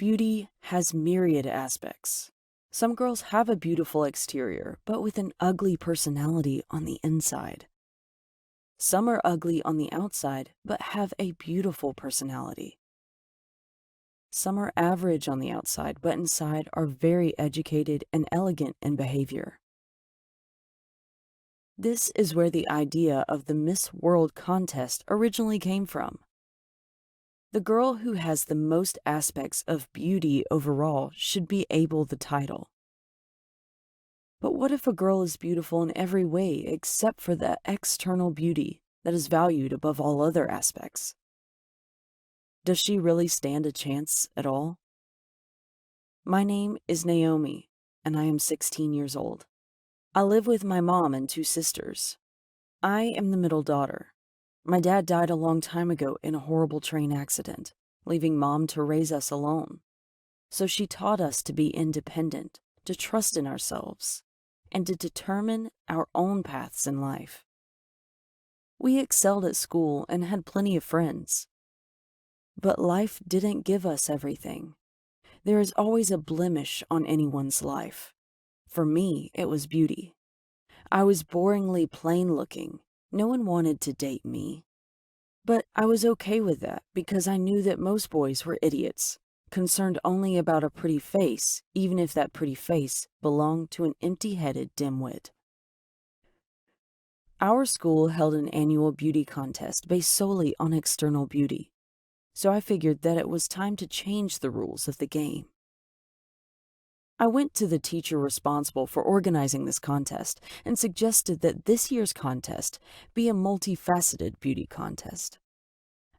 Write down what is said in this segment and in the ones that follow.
Beauty has myriad aspects. Some girls have a beautiful exterior, but with an ugly personality on the inside. Some are ugly on the outside, but have a beautiful personality. Some are average on the outside, but inside are very educated and elegant in behavior. This is where the idea of the Miss World contest originally came from. The girl who has the most aspects of beauty overall should be able the title. But what if a girl is beautiful in every way except for the external beauty that is valued above all other aspects? Does she really stand a chance at all? My name is Naomi, and I am 16 years old. I live with my mom and 2 sisters. I am the middle daughter. My dad died a long time ago in a horrible train accident, leaving Mom to raise us alone. So she taught us to be independent, to trust in ourselves, and to determine our own paths in life. We excelled at school and had plenty of friends. But life didn't give us everything. There is always a blemish on anyone's life. For me, it was beauty. I was boringly plain-looking. No one wanted to date me. But I was okay with that because I knew that most boys were idiots, concerned only about a pretty face, even if that pretty face belonged to an empty-headed dimwit. Our school held an annual beauty contest based solely on external beauty, so I figured that it was time to change the rules of the game. I went to the teacher responsible for organizing this contest and suggested that this year's contest be a multifaceted beauty contest.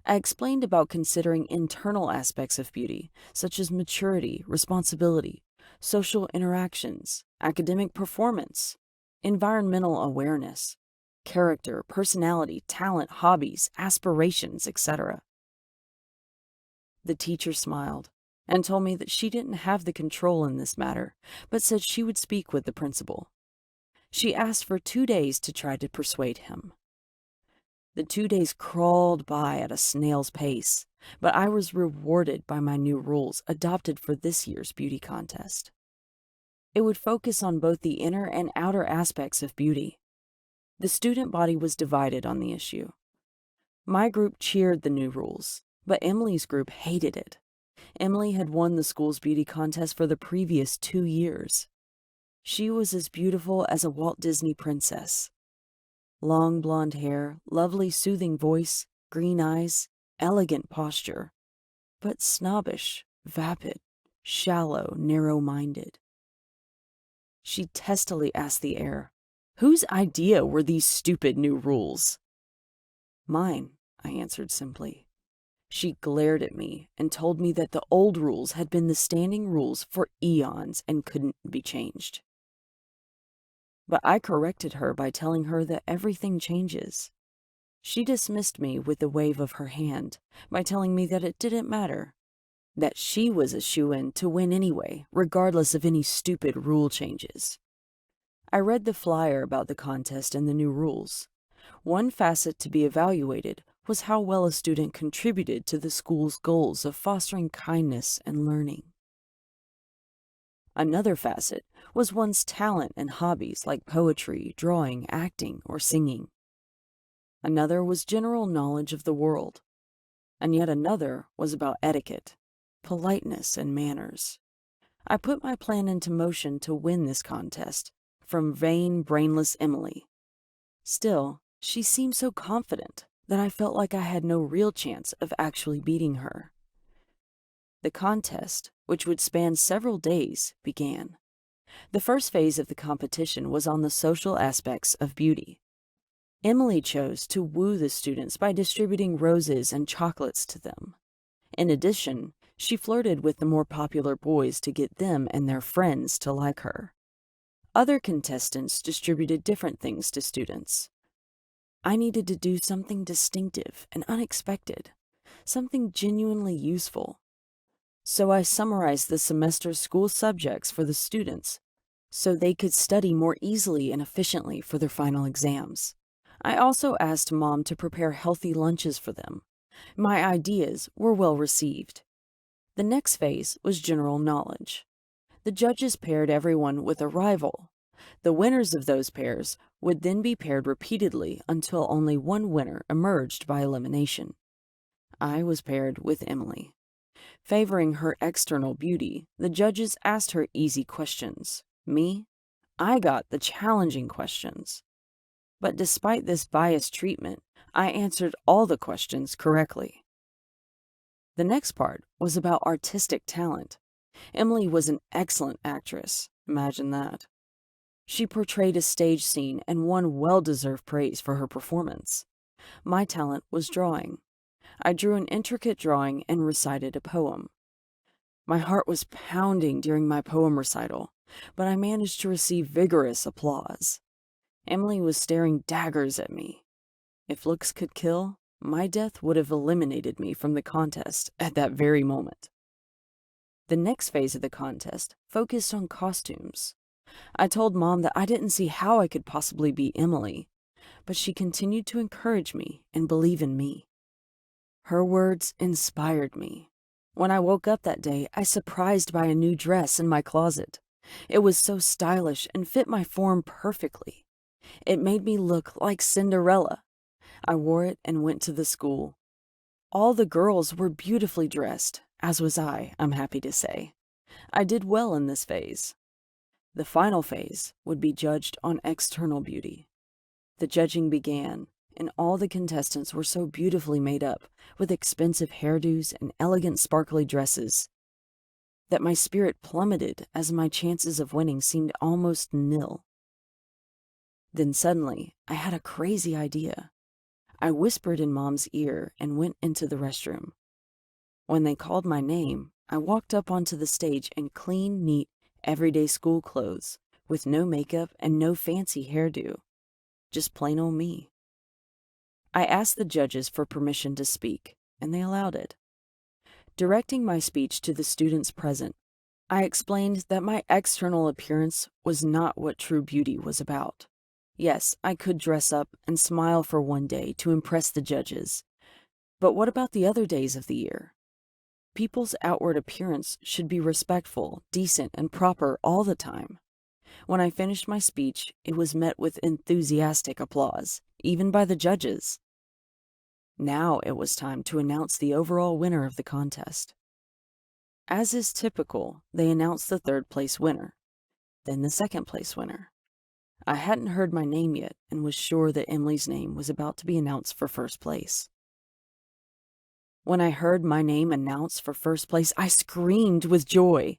I explained about considering internal aspects of beauty, such as maturity, responsibility, social interactions, academic performance, environmental awareness, character, personality, talent, hobbies, aspirations, etc. The teacher smiled and told me that she didn't have the control in this matter, but said she would speak with the principal. She asked for 2 days to try to persuade him. The 2 days crawled by at a snail's pace, but I was rewarded by my new rules adopted for this year's beauty contest. It would focus on both the inner and outer aspects of beauty. The student body was divided on the issue. My group cheered the new rules, but Emily's group hated it. Emily had won the school's beauty contest for the previous 2 years. She was as beautiful as a Walt Disney princess. Long blonde hair, lovely soothing voice, green eyes, elegant posture, but snobbish, vapid, shallow, narrow-minded. She testily asked the air, "Whose idea were these stupid new rules?" "Mine," I answered simply. She glared at me and told me that the old rules had been the standing rules for eons and couldn't be changed. But I corrected her by telling her that everything changes. She dismissed me with a wave of her hand by telling me that it didn't matter, that she was a shoo-in to win anyway, regardless of any stupid rule changes. I read the flyer about the contest and the new rules. One facet to be evaluated was how well a student contributed to the school's goals of fostering kindness and learning. Another facet was one's talent and hobbies like poetry, drawing, acting, or singing. Another was general knowledge of the world. And yet another was about etiquette, politeness, and manners. I put my plan into motion to win this contest from vain, brainless Emily. Still, she seemed so confident that I felt like I had no real chance of actually beating her. The contest, which would span several days, began. The first phase of the competition was on the social aspects of beauty. Emily chose to woo the students by distributing roses and chocolates to them. In addition, she flirted with the more popular boys to get them and their friends to like her. Other contestants distributed different things to students. I needed to do something distinctive and unexpected, something genuinely useful. So I summarized the semester's school subjects for the students so they could study more easily and efficiently for their final exams. I also asked Mom to prepare healthy lunches for them. My ideas were well received. The next phase was general knowledge. The judges paired everyone with a rival. The winners of those pairs would then be paired repeatedly until only one winner emerged by elimination. I was paired with Emily. Favoring her external beauty, the judges asked her easy questions. Me? I got the challenging questions. But despite this biased treatment, I answered all the questions correctly. The next part was about artistic talent. Emily was an excellent actress. Imagine that. She portrayed a stage scene and won well-deserved praise for her performance. My talent was drawing. I drew an intricate drawing and recited a poem. My heart was pounding during my poem recital, but I managed to receive vigorous applause. Emily was staring daggers at me. If looks could kill, my death would have eliminated me from the contest at that very moment. The next phase of the contest focused on costumes. I told Mom that I didn't see how I could possibly be Emily, but she continued to encourage me and believe in me. Her words inspired me. When I woke up that day, I was surprised by a new dress in my closet. It was so stylish and fit my form perfectly. It made me look like Cinderella. I wore it and went to the school. All the girls were beautifully dressed, as was I'm happy to say. I did well in this phase. The final phase would be judged on external beauty. The judging began, and all the contestants were so beautifully made up, with expensive hairdos and elegant sparkly dresses, that my spirit plummeted as my chances of winning seemed almost nil. Then suddenly, I had a crazy idea. I whispered in Mom's ear and went into the restroom. When they called my name, I walked up onto the stage in clean, neat, everyday school clothes, with no makeup and no fancy hairdo. Just plain old me. I asked the judges for permission to speak, and they allowed it. Directing my speech to the students present, I explained that my external appearance was not what true beauty was about. Yes, I could dress up and smile for one day to impress the judges. But what about the other days of the year? People's outward appearance should be respectful, decent, and proper all the time. When I finished my speech, it was met with enthusiastic applause, even by the judges. Now it was time to announce the overall winner of the contest. As is typical, they announced the third-place winner, then the second-place winner. I hadn't heard my name yet and was sure that Emily's name was about to be announced for first place. When I heard my name announced for first place, I screamed with joy.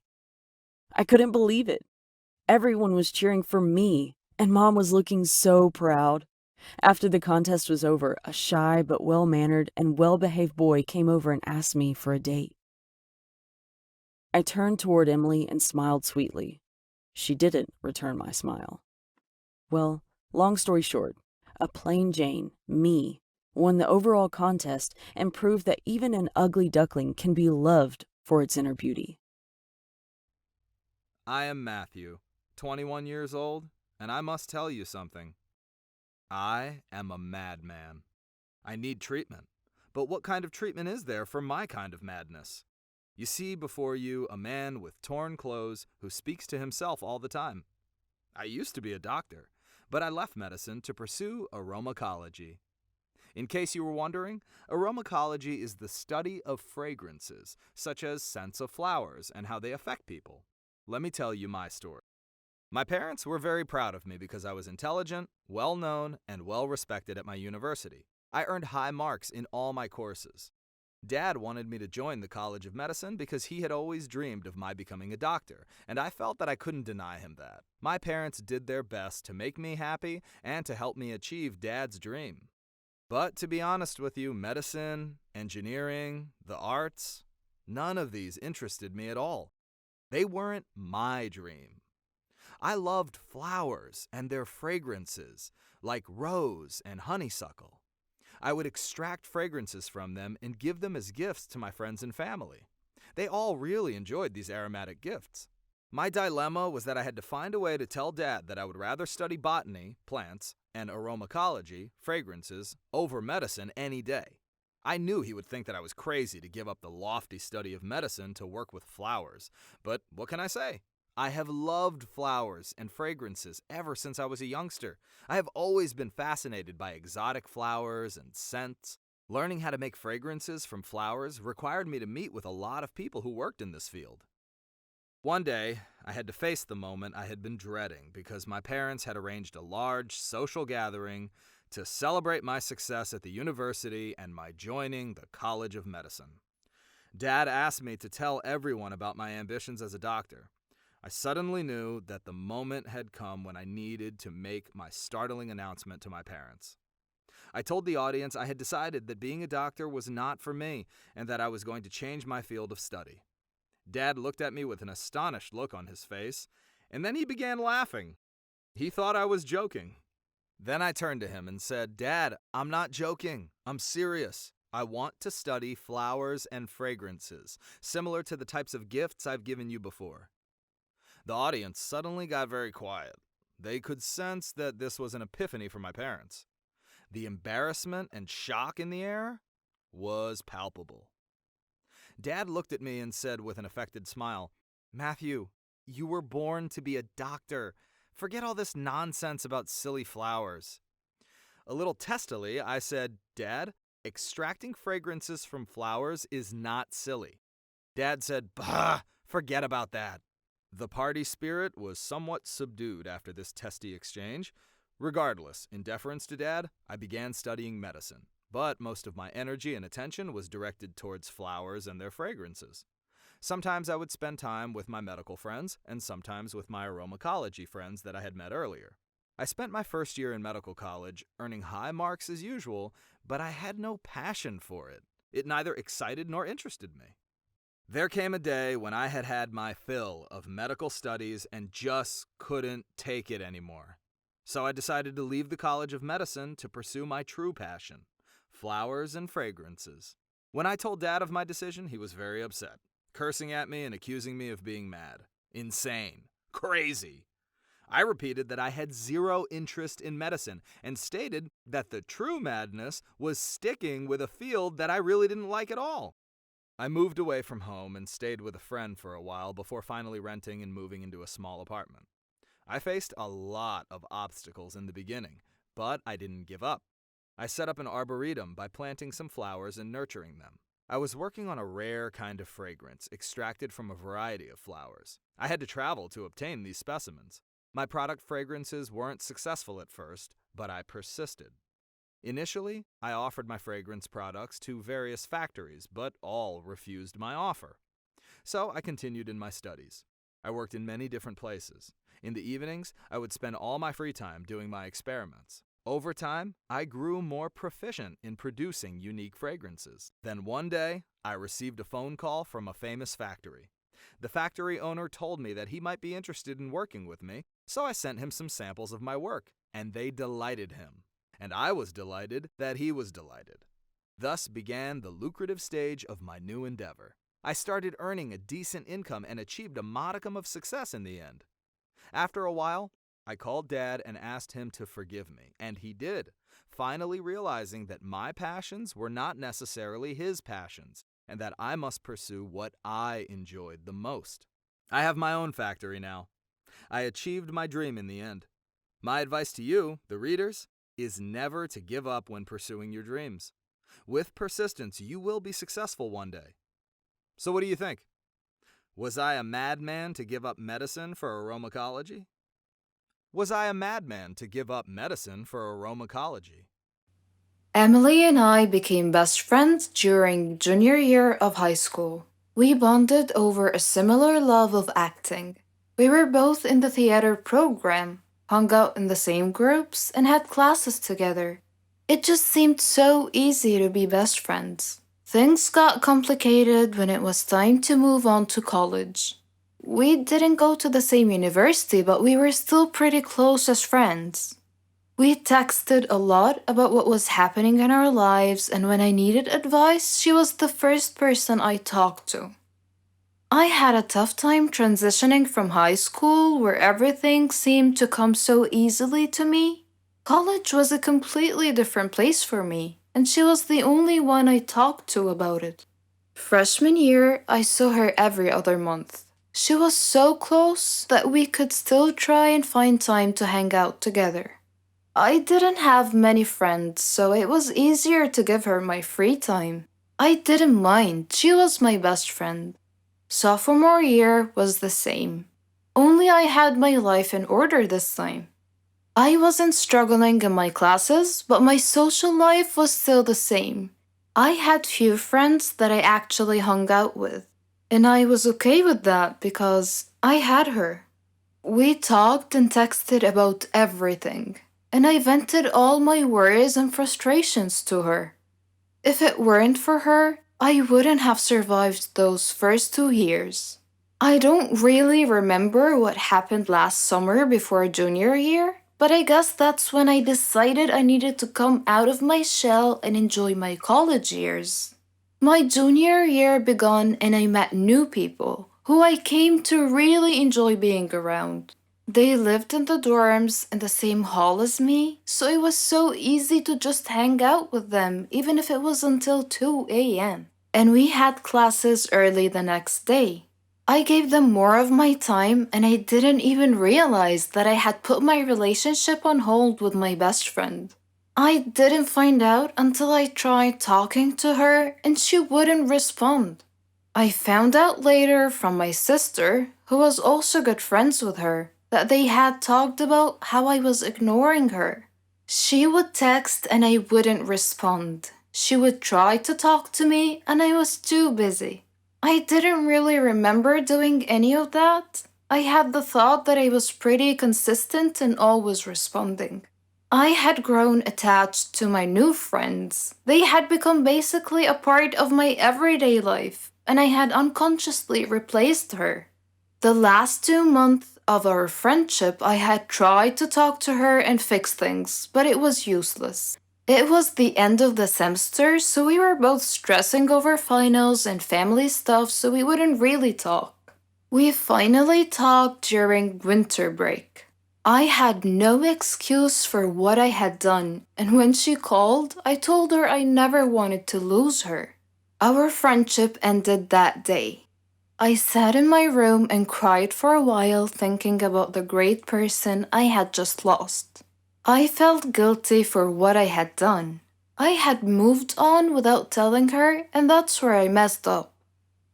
I couldn't believe it. Everyone was cheering for me, and Mom was looking so proud. After the contest was over, a shy but well-mannered and well-behaved boy came over and asked me for a date. I turned toward Emily and smiled sweetly. She didn't return my smile. Well, long story short, a plain Jane, me, won the overall contest and proved that even an ugly duckling can be loved for its inner beauty. I am Matthew, 21 years old, and I must tell you something. I am a madman. I need treatment. But what kind of treatment is there for my kind of madness? You see before you a man with torn clothes who speaks to himself all the time. I used to be a doctor, but I left medicine to pursue aromacology. In case you were wondering, aromacology is the study of fragrances, such as scents of flowers and how they affect people. Let me tell you my story. My parents were very proud of me because I was intelligent, well-known, and well-respected at my university. I earned high marks in all my courses. Dad wanted me to join the College of Medicine because he had always dreamed of my becoming a doctor, and I felt that I couldn't deny him that. My parents did their best to make me happy and to help me achieve Dad's dream. But to be honest with you, medicine, engineering, the arts, none of these interested me at all. They weren't my dream. I loved flowers and their fragrances, like rose and honeysuckle. I would extract fragrances from them and give them as gifts to my friends and family. They all really enjoyed these aromatic gifts. My dilemma was that I had to find a way to tell Dad that I would rather study botany, plants, and aromacology, fragrances, over medicine any day. I knew he would think that I was crazy to give up the lofty study of medicine to work with flowers, but what can I say? I have loved flowers and fragrances ever since I was a youngster. I have always been fascinated by exotic flowers and scents. Learning how to make fragrances from flowers required me to meet with a lot of people who worked in this field. One day, I had to face the moment I had been dreading because my parents had arranged a large social gathering to celebrate my success at the university and my joining the College of Medicine. Dad asked me to tell everyone about my ambitions as a doctor. I suddenly knew that the moment had come when I needed to make my startling announcement to my parents. I told the audience I had decided that being a doctor was not for me and that I was going to change my field of study. Dad looked at me with an astonished look on his face, and then he began laughing. He thought I was joking. Then I turned to him and said, "Dad, I'm not joking. I'm serious. I want to study flowers and fragrances, similar to the types of gifts I've given you before." The audience suddenly got very quiet. They could sense that this was an epiphany for my parents. The embarrassment and shock in the air was palpable. Dad looked at me and said with an affected smile, "Matthew, you were born to be a doctor. Forget all this nonsense about silly flowers." A little testily, I said, "Dad, extracting fragrances from flowers is not silly." Dad said, "Bah, forget about that." The party spirit was somewhat subdued after this testy exchange. Regardless, in deference to Dad, I began studying medicine, but most of my energy and attention was directed towards flowers and their fragrances. Sometimes I would spend time with my medical friends, and sometimes with my aromatology friends that I had met earlier. I spent my first year in medical college earning high marks as usual, but I had no passion for it. It neither excited nor interested me. There came a day when I had had my fill of medical studies and just couldn't take it anymore. So I decided to leave the College of Medicine to pursue my true passion, flowers and fragrances. When I told Dad of my decision, he was very upset, cursing at me and accusing me of being mad, insane, crazy. I repeated that I had zero interest in medicine and stated that the true madness was sticking with a field that I really didn't like at all. I moved away from home and stayed with a friend for a while before finally renting and moving into a small apartment. I faced a lot of obstacles in the beginning, but I didn't give up. I set up an arboretum by planting some flowers and nurturing them. I was working on a rare kind of fragrance extracted from a variety of flowers. I had to travel to obtain these specimens. My product fragrances weren't successful at first, but I persisted. Initially, I offered my fragrance products to various factories, but all refused my offer. So I continued in my studies. I worked in many different places. In the evenings, I would spend all my free time doing my experiments. Over time, I grew more proficient in producing unique fragrances. Then one day, I received a phone call from a famous factory. The factory owner told me that he might be interested in working with me, so I sent him some samples of my work, and they delighted him. And I was delighted that he was delighted. Thus began the lucrative stage of my new endeavor. I started earning a decent income and achieved a modicum of success in the end. After a while, I called Dad and asked him to forgive me, and he did, finally realizing that my passions were not necessarily his passions, and that I must pursue what I enjoyed the most. I have my own factory now. I achieved my dream in the end. My advice to you, the readers, is never to give up when pursuing your dreams. With persistence, you will be successful one day. So what do you think? Was I a madman to give up medicine for aromatology? Was I a madman to give up medicine for aromatology? Emily and I became best friends during junior year of high school. We bonded over a similar love of acting. We were both in the theater program, hung out in the same groups, and had classes together. It just seemed so easy to be best friends. Things got complicated when it was time to move on to college. We didn't go to the same university, but we were still pretty close as friends. We texted a lot about what was happening in our lives, and when I needed advice, she was the first person I talked to. I had a tough time transitioning from high school, where everything seemed to come so easily to me. College was a completely different place for me. and she was the only one I talked to about it. Freshman year, I saw her every other month. She was so close that we could still try and find time to hang out together. I didn't have many friends, so it was easier to give her my free time. I didn't mind, she was my best friend. Sophomore year was the same. Only I had my life in order this time. I wasn't struggling in my classes, but my social life was still the same. I had few friends that I actually hung out with, and I was okay with that because I had her. We talked and texted about everything, and I vented all my worries and frustrations to her. If it weren't for her, I wouldn't have survived those first 2 years. I don't really remember what happened last summer before junior year, but I guess that's when I decided I needed to come out of my shell and enjoy my college years. My junior year began and I met new people who I came to really enjoy being around. They lived in the dorms in the same hall as me, so it was so easy to just hang out with them even if it was until 2 a.m. And we had classes early the next day. I gave them more of my time and I didn't even realize that I had put my relationship on hold with my best friend. I didn't find out until I tried talking to her and she wouldn't respond. I found out later from my sister, who was also good friends with her, that they had talked about how I was ignoring her. She would text and I wouldn't respond. She would try to talk to me and I was too busy. I didn't really remember doing any of that. I had the thought that I was pretty consistent and always responding. I had grown attached to my new friends. They had become basically a part of my everyday life, and I had unconsciously replaced her. The last 2 months of our friendship, I had tried to talk to her and fix things, but it was useless. It was the end of the semester, so we were both stressing over finals and family stuff, so we wouldn't really talk. We finally talked during winter break. I had no excuse for what I had done, and when she called, I told her I never wanted to lose her. Our friendship ended that day. I sat in my room and cried for a while thinking about the great person I had just lost. I felt guilty for what I had done. I had moved on without telling her, and that's where I messed up.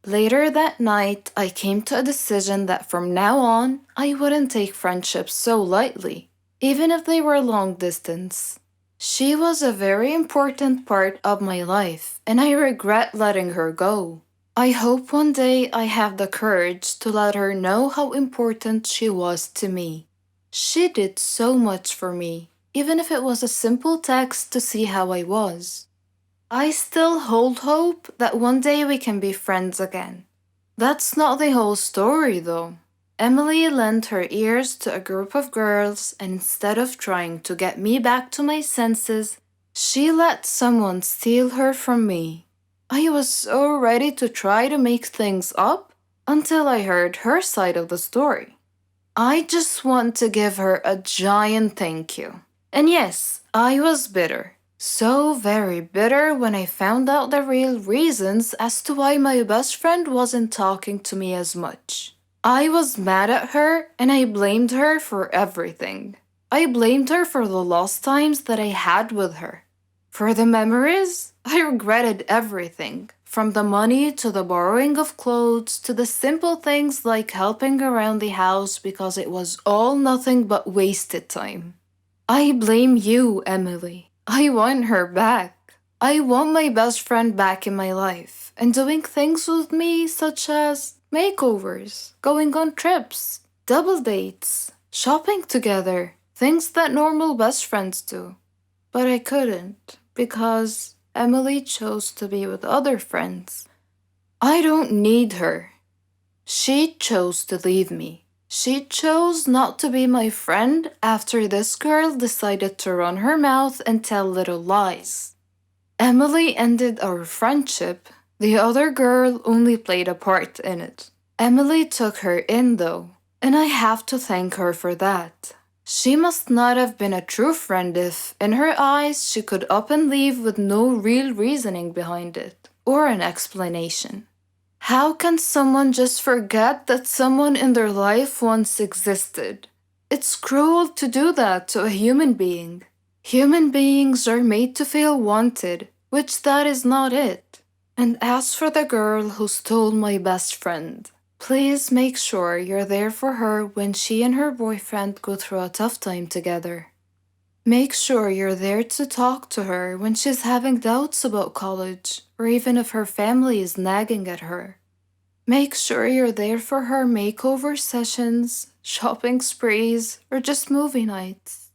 Later that night, I came to a decision that from now on, I wouldn't take friendships so lightly, even if they were long distance. She was a very important part of my life, and I regret letting her go. I hope one day I have the courage to let her know how important she was to me. She did so much for me, even if it was a simple text to see how I was. I still hold hope that one day we can be friends again. That's not the whole story, though. Emily lent her ears to a group of girls, and instead of trying to get me back to my senses, she let someone steal her from me. I was so ready to try to make things up until I heard her side of the story. I just want to give her a giant thank you. And yes, I was bitter. So very bitter when I found out the real reasons as to why my best friend wasn't talking to me as much. I was mad at her and I blamed her for everything. I blamed her for the lost times that I had with her. For the memories, I regretted everything, from the money to the borrowing of clothes to the simple things like helping around the house because it was all nothing but wasted time. I blame you, Emily. I want her back. I want my best friend back in my life and doing things with me such as makeovers, going on trips, double dates, shopping together, things that normal best friends do. But I couldn't because Emily chose to be with other friends. I don't need her. She chose to leave me. She chose not to be my friend after this girl decided to run her mouth and tell little lies. Emily ended our friendship. The other girl only played a part in it. Emily took her in though, and I have to thank her for that. She must not have been a true friend if, in her eyes, she could up and leave with no real reasoning behind it, or an explanation. How can someone just forget that someone in their life once existed? It's cruel to do that to a human being. Human beings are made to feel wanted, which that is not it. And as for the girl who stole my best friend, please make sure you're there for her when she and her boyfriend go through a tough time together. Make sure you're there to talk to her when she's having doubts about college, or even if her family is nagging at her. Make sure you're there for her makeover sessions, shopping sprees, or just movie nights.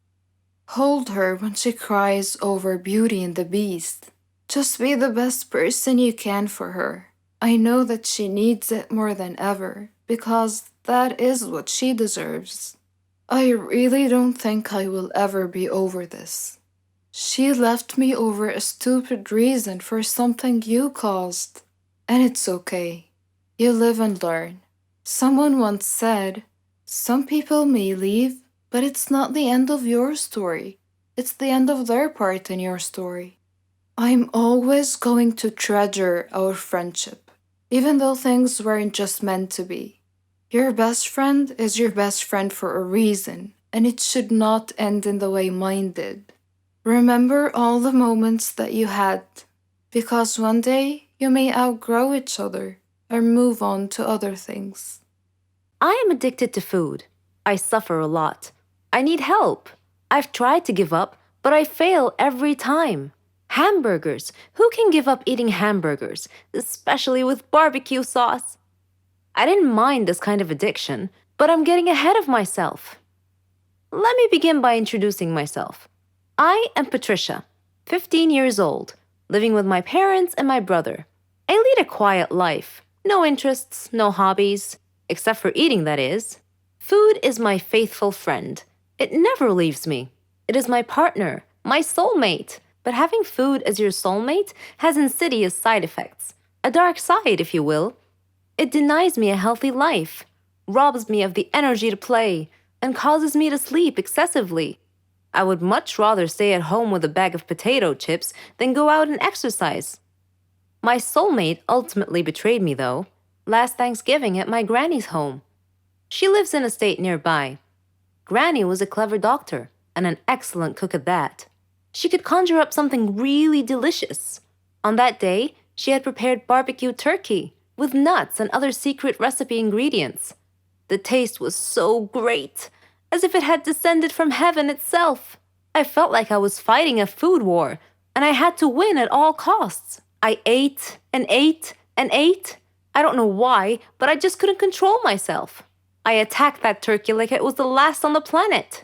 Hold her when she cries over Beauty and the Beast. Just be the best person you can for her. I know that she needs it more than ever, because that is what she deserves. I really don't think I will ever be over this. She left me over a stupid reason for something you caused. And it's okay. You live and learn. Someone once said, some people may leave, but it's not the end of your story. It's the end of their part in your story. I'm always going to treasure our friendship, even though things weren't just meant to be. Your best friend is your best friend for a reason, and it should not end in the way mine did. Remember all the moments that you had, because one day you may outgrow each other or move on to other things. I am addicted to food. I suffer a lot. I need help. I've tried to give up, but I fail every time. Hamburgers. Who can give up eating hamburgers, especially with barbecue sauce? I didn't mind this kind of addiction, but I'm getting ahead of myself. Let me begin by introducing myself. I am Patricia, 15 years old, living with my parents and my brother. I lead a quiet life. No interests, no hobbies, except for eating, that is. Food is my faithful friend. It never leaves me. It is my partner, my soulmate. But having food as your soulmate has insidious side effects. A dark side, if you will. It denies me a healthy life, robs me of the energy to play, and causes me to sleep excessively. I would much rather stay at home with a bag of potato chips than go out and exercise. My soulmate ultimately betrayed me, though, last Thanksgiving at my granny's home. She lives in a state nearby. Granny was a clever doctor, and an excellent cook at that. She could conjure up something really delicious. On that day, she had prepared barbecue turkey with nuts and other secret recipe ingredients. The taste was so great, as if it had descended from heaven itself. I felt like I was fighting a food war, and I had to win at all costs. I ate and ate and ate. I don't know why, but I just couldn't control myself. I attacked that turkey like it was the last on the planet.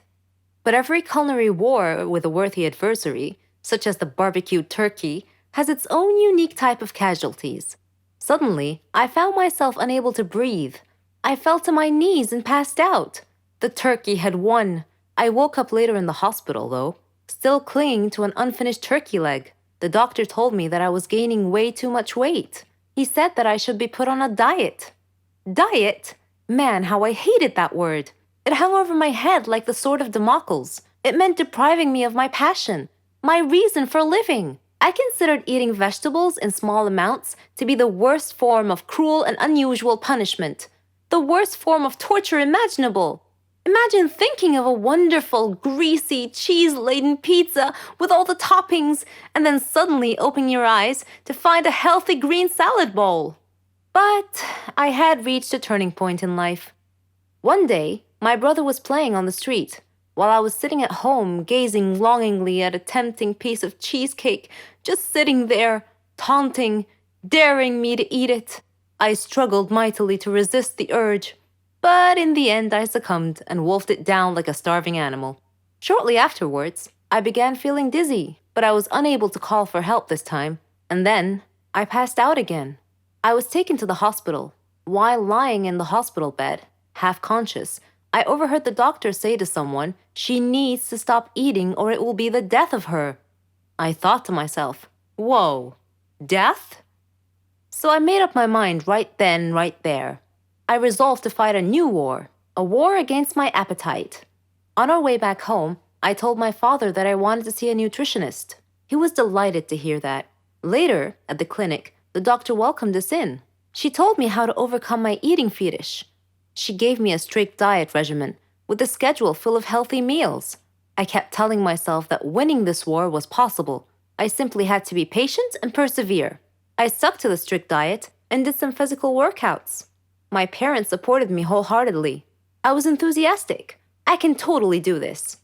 But every culinary war with a worthy adversary, such as the barbecued turkey, has its own unique type of casualties. Suddenly, I found myself unable to breathe. I fell to my knees and passed out. The turkey had won. I woke up later in the hospital, though, still clinging to an unfinished turkey leg. The doctor told me that I was gaining way too much weight. He said that I should be put on a diet. Diet? Man, how I hated that word. It hung over my head like the sword of Damocles. It meant depriving me of my passion, my reason for living. I considered eating vegetables in small amounts to be the worst form of cruel and unusual punishment, the worst form of torture imaginable. Imagine thinking of a wonderful, greasy, cheese-laden pizza with all the toppings, and then suddenly opening your eyes to find a healthy green salad bowl. But I had reached a turning point in life. One day, my brother was playing on the street, while I was sitting at home gazing longingly at a tempting piece of cheesecake, just sitting there, taunting, daring me to eat it. I struggled mightily to resist the urge, but in the end I succumbed and wolfed it down like a starving animal. Shortly afterwards, I began feeling dizzy, but I was unable to call for help this time, and then I passed out again. I was taken to the hospital. While lying in the hospital bed, half conscious, I overheard the doctor say to someone, she needs to stop eating or it will be the death of her. I thought to myself, whoa, death? So I made up my mind right then, right there. I resolved to fight a new war, a war against my appetite. On our way back home, I told my father that I wanted to see a nutritionist. He was delighted to hear that. Later, at the clinic, the doctor welcomed us in. She told me how to overcome my eating fetish. She gave me a strict diet regimen with a schedule full of healthy meals. I kept telling myself that winning this war was possible. I simply had to be patient and persevere. I stuck to the strict diet and did some physical workouts. My parents supported me wholeheartedly. I was enthusiastic. I can totally do this.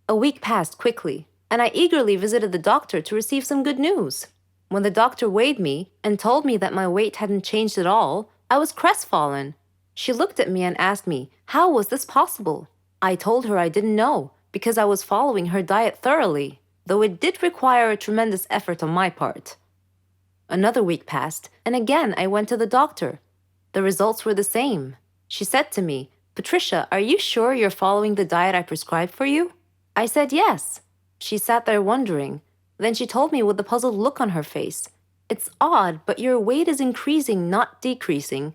A week passed quickly, and I eagerly visited the doctor to receive some good news. When the doctor weighed me and told me that my weight hadn't changed at all, I was crestfallen. She looked at me and asked me, how was this possible? I told her I didn't know, because I was following her diet thoroughly, though it did require a tremendous effort on my part. Another week passed, and again I went to the doctor. The results were the same. She said to me, Patricia, are you sure you're following the diet I prescribed for you? I said yes. She sat there wondering. Then she told me with a puzzled look on her face, it's odd, but your weight is increasing, not decreasing.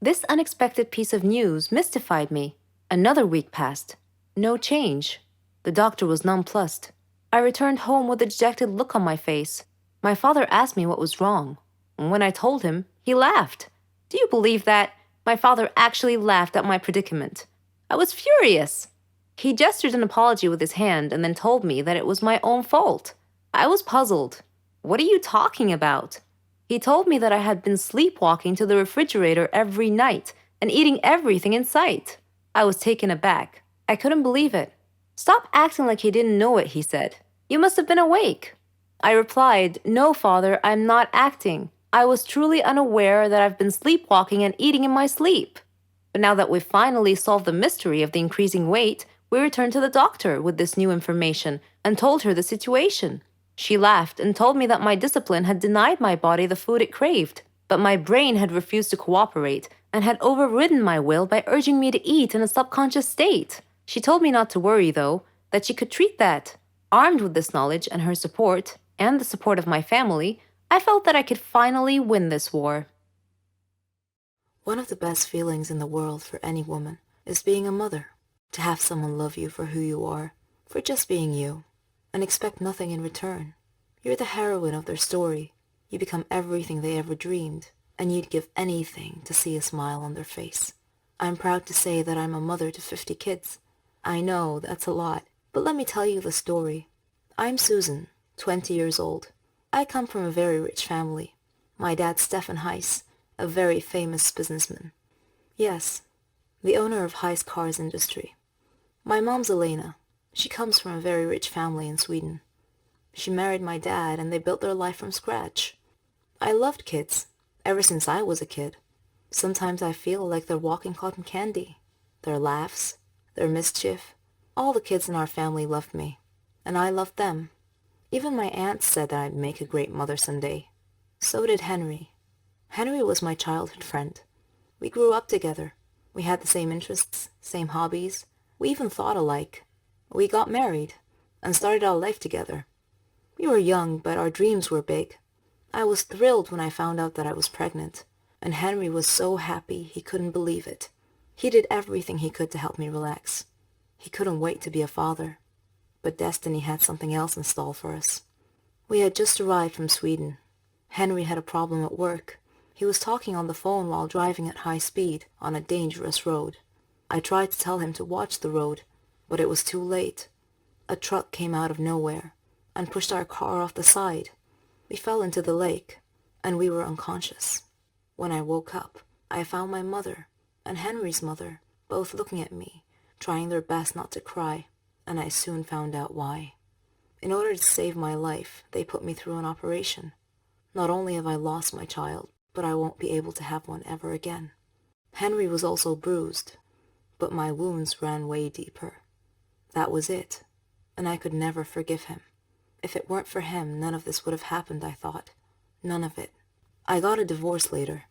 This unexpected piece of news mystified me. Another week passed. No change. The doctor was nonplussed. I returned home with a dejected look on my face. My father asked me what was wrong. And when I told him, he laughed. Do you believe that? My father actually laughed at my predicament. I was furious. He gestured an apology with his hand and then told me that it was my own fault. I was puzzled. What are you talking about? He told me that I had been sleepwalking to the refrigerator every night and eating everything in sight. I was taken aback. I couldn't believe it. Stop acting like you didn't know it, he said. You must have been awake. I replied, no, father, I'm not acting. I was truly unaware that I've been sleepwalking and eating in my sleep. But now that we've finally solved the mystery of the increasing weight, we returned to the doctor with this new information and told her the situation. She laughed and told me that my discipline had denied my body the food it craved, but my brain had refused to cooperate and had overridden my will by urging me to eat in a subconscious state. She told me not to worry, though, that she could treat that. Armed with this knowledge and her support, and the support of my family, I felt that I could finally win this war. One of the best feelings in the world for any woman is being a mother. To have someone love you for who you are, for just being you, and expect nothing in return. You're the heroine of their story. You become everything they ever dreamed, and you'd give anything to see a smile on their face. I'm proud to say that I'm a mother to 50 kids. I know that's a lot, but let me tell you the story. I'm Susan, 20 years old. I come from a very rich family. My dad's Stefan Heiss, a very famous businessman. Yes, the owner of Heiss Cars Industry. My mom's Elena. She comes from a very rich family in Sweden. She married my dad and they built their life from scratch. I loved kids, ever since I was a kid. Sometimes I feel like they're walking cotton candy. Their laughs, their mischief. All the kids in our family loved me, and I loved them. Even my aunts said that I'd make a great mother someday. So did Henry. Henry was my childhood friend. We grew up together. We had the same interests, same hobbies. We even thought alike. We got married and started our life together. We were young, but our dreams were big. I was thrilled when I found out that I was pregnant, and Henry was so happy he couldn't believe it. He did everything he could to help me relax. He couldn't wait to be a father. But destiny had something else in store for us. We had just arrived from Sweden. Henry had a problem at work. He was talking on the phone while driving at high speed on a dangerous road. I tried to tell him to watch the road, but it was too late. A truck came out of nowhere and pushed our car off the side. We fell into the lake, and we were unconscious. When I woke up, I found my mother and Henry's mother both looking at me, trying their best not to cry, and I soon found out why. In order to save my life, they put me through an operation. Not only have I lost my child, but I won't be able to have one ever again. Henry was also bruised, but my wounds ran way deeper. That was it, and I could never forgive him. If it weren't for him, none of this would have happened, I thought. None of it. I got a divorce later,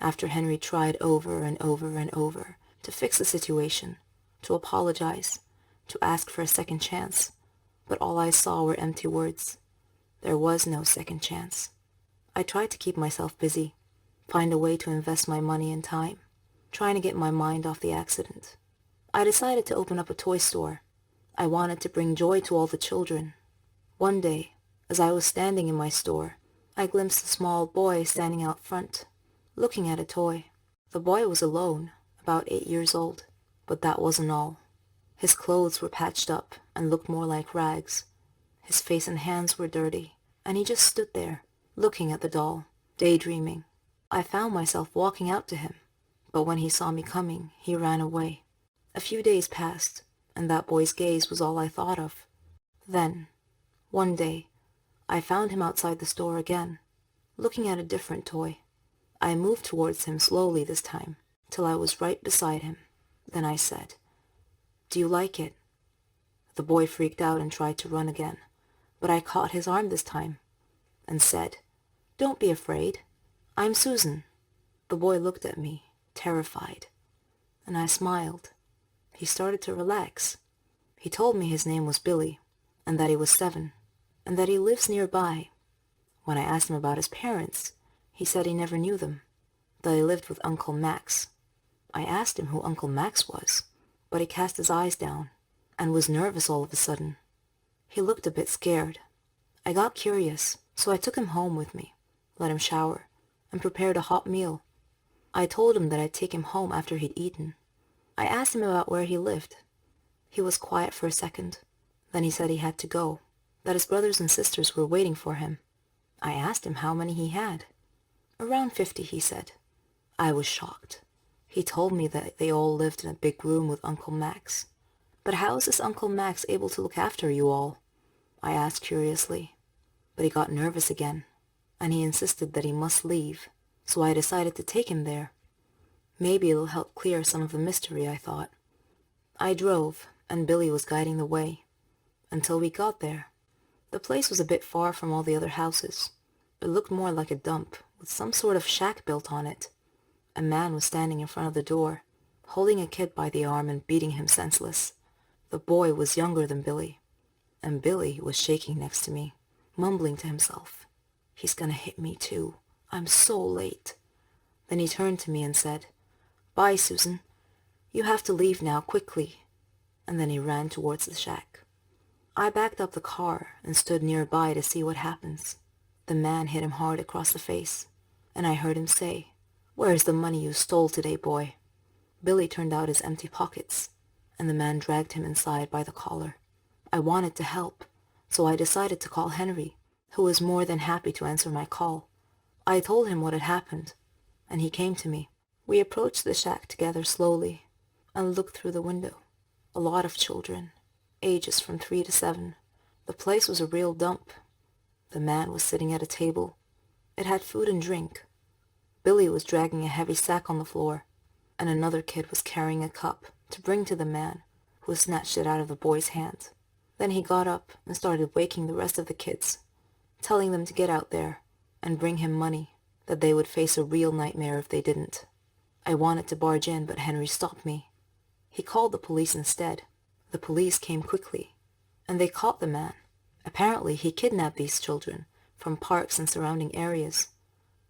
after Henry tried over and over and over to fix the situation, to apologize, to ask for a second chance, but all I saw were empty words. There was no second chance. I tried to keep myself busy, find a way to invest my money and time, trying to get my mind off the accident. I decided to open up a toy store. I wanted to bring joy to all the children. One day, as I was standing in my store, I glimpsed a small boy standing out front, looking at a toy. The boy was alone, about 8 years old, but that wasn't all. His clothes were patched up and looked more like rags. His face and hands were dirty, and he just stood there, looking at the doll, daydreaming. I found myself walking out to him, but when he saw me coming, he ran away. A few days passed, and that boy's gaze was all I thought of. Then, one day, I found him outside the store again, looking at a different toy. I moved towards him slowly this time, till I was right beside him. Then I said, "Do you like it?" The boy freaked out and tried to run again, but I caught his arm this time and said, "Don't be afraid. I'm Susan." The boy looked at me, terrified, and I smiled. He started to relax. He told me his name was Billy, and that he was 7, and that he lives nearby. When I asked him about his parents, he said he never knew them, that he lived with Uncle Max. I asked him who Uncle Max was, but he cast his eyes down and was nervous all of a sudden. He looked a bit scared. I got curious, so I took him home with me, let him shower, and prepared a hot meal. I told him that I'd take him home after he'd eaten. I asked him about where he lived. He was quiet for a second. Then he said he had to go, that his brothers and sisters were waiting for him. I asked him how many he had. "Around 50, he said. I was shocked. He told me that they all lived in a big room with Uncle Max. "But how is this Uncle Max able to look after you all?" I asked curiously. But he got nervous again, and he insisted that he must leave, so I decided to take him there. Maybe it'll help clear some of the mystery, I thought. I drove, and Billy was guiding the way, until we got there. The place was a bit far from all the other houses. It looked more like a dump, with some sort of shack built on it. A man was standing in front of the door, holding a kid by the arm and beating him senseless. The boy was younger than Billy, and Billy was shaking next to me, mumbling to himself, "He's gonna hit me too. I'm so late." Then he turned to me and said, "Bye, Susan. You have to leave now, quickly." And then he ran towards the shack. I backed up the car and stood nearby to see what happens. The man hit him hard across the face, and I heard him say, "Where's the money you stole today, boy?" Billy turned out his empty pockets, and the man dragged him inside by the collar. I wanted to help, so I decided to call Henry, who was more than happy to answer my call. I told him what had happened, and he came to me. We approached the shack together slowly and looked through the window. A lot of children, ages from 3 to 7. The place was a real dump. The man was sitting at a table. It had food and drink. Billy was dragging a heavy sack on the floor, and another kid was carrying a cup to bring to the man, who snatched it out of the boy's hand. Then he got up and started waking the rest of the kids, telling them to get out there and bring him money, that they would face a real nightmare if they didn't. I wanted to barge in, but Henry stopped me. He called the police instead. The police came quickly, and they caught the man. Apparently, he kidnapped these children from parks and surrounding areas,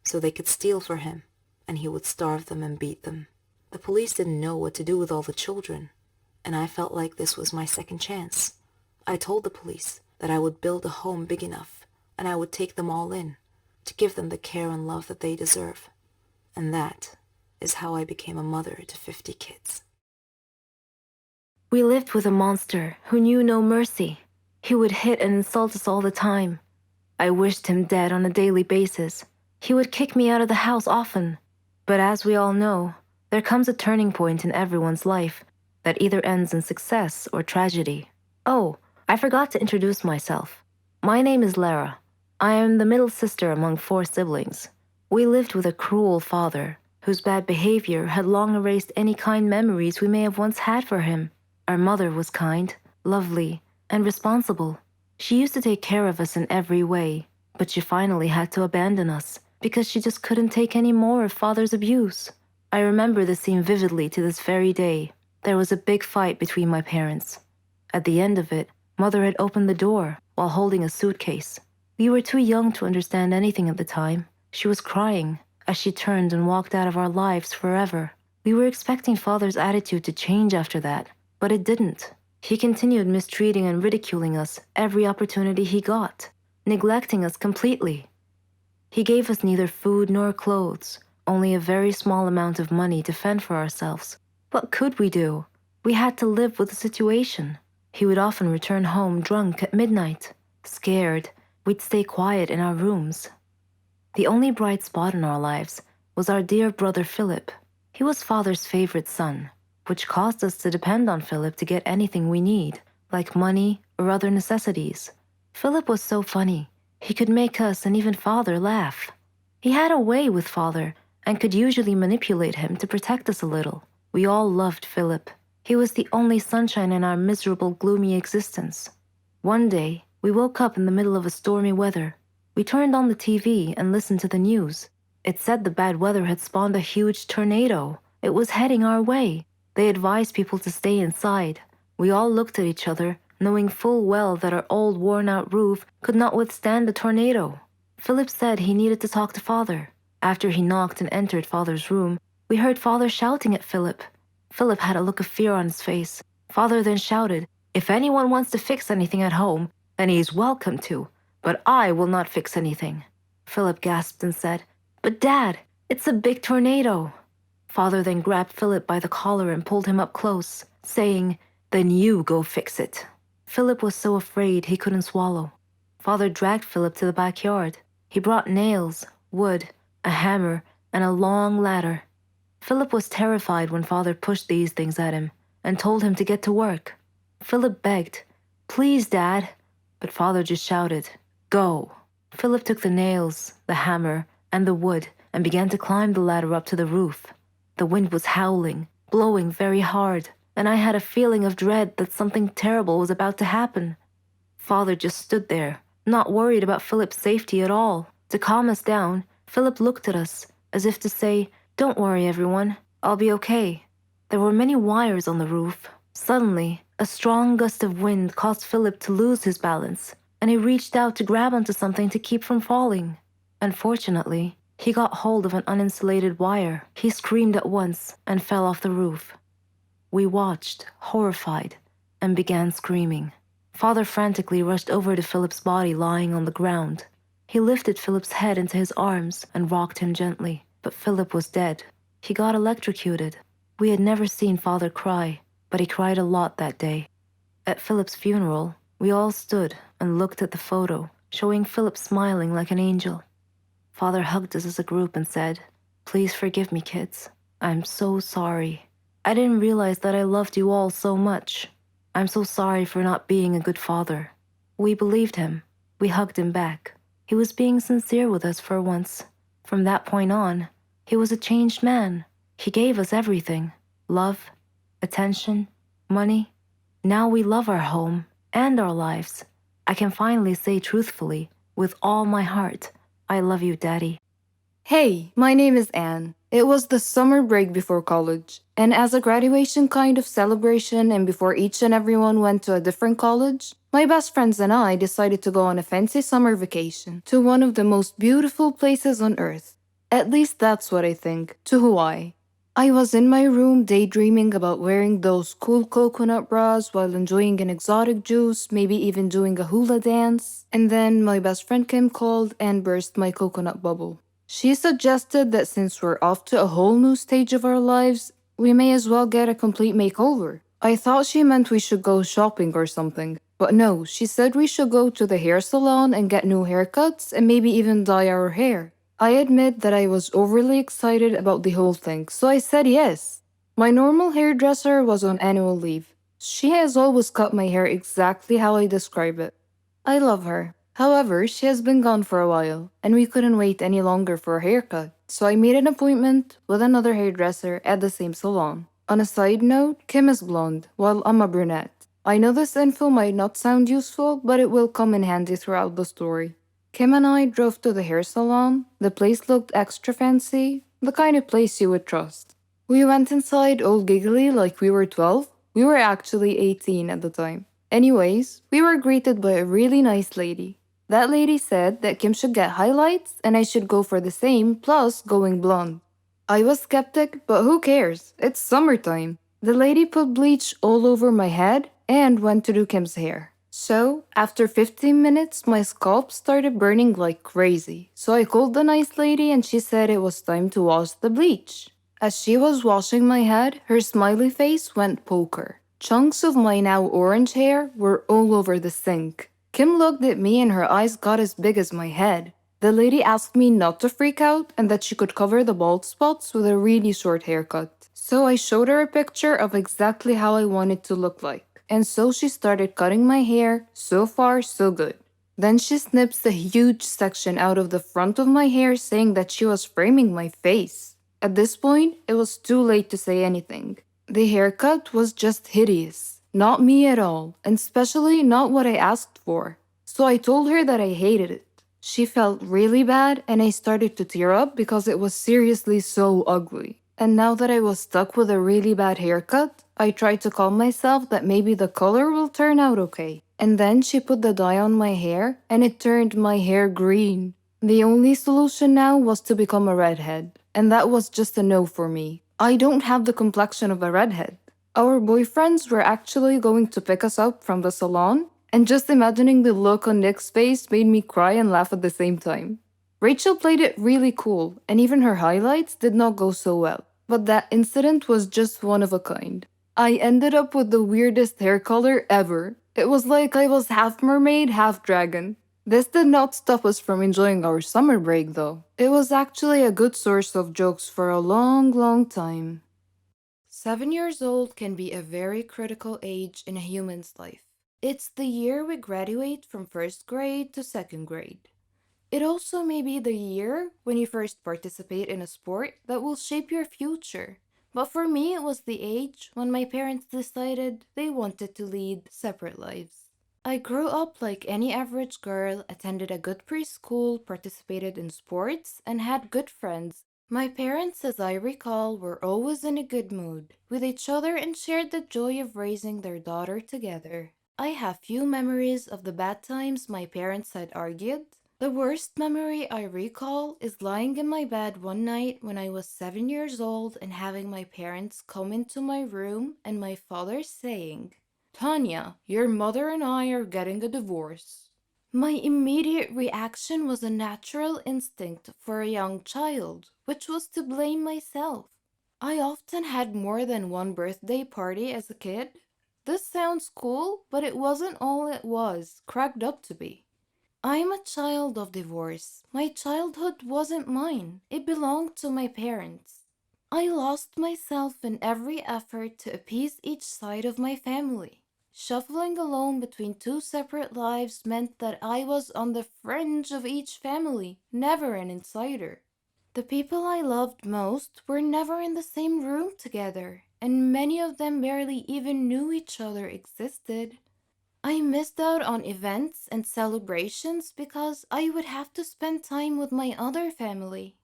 so they could steal for him, and he would starve them and beat them. The police didn't know what to do with all the children, and I felt like this was my second chance. I told the police that I would build a home big enough, and I would take them all in, to give them the care and love that they deserve. And that is how I became a mother to 50 kids. We lived with a monster who knew no mercy. He would hit and insult us all the time. I wished him dead on a daily basis. He would kick me out of the house often. But as we all know, there comes a turning point in everyone's life that either ends in success or tragedy. Oh, I forgot to introduce myself. My name is Lara. I am the middle sister among 4 siblings. We lived with a cruel father, whose bad behavior had long erased any kind memories we may have once had for him. Our mother was kind, lovely, and responsible. She used to take care of us in every way, but she finally had to abandon us because she just couldn't take any more of father's abuse. I remember the scene vividly to this very day. There was a big fight between my parents. At the end of it, mother had opened the door while holding a suitcase. We were too young to understand anything at the time. She was crying as she turned and walked out of our lives forever. We were expecting Father's attitude to change after that, but it didn't. He continued mistreating and ridiculing us every opportunity he got, neglecting us completely. He gave us neither food nor clothes, only a very small amount of money to fend for ourselves. What could we do? We had to live with the situation. He would often return home drunk at midnight. Scared, we'd stay quiet in our rooms. The only bright spot in our lives was our dear brother Philip. He was Father's favorite son, which caused us to depend on Philip to get anything we need, like money or other necessities. Philip was so funny. He could make us and even Father laugh. He had a way with Father and could usually manipulate him to protect us a little. We all loved Philip. He was the only sunshine in our miserable, gloomy existence. One day, we woke up in the middle of a stormy weather. We turned on the TV and listened to the news. It said the bad weather had spawned a huge tornado. It was heading our way. They advised people to stay inside. We all looked at each other, knowing full well that our old worn-out roof could not withstand the tornado. Philip said he needed to talk to Father. After he knocked and entered Father's room, we heard Father shouting at Philip. Philip had a look of fear on his face. Father then shouted, "If anyone wants to fix anything at home, then he is welcome to, but I will not fix anything." Philip gasped and said, "But Dad, it's a big tornado." Father then grabbed Philip by the collar and pulled him up close, saying, "Then you go fix it." Philip was so afraid he couldn't swallow. Father dragged Philip to the backyard. He brought nails, wood, a hammer, and a long ladder. Philip was terrified when Father pushed these things at him and told him to get to work. Philip begged, "Please, Dad," but Father just shouted, "Go." Philip took the nails, the hammer, and the wood and began to climb the ladder up to the roof. The wind was howling, blowing very hard, and I had a feeling of dread that something terrible was about to happen. Father just stood there, not worried about Philip's safety at all. To calm us down, Philip looked at us, as if to say, "Don't worry, everyone. I'll be okay." There were many wires on the roof. Suddenly, a strong gust of wind caused Philip to lose his balance, and he reached out to grab onto something to keep from falling. Unfortunately, he got hold of an uninsulated wire. He screamed at once and fell off the roof. We watched, horrified, and began screaming. Father frantically rushed over to Philip's body lying on the ground. He lifted Philip's head into his arms and rocked him gently, but Philip was dead. He got electrocuted. We had never seen Father cry, but he cried a lot that day. At Philip's funeral, we all stood and looked at the photo, showing Philip smiling like an angel. Father hugged us as a group and said, "Please forgive me, kids. I'm so sorry. I didn't realize that I loved you all so much. I'm so sorry for not being a good father." We believed him. We hugged him back. He was being sincere with us for once. From that point on, he was a changed man. He gave us everything: love, attention, money. Now we love our home and our lives. I can finally say truthfully, with all my heart, I love you, Daddy. Hey, my name is Anne. It was the summer break before college, and as a graduation kind of celebration and before each and everyone went to a different college, my best friends and I decided to go on a fancy summer vacation to one of the most beautiful places on earth. At least that's what I think, to Hawaii. I was in my room daydreaming about wearing those cool coconut bras while enjoying an exotic juice, maybe even doing a hula dance, and then my best friend Kim called and burst my coconut bubble. She suggested that since we're off to a whole new stage of our lives, we may as well get a complete makeover. I thought she meant we should go shopping or something, but no, she said we should go to the hair salon and get new haircuts and maybe even dye our hair. I admit that I was overly excited about the whole thing, so I said yes. My normal hairdresser was on annual leave. She has always cut my hair exactly how I describe it. I love her. However, she has been gone for a while, and we couldn't wait any longer for a haircut, so I made an appointment with another hairdresser at the same salon. On a side note, Kim is blonde, while I'm a brunette. I know this info might not sound useful, but it will come in handy throughout the story. Kim and I drove to the hair salon. The place looked extra fancy, the kind of place you would trust. We went inside all giggly like we were 12. We were actually 18 at the time. Anyways, we were greeted by a really nice lady. That lady said that Kim should get highlights and I should go for the same, plus going blonde. I was skeptic, but who cares? It's summertime. The lady put bleach all over my head and went to do Kim's hair. So, after 15 minutes, my scalp started burning like crazy. So I called the nice lady and she said it was time to wash the bleach. As she was washing my head, her smiley face went poker. Chunks of my now orange hair were all over the sink. Kim looked at me and her eyes got as big as my head. The lady asked me not to freak out and that she could cover the bald spots with a really short haircut. So I showed her a picture of exactly how I wanted to look like. And so she started cutting my hair. So far, so good. Then she snips a huge section out of the front of my hair, saying that she was framing my face. At this point, it was too late to say anything. The haircut was just hideous. Not me at all, and especially not what I asked for. So I told her that I hated it. She felt really bad, and I started to tear up because it was seriously so ugly. And now that I was stuck with a really bad haircut, I tried to calm myself that maybe the color will turn out okay. And then she put the dye on my hair, and it turned my hair green. The only solution now was to become a redhead, and that was just a no for me. I don't have the complexion of a redhead. Our boyfriends were actually going to pick us up from the salon, and just imagining the look on Nick's face made me cry and laugh at the same time. Rachel played it really cool, and even her highlights did not go so well. But that incident was just one of a kind. I ended up with the weirdest hair color ever. It was like I was half mermaid, half dragon. This did not stop us from enjoying our summer break, though. It was actually a good source of jokes for a long, long time. 7 years old can be a very critical age in a human's life. It's the year we graduate from first grade to second grade. It also may be the year when you first participate in a sport that will shape your future. But for me, it was the age when my parents decided they wanted to lead separate lives. I grew up like any average girl, attended a good preschool, participated in sports, and had good friends. My parents, as I recall, were always in a good mood with each other and shared the joy of raising their daughter together. I have few memories of the bad times my parents had argued. The worst memory I recall is lying in my bed one night when I was 7 years old and having my parents come into my room and my father saying, "Tanya, your mother and I are getting a divorce." My immediate reaction was a natural instinct for a young child, which was to blame myself. I often had more than one birthday party as a kid. This sounds cool, but it wasn't all it was cracked up to be. I'm a child of divorce. My childhood wasn't mine. It belonged to my parents. I lost myself in every effort to appease each side of my family. Shuffling alone between two separate lives meant that I was on the fringe of each family, never an insider. The people I loved most were never in the same room together, and many of them barely even knew each other existed. I missed out on events and celebrations because I would have to spend time with my other family.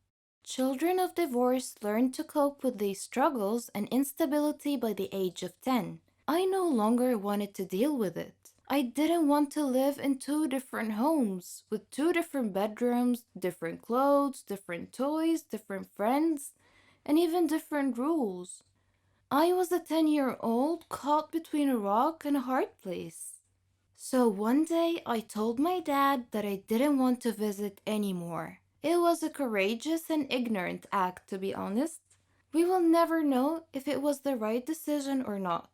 Children of divorce learn to cope with these struggles and instability by the age of 10. I no longer wanted to deal with it. I didn't want to live in two different homes with two different bedrooms, different clothes, different toys, different friends, and even different rules. I was a 10-year-old caught between a rock and a hard place. So one day I told my dad that I didn't want to visit anymore. It was a courageous and ignorant act, to be honest. We will never know if it was the right decision or not.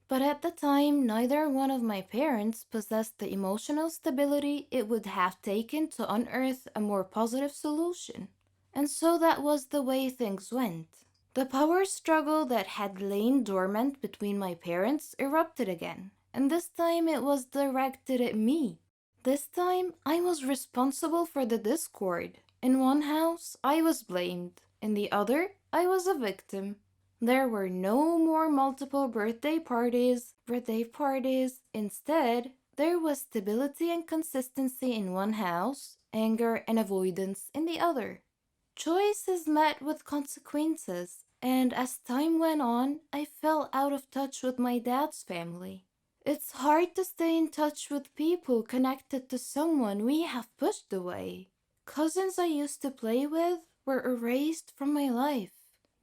But at the time, neither one of my parents possessed the emotional stability it would have taken to unearth a more positive solution. And so that was the way things went. The power struggle that had lain dormant between my parents erupted again, and this time it was directed at me. This time I was responsible for the discord. In one house, I was blamed. In the other, I was a victim. There were no more multiple birthday parties. Instead, there was stability and consistency in one house, anger and avoidance in the other. Choice is met with consequences, and as time went on, I fell out of touch with my dad's family. It's hard to stay in touch with people connected to someone we have pushed away. Cousins I used to play with were erased from my life.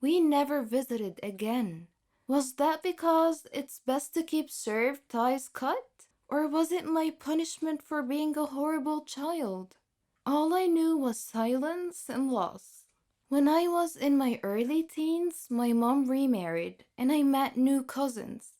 We never visited again. Was that because it's best to keep served ties cut? Or was it my punishment for being a horrible child? All I knew was silence and loss. When I was in my early teens, my mom remarried and I met new cousins.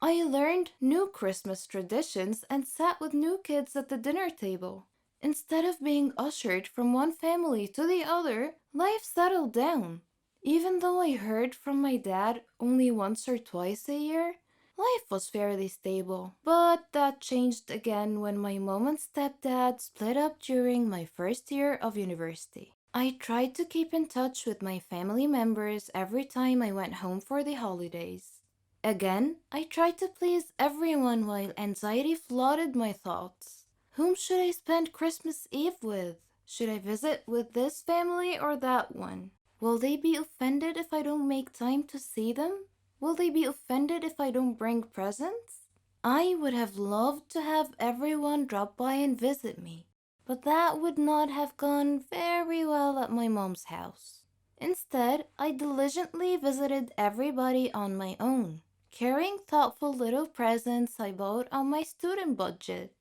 I learned new Christmas traditions and sat with new kids at the dinner table. Instead of being ushered from one family to the other, life settled down. Even though I heard from my dad only once or twice a year, life was fairly stable. But that changed again when my mom and stepdad split up during my first year of university. I tried to keep in touch with my family members every time I went home for the holidays. Again, I tried to please everyone while anxiety flooded my thoughts. Whom should I spend Christmas Eve with? Should I visit with this family or that one? Will they be offended if I don't make time to see them? Will they be offended if I don't bring presents? I would have loved to have everyone drop by and visit me, but that would not have gone very well at my mom's house. Instead, I diligently visited everybody on my own, carrying thoughtful little presents I bought on my student budget.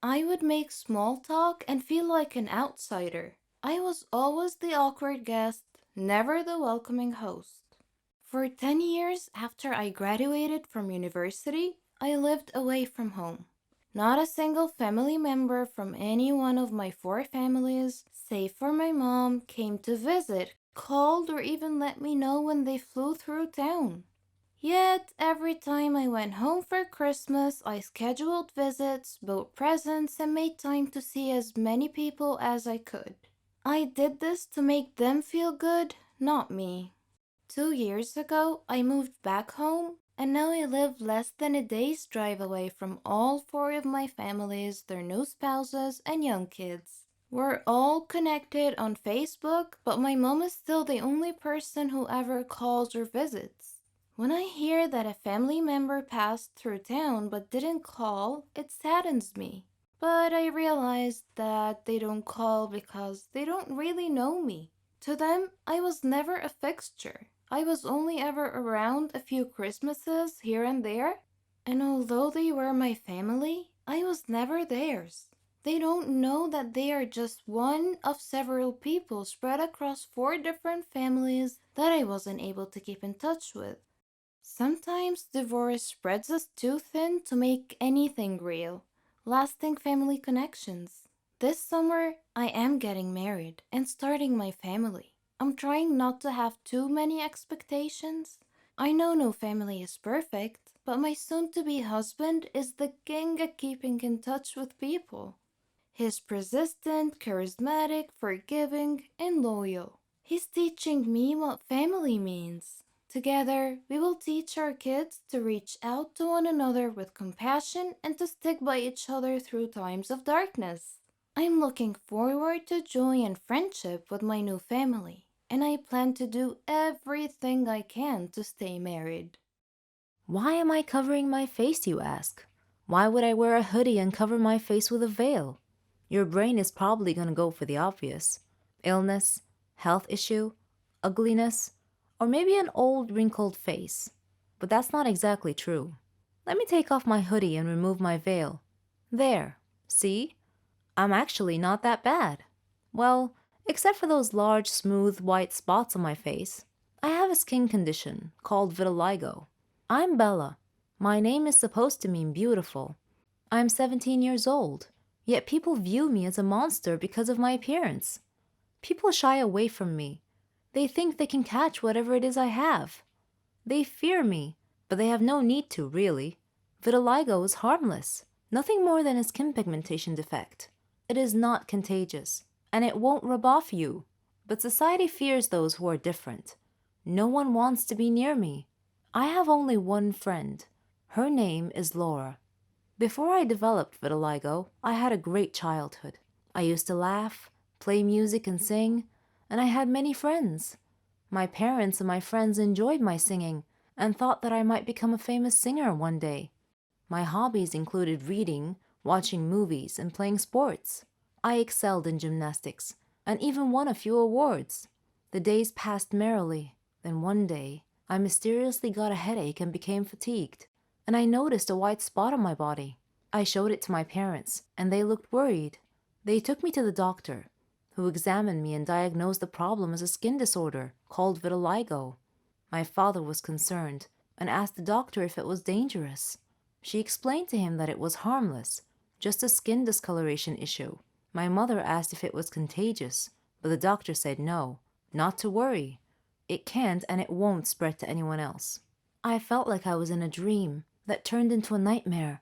I would make small talk and feel like an outsider. I was always the awkward guest, never the welcoming host. For 10 years after I graduated from university, I lived away from home. Not a single family member from any one of my 4 families, save for my mom, came to visit, called, or even let me know when they flew through town. Yet, every time I went home for Christmas, I scheduled visits, bought presents, and made time to see as many people as I could. I did this to make them feel good, not me. 2 years ago, I moved back home, and now I live less than a day's drive away from all 4 of my families, their new spouses, and young kids. We're all connected on Facebook, but my mom is still the only person who ever calls or visits. When I hear that a family member passed through town but didn't call, it saddens me. But I realized that they don't call because they don't really know me. To them, I was never a fixture. I was only ever around a few Christmases here and there, and although they were my family, I was never theirs. They don't know that they are just one of several people spread across 4 different families that I wasn't able to keep in touch with. Sometimes divorce spreads us too thin to make anything real, lasting family connections. This summer, I am getting married and starting my family. I'm trying not to have too many expectations. I know no family is perfect, but my soon-to-be husband is the king at keeping in touch with people. He's persistent, charismatic, forgiving, and loyal. He's teaching me what family means. Together, we will teach our kids to reach out to one another with compassion and to stick by each other through times of darkness. I'm looking forward to joy and friendship with my new family, and I plan to do everything I can to stay married. Why am I covering my face, you ask? Why would I wear a hoodie and cover my face with a veil? Your brain is probably going to go for the obvious. Illness, health issue, ugliness, or maybe an old wrinkled face. But that's not exactly true. Let me take off my hoodie and remove my veil. There, see? I'm actually not that bad. Well, except for those large, smooth, white spots on my face. I have a skin condition called vitiligo. I'm Bella. My name is supposed to mean beautiful. I'm 17 years old, yet people view me as a monster because of my appearance. People shy away from me. They think they can catch whatever it is I have. They fear me, but they have no need to, really. Vitiligo is harmless, nothing more than a skin pigmentation defect. It is not contagious, and it won't rub off you. But society fears those who are different. No one wants to be near me. I have only one friend. Her name is Laura. Before I developed vitiligo, I had a great childhood. I used to laugh, play music and sing, and I had many friends. My parents and my friends enjoyed my singing and thought that I might become a famous singer one day. My hobbies included reading, watching movies, and playing sports. I excelled in gymnastics and even won a few awards. The days passed merrily. Then one day, I mysteriously got a headache and became fatigued, and I noticed a white spot on my body. I showed it to my parents, and they looked worried. They took me to the doctor, who examined me and diagnosed the problem as a skin disorder called vitiligo. My father was concerned and asked the doctor if it was dangerous. She explained to him that it was harmless, just a skin discoloration issue. My mother asked if it was contagious, but the doctor said no, not to worry. It can't and it won't spread to anyone else. I felt like I was in a dream that turned into a nightmare.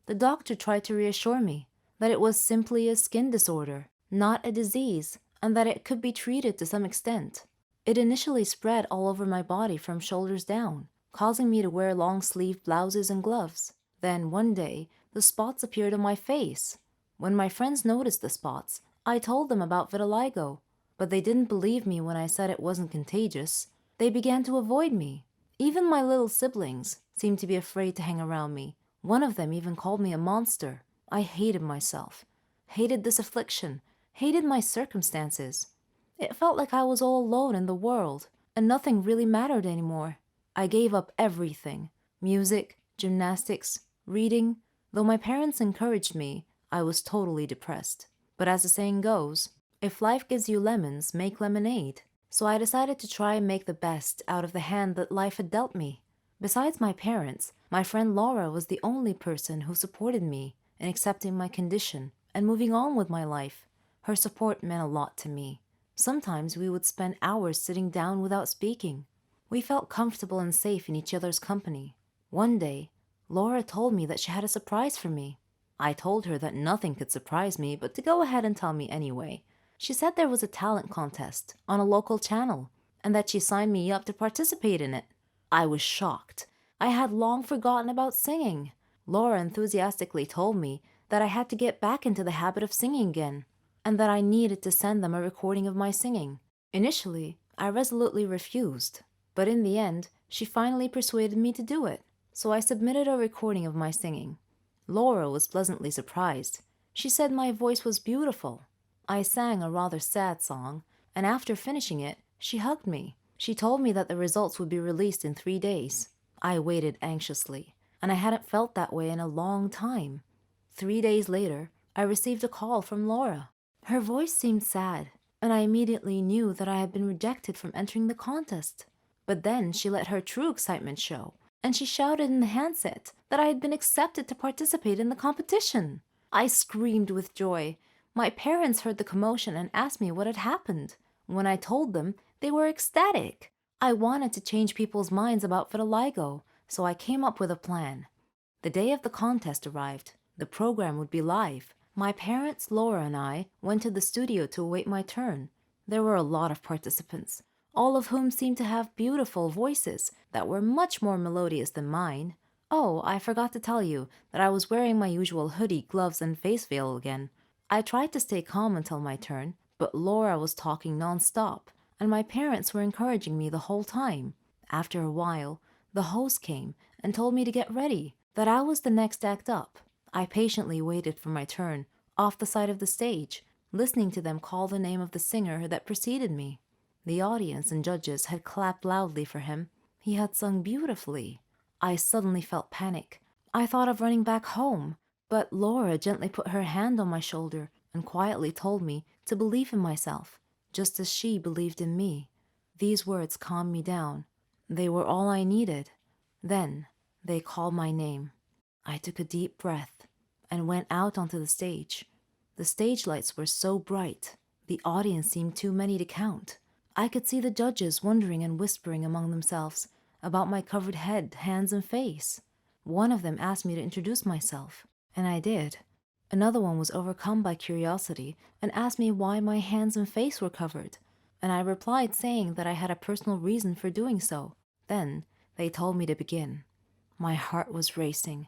The doctor tried to reassure me that it was simply a skin disorder, not a disease, and that it could be treated to some extent. It initially spread all over my body from shoulders down, causing me to wear long-sleeved blouses and gloves. Then one day, the spots appeared on my face. When my friends noticed the spots, I told them about vitiligo, but they didn't believe me when I said it wasn't contagious. They began to avoid me. Even my little siblings seemed to be afraid to hang around me. One of them even called me a monster. I hated myself, hated this affliction, hated my circumstances. It felt like I was all alone in the world, and nothing really mattered anymore. I gave up everything: music, gymnastics, reading. Though my parents encouraged me, I was totally depressed. But as the saying goes, if life gives you lemons, make lemonade. So I decided to try and make the best out of the hand that life had dealt me. Besides my parents, my friend Laura was the only person who supported me in accepting my condition and moving on with my life. Her support meant a lot to me. Sometimes we would spend hours sitting down without speaking. We felt comfortable and safe in each other's company. One day, Laura told me that she had a surprise for me. I told her that nothing could surprise me, but to go ahead and tell me anyway. She said there was a talent contest on a local channel, and that she signed me up to participate in it. I was shocked. I had long forgotten about singing. Laura enthusiastically told me that I had to get back into the habit of singing again, and that I needed to send them a recording of my singing. Initially, I resolutely refused, but in the end, she finally persuaded me to do it, so I submitted a recording of my singing. Laura was pleasantly surprised. She said my voice was beautiful. I sang a rather sad song, and after finishing it, she hugged me. She told me that the results would be released in 3 days. I waited anxiously, and I hadn't felt that way in a long time. 3 days later, I received a call from Laura. Her voice seemed sad, and I immediately knew that I had been rejected from entering the contest. But then she let her true excitement show, and she shouted in the handset that I had been accepted to participate in the competition. I screamed with joy. My parents heard the commotion and asked me what had happened. When I told them, they were ecstatic. I wanted to change people's minds about vitiligo, so I came up with a plan. The day of the contest arrived. The program would be live. My parents, Laura, and I went to the studio to await my turn. There were a lot of participants, all of whom seemed to have beautiful voices that were much more melodious than mine. Oh, I forgot to tell you that I was wearing my usual hoodie, gloves, and face veil again. I tried to stay calm until my turn, but Laura was talking non-stop, and my parents were encouraging me the whole time. After a while, the host came and told me to get ready, that I was the next act up. I patiently waited for my turn, off the side of the stage, listening to them call the name of the singer that preceded me. The audience and judges had clapped loudly for him. He had sung beautifully. I suddenly felt panic. I thought of running back home, but Laura gently put her hand on my shoulder and quietly told me to believe in myself, just as she believed in me. These words calmed me down. They were all I needed. Then they called my name. I took a deep breath and went out onto the stage. The stage lights were so bright, the audience seemed too many to count. I could see the judges wondering and whispering among themselves about my covered head, hands, and face. One of them asked me to introduce myself, and I did. Another one was overcome by curiosity and asked me why my hands and face were covered, and I replied saying that I had a personal reason for doing so. Then they told me to begin. My heart was racing.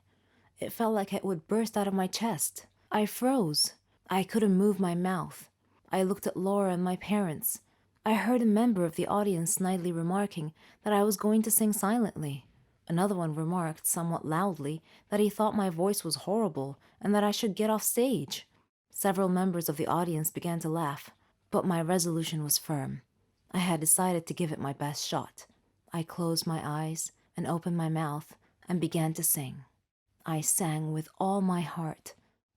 It felt like it would burst out of my chest. I froze. I couldn't move my mouth. I looked at Laura and my parents. I heard a member of the audience snidely remarking that I was going to sing silently. Another one remarked, somewhat loudly, that he thought my voice was horrible and that I should get off stage. Several members of the audience began to laugh, but my resolution was firm. I had decided to give it my best shot. I closed my eyes and opened my mouth and began to sing. I sang with all my heart.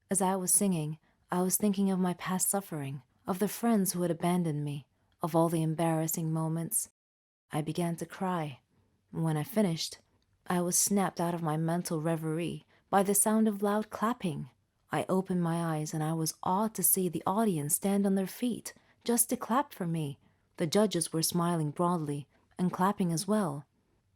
As I was singing, I was thinking of my past suffering, of the friends who had abandoned me, of all the embarrassing moments. I began to cry. When I finished, I was snapped out of my mental reverie by the sound of loud clapping. I opened my eyes and I was awed to see the audience stand on their feet just to clap for me. The judges were smiling broadly and clapping as well.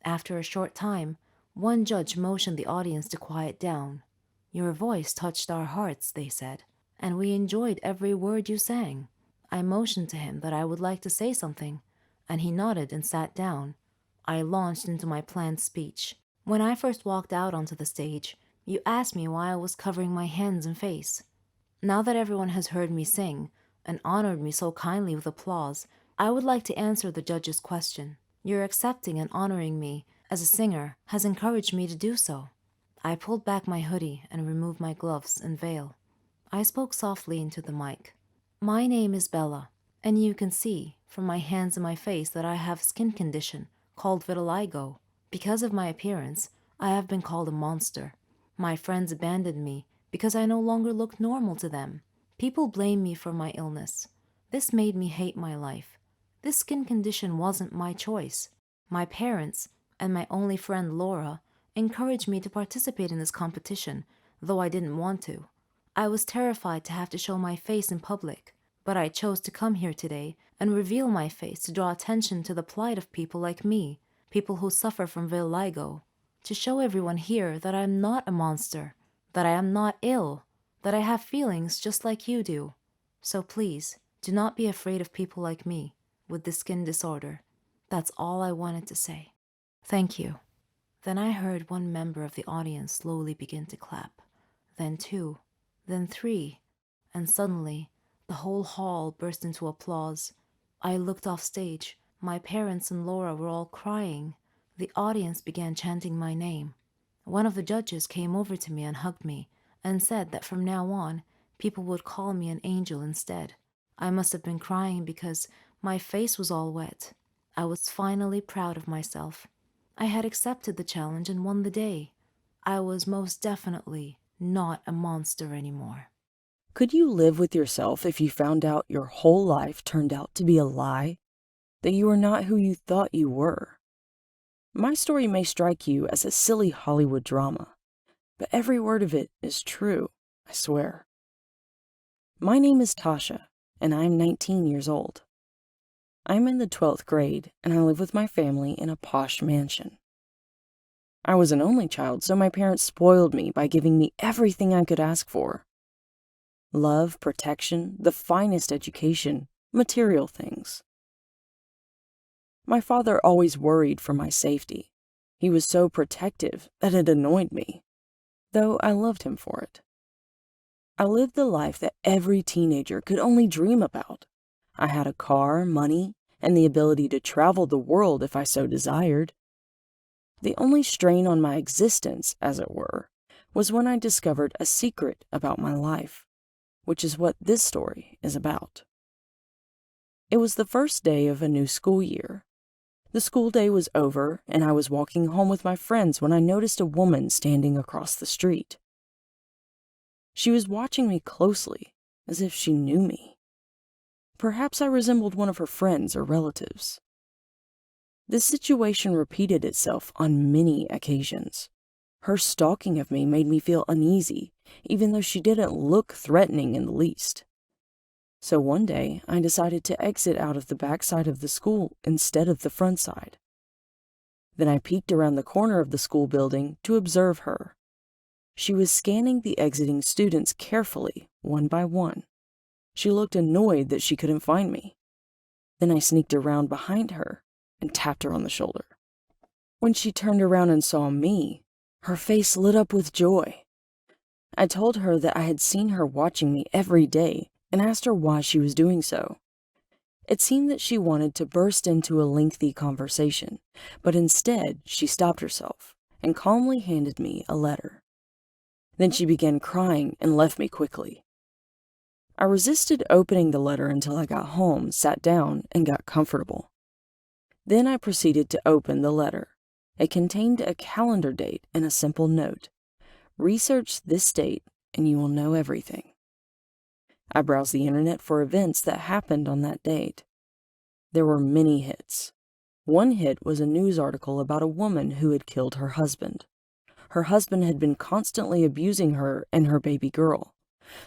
After a short time, one judge motioned the audience to quiet down. "Your voice touched our hearts," they said, "and we enjoyed every word you sang." I motioned to him that I would like to say something, and he nodded and sat down. I launched into my planned speech. When I first walked out onto the stage, you asked me why I was covering my hands and face. Now that everyone has heard me sing and honored me so kindly with applause, I would like to answer the judge's question. Your accepting and honoring me as a singer has encouraged me to do so. I pulled back my hoodie and removed my gloves and veil. I spoke softly into the mic. My name is Bella, and you can see from my hands and my face that I have a skin condition called vitiligo. Because of my appearance, I have been called a monster. My friends abandoned me because I no longer looked normal to them. People blame me for my illness. This made me hate my life. This skin condition wasn't my choice. My parents and my only friend Laura encouraged me to participate in this competition, though I didn't want to. I was terrified to have to show my face in public, but I chose to come here today and reveal my face to draw attention to the plight of people like me, people who suffer from vitiligo, to show everyone here that I am not a monster, that I am not ill, that I have feelings just like you do. So please, do not be afraid of people like me with the skin disorder. That's all I wanted to say. Thank you. Then I heard one member of the audience slowly begin to clap, then two, then three, and suddenly the whole hall burst into applause. I looked off stage. My parents and Laura were all crying. The audience began chanting my name. One of the judges came over to me and hugged me and said that from now on, people would call me an angel instead. I must have been crying because my face was all wet. I was finally proud of myself. I had accepted the challenge and won the day. I was most definitely not a monster anymore. Could you live with yourself if you found out your whole life turned out to be a lie? That you are not who you thought you were? My story may strike you as a silly Hollywood drama, but every word of it is true, I swear. My name is Tasha, and I'm 19 years old. I'm in the 12th grade, and I live with my family in a posh mansion. I was an only child, so my parents spoiled me by giving me everything I could ask for. Love, protection, the finest education, material things. My father always worried for my safety. He was so protective that it annoyed me, though I loved him for it. I lived the life that every teenager could only dream about. I had a car, money, and the ability to travel the world if I so desired. The only strain on my existence, as it were, was when I discovered a secret about my life, which is what this story is about. It was the first day of a new school year. The school day was over, and I was walking home with my friends when I noticed a woman standing across the street. She was watching me closely, as if she knew me. Perhaps I resembled one of her friends or relatives. This situation repeated itself on many occasions. Her stalking of me made me feel uneasy, even though she didn't look threatening in the least. So one day, I decided to exit out of the back side of the school instead of the front side. Then I peeked around the corner of the school building to observe her. She was scanning the exiting students carefully, one by one. She looked annoyed that she couldn't find me. Then I sneaked around behind her and tapped her on the shoulder. When she turned around and saw me, her face lit up with joy. I told her that I had seen her watching me every day and asked her why she was doing so. It seemed that she wanted to burst into a lengthy conversation, but instead she stopped herself and calmly handed me a letter. Then she began crying and left me quickly. I resisted opening the letter until I got home, sat down, and got comfortable. Then I proceeded to open the letter. It contained a calendar date and a simple note. Research this date and you will know everything. I browsed the internet for events that happened on that date. There were many hits. One hit was a news article about a woman who had killed her husband. Her husband had been constantly abusing her and her baby girl,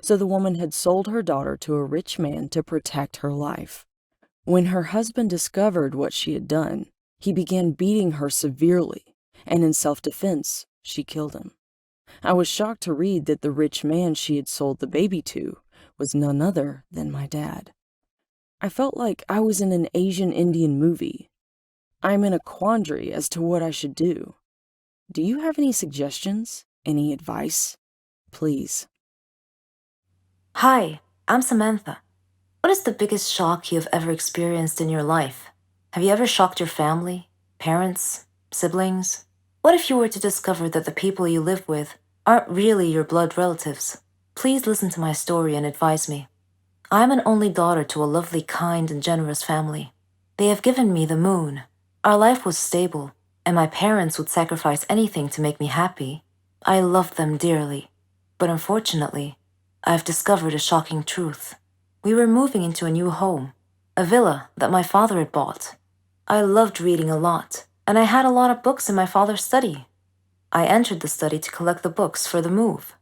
so the woman had sold her daughter to a rich man to protect her life. When her husband discovered what she had done, he began beating her severely, and in self-defense, she killed him. I was shocked to read that the rich man she had sold the baby to was none other than my dad. I felt like I was in an Asian Indian movie. I'm in a quandary as to what I should do. Do you have any suggestions? Any advice? Please. Hi, I'm Samantha. What is the biggest shock you have ever experienced in your life? Have you ever shocked your family, parents, siblings? What if you were to discover that the people you live with aren't really your blood relatives? Please listen to my story and advise me. I am an only daughter to a lovely, kind, and generous family. They have given me the moon. Our life was stable, and my parents would sacrifice anything to make me happy. I loved them dearly. But unfortunately, I've discovered a shocking truth. We were moving into a new home, a villa that my father had bought. I loved reading a lot, and I had a lot of books in my father's study. I entered the study to collect the books for the move.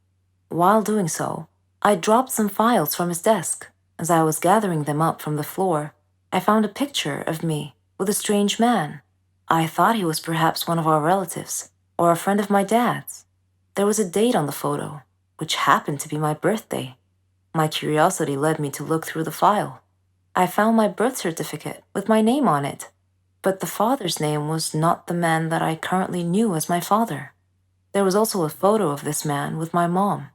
While doing so, I dropped some files from his desk. As I was gathering them up from the floor, I found a picture of me with a strange man. I thought he was perhaps one of our relatives, or a friend of my dad's. There was a date on the photo, which happened to be my birthday. My curiosity led me to look through the file. I found my birth certificate with my name on it, but the father's name was not the man that I currently knew as my father. There was also a photo of this man with my mom,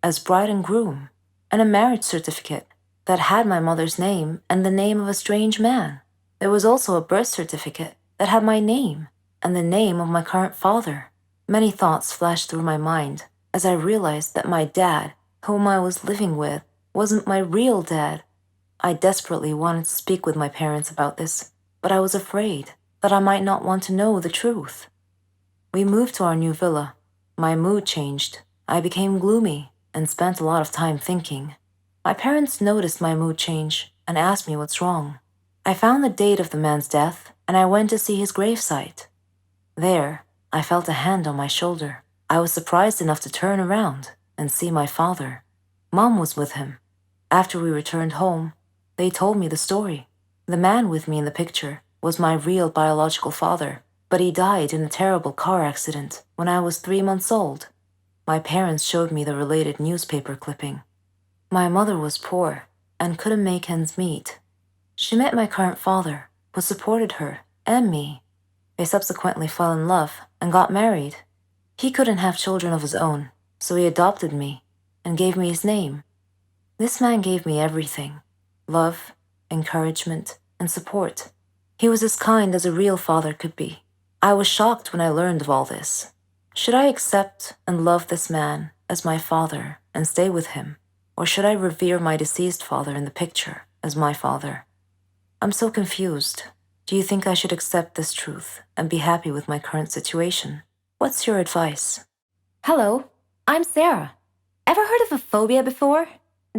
as bride and groom, and a marriage certificate that had my mother's name and the name of a strange man. There was also a birth certificate that had my name and the name of my current father. Many thoughts flashed through my mind as I realized that my dad, whom I was living with, wasn't my real dad. I desperately wanted to speak with my parents about this, but I was afraid that I might not want to know the truth. We moved to our new villa. My mood changed. I became gloomy and spent a lot of time thinking. My parents noticed my mood change and asked me what's wrong. I found the date of the man's death and I went to see his gravesite. There, I felt a hand on my shoulder. I was surprised enough to turn around and see my father. Mom was with him. After we returned home, they told me the story. The man with me in the picture was my real biological father, but he died in a terrible car accident when I was 3 months old. My parents showed me the related newspaper clipping. My mother was poor and couldn't make ends meet. She met my current father, who supported her and me. They subsequently fell in love and got married. He couldn't have children of his own, so he adopted me and gave me his name. This man gave me everything: love, encouragement, and support. He was as kind as a real father could be. I was shocked when I learned of all this. Should I accept and love this man as my father and stay with him? Or should I revere my deceased father in the picture as my father? I'm so confused. Do you think I should accept this truth and be happy with my current situation? What's your advice? Hello, I'm Sarah. Ever heard of a phobia before?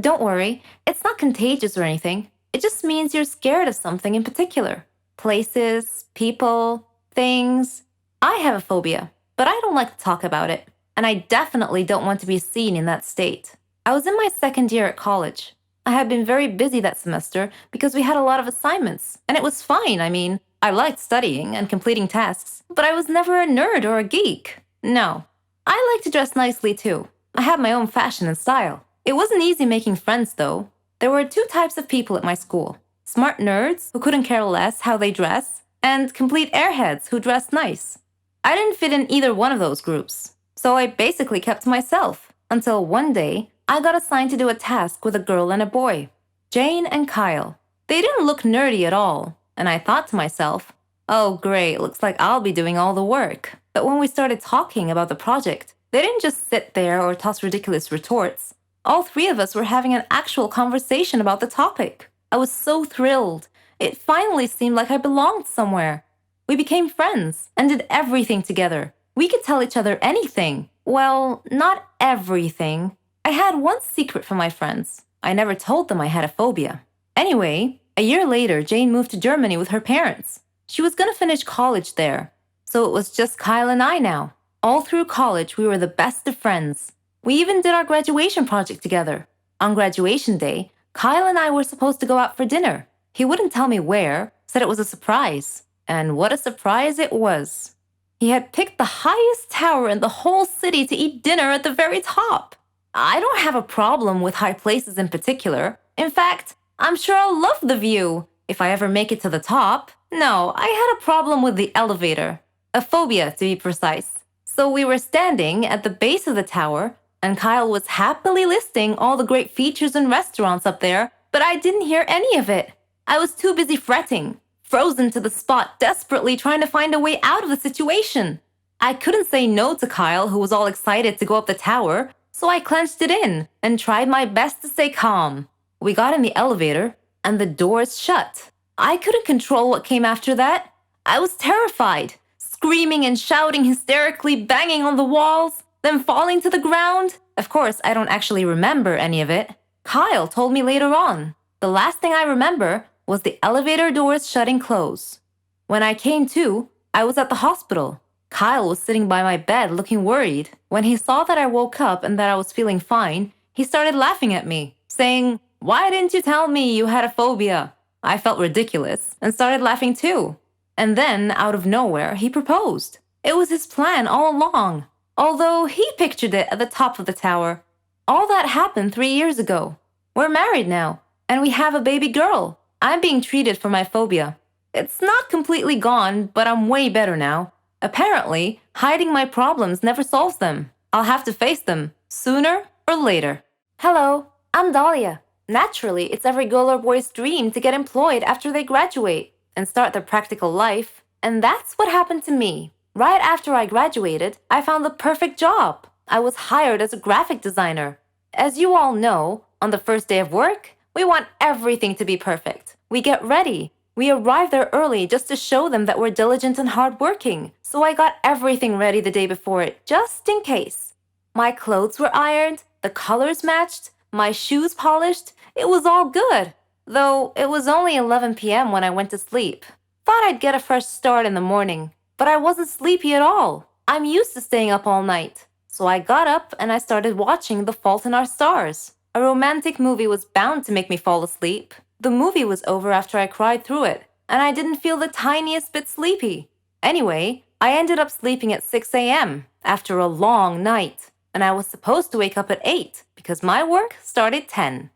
Don't worry, it's not contagious or anything. It just means you're scared of something in particular. Places, people, things. I have a phobia, but I don't like to talk about it. And I definitely don't want to be seen in that state. I was in my second year at college. I had been very busy that semester because we had a lot of assignments, and it was fine. I mean, I liked studying and completing tasks, but I was never a nerd or a geek. No. I like to dress nicely too. I have my own fashion and style. It wasn't easy making friends though. There were 2 types of people at my school: smart nerds who couldn't care less how they dress, and complete airheads who dressed nice. I didn't fit in either one of those groups, so I basically kept to myself until one day I got assigned to do a task with a girl and a boy, Jane and Kyle. They didn't look nerdy at all, and I thought to myself, oh great, looks like I'll be doing all the work. But when we started talking about the project, they didn't just sit there or toss ridiculous retorts. All 3 of us were having an actual conversation about the topic. I was so thrilled. It finally seemed like I belonged somewhere. We became friends and did everything together. We could tell each other anything. Well, not everything. I had one secret from my friends. I never told them I had a phobia. Anyway, a year later, Jane moved to Germany with her parents. She was going to finish college there. So it was just Kyle and I now. All through college, we were the best of friends. We even did our graduation project together. On graduation day, Kyle and I were supposed to go out for dinner. He wouldn't tell me where, said it was a surprise. And what a surprise it was. He had picked the highest tower in the whole city to eat dinner at the very top. I don't have a problem with high places in particular. In fact, I'm sure I'll love the view if I ever make it to the top. No, I had a problem with the elevator. A phobia, to be precise. So we were standing at the base of the tower, and Kyle was happily listing all the great features and restaurants up there, but I didn't hear any of it. I was too busy fretting, frozen to the spot, desperately trying to find a way out of the situation. I couldn't say no to Kyle, who was all excited to go up the tower, so I clenched it in and tried my best to stay calm. We got in the elevator, and the doors shut. I couldn't control what came after that. I was terrified, screaming and shouting hysterically, banging on the walls, then falling to the ground. Of course, I don't actually remember any of it. Kyle told me later on. The last thing I remember was the elevator doors shutting close. When I came to, I was at the hospital. Kyle was sitting by my bed looking worried. When he saw that I woke up and that I was feeling fine, he started laughing at me, saying, "Why didn't you tell me you had a phobia?" I felt ridiculous and started laughing too. And then, out of nowhere, he proposed. It was his plan all along, although he pictured it at the top of the tower. All that happened 3 years ago. We're married now, and we have a baby girl. I'm being treated for my phobia. It's not completely gone, but I'm way better now. Apparently, hiding my problems never solves them. I'll have to face them, sooner or later. Hello, I'm Dahlia. Naturally, it's every girl or boy's dream to get employed after they graduate and start their practical life. And that's what happened to me. Right after I graduated, I found the perfect job. I was hired as a graphic designer. As you all know, on the first day of work, we want everything to be perfect. We get ready. We arrive there early just to show them that we're diligent and hardworking. So I got everything ready the day before it, just in case. My clothes were ironed, the colors matched, my shoes polished. It was all good. Though it was only 11 p.m. when I went to sleep. Thought I'd get a fresh start in the morning, but I wasn't sleepy at all. I'm used to staying up all night. So I got up and I started watching The Fault in Our Stars. A romantic movie was bound to make me fall asleep. The movie was over after I cried through it, and I didn't feel the tiniest bit sleepy. Anyway, I ended up sleeping at 6 a.m. after a long night, and I was supposed to wake up at 8 because my work started 10.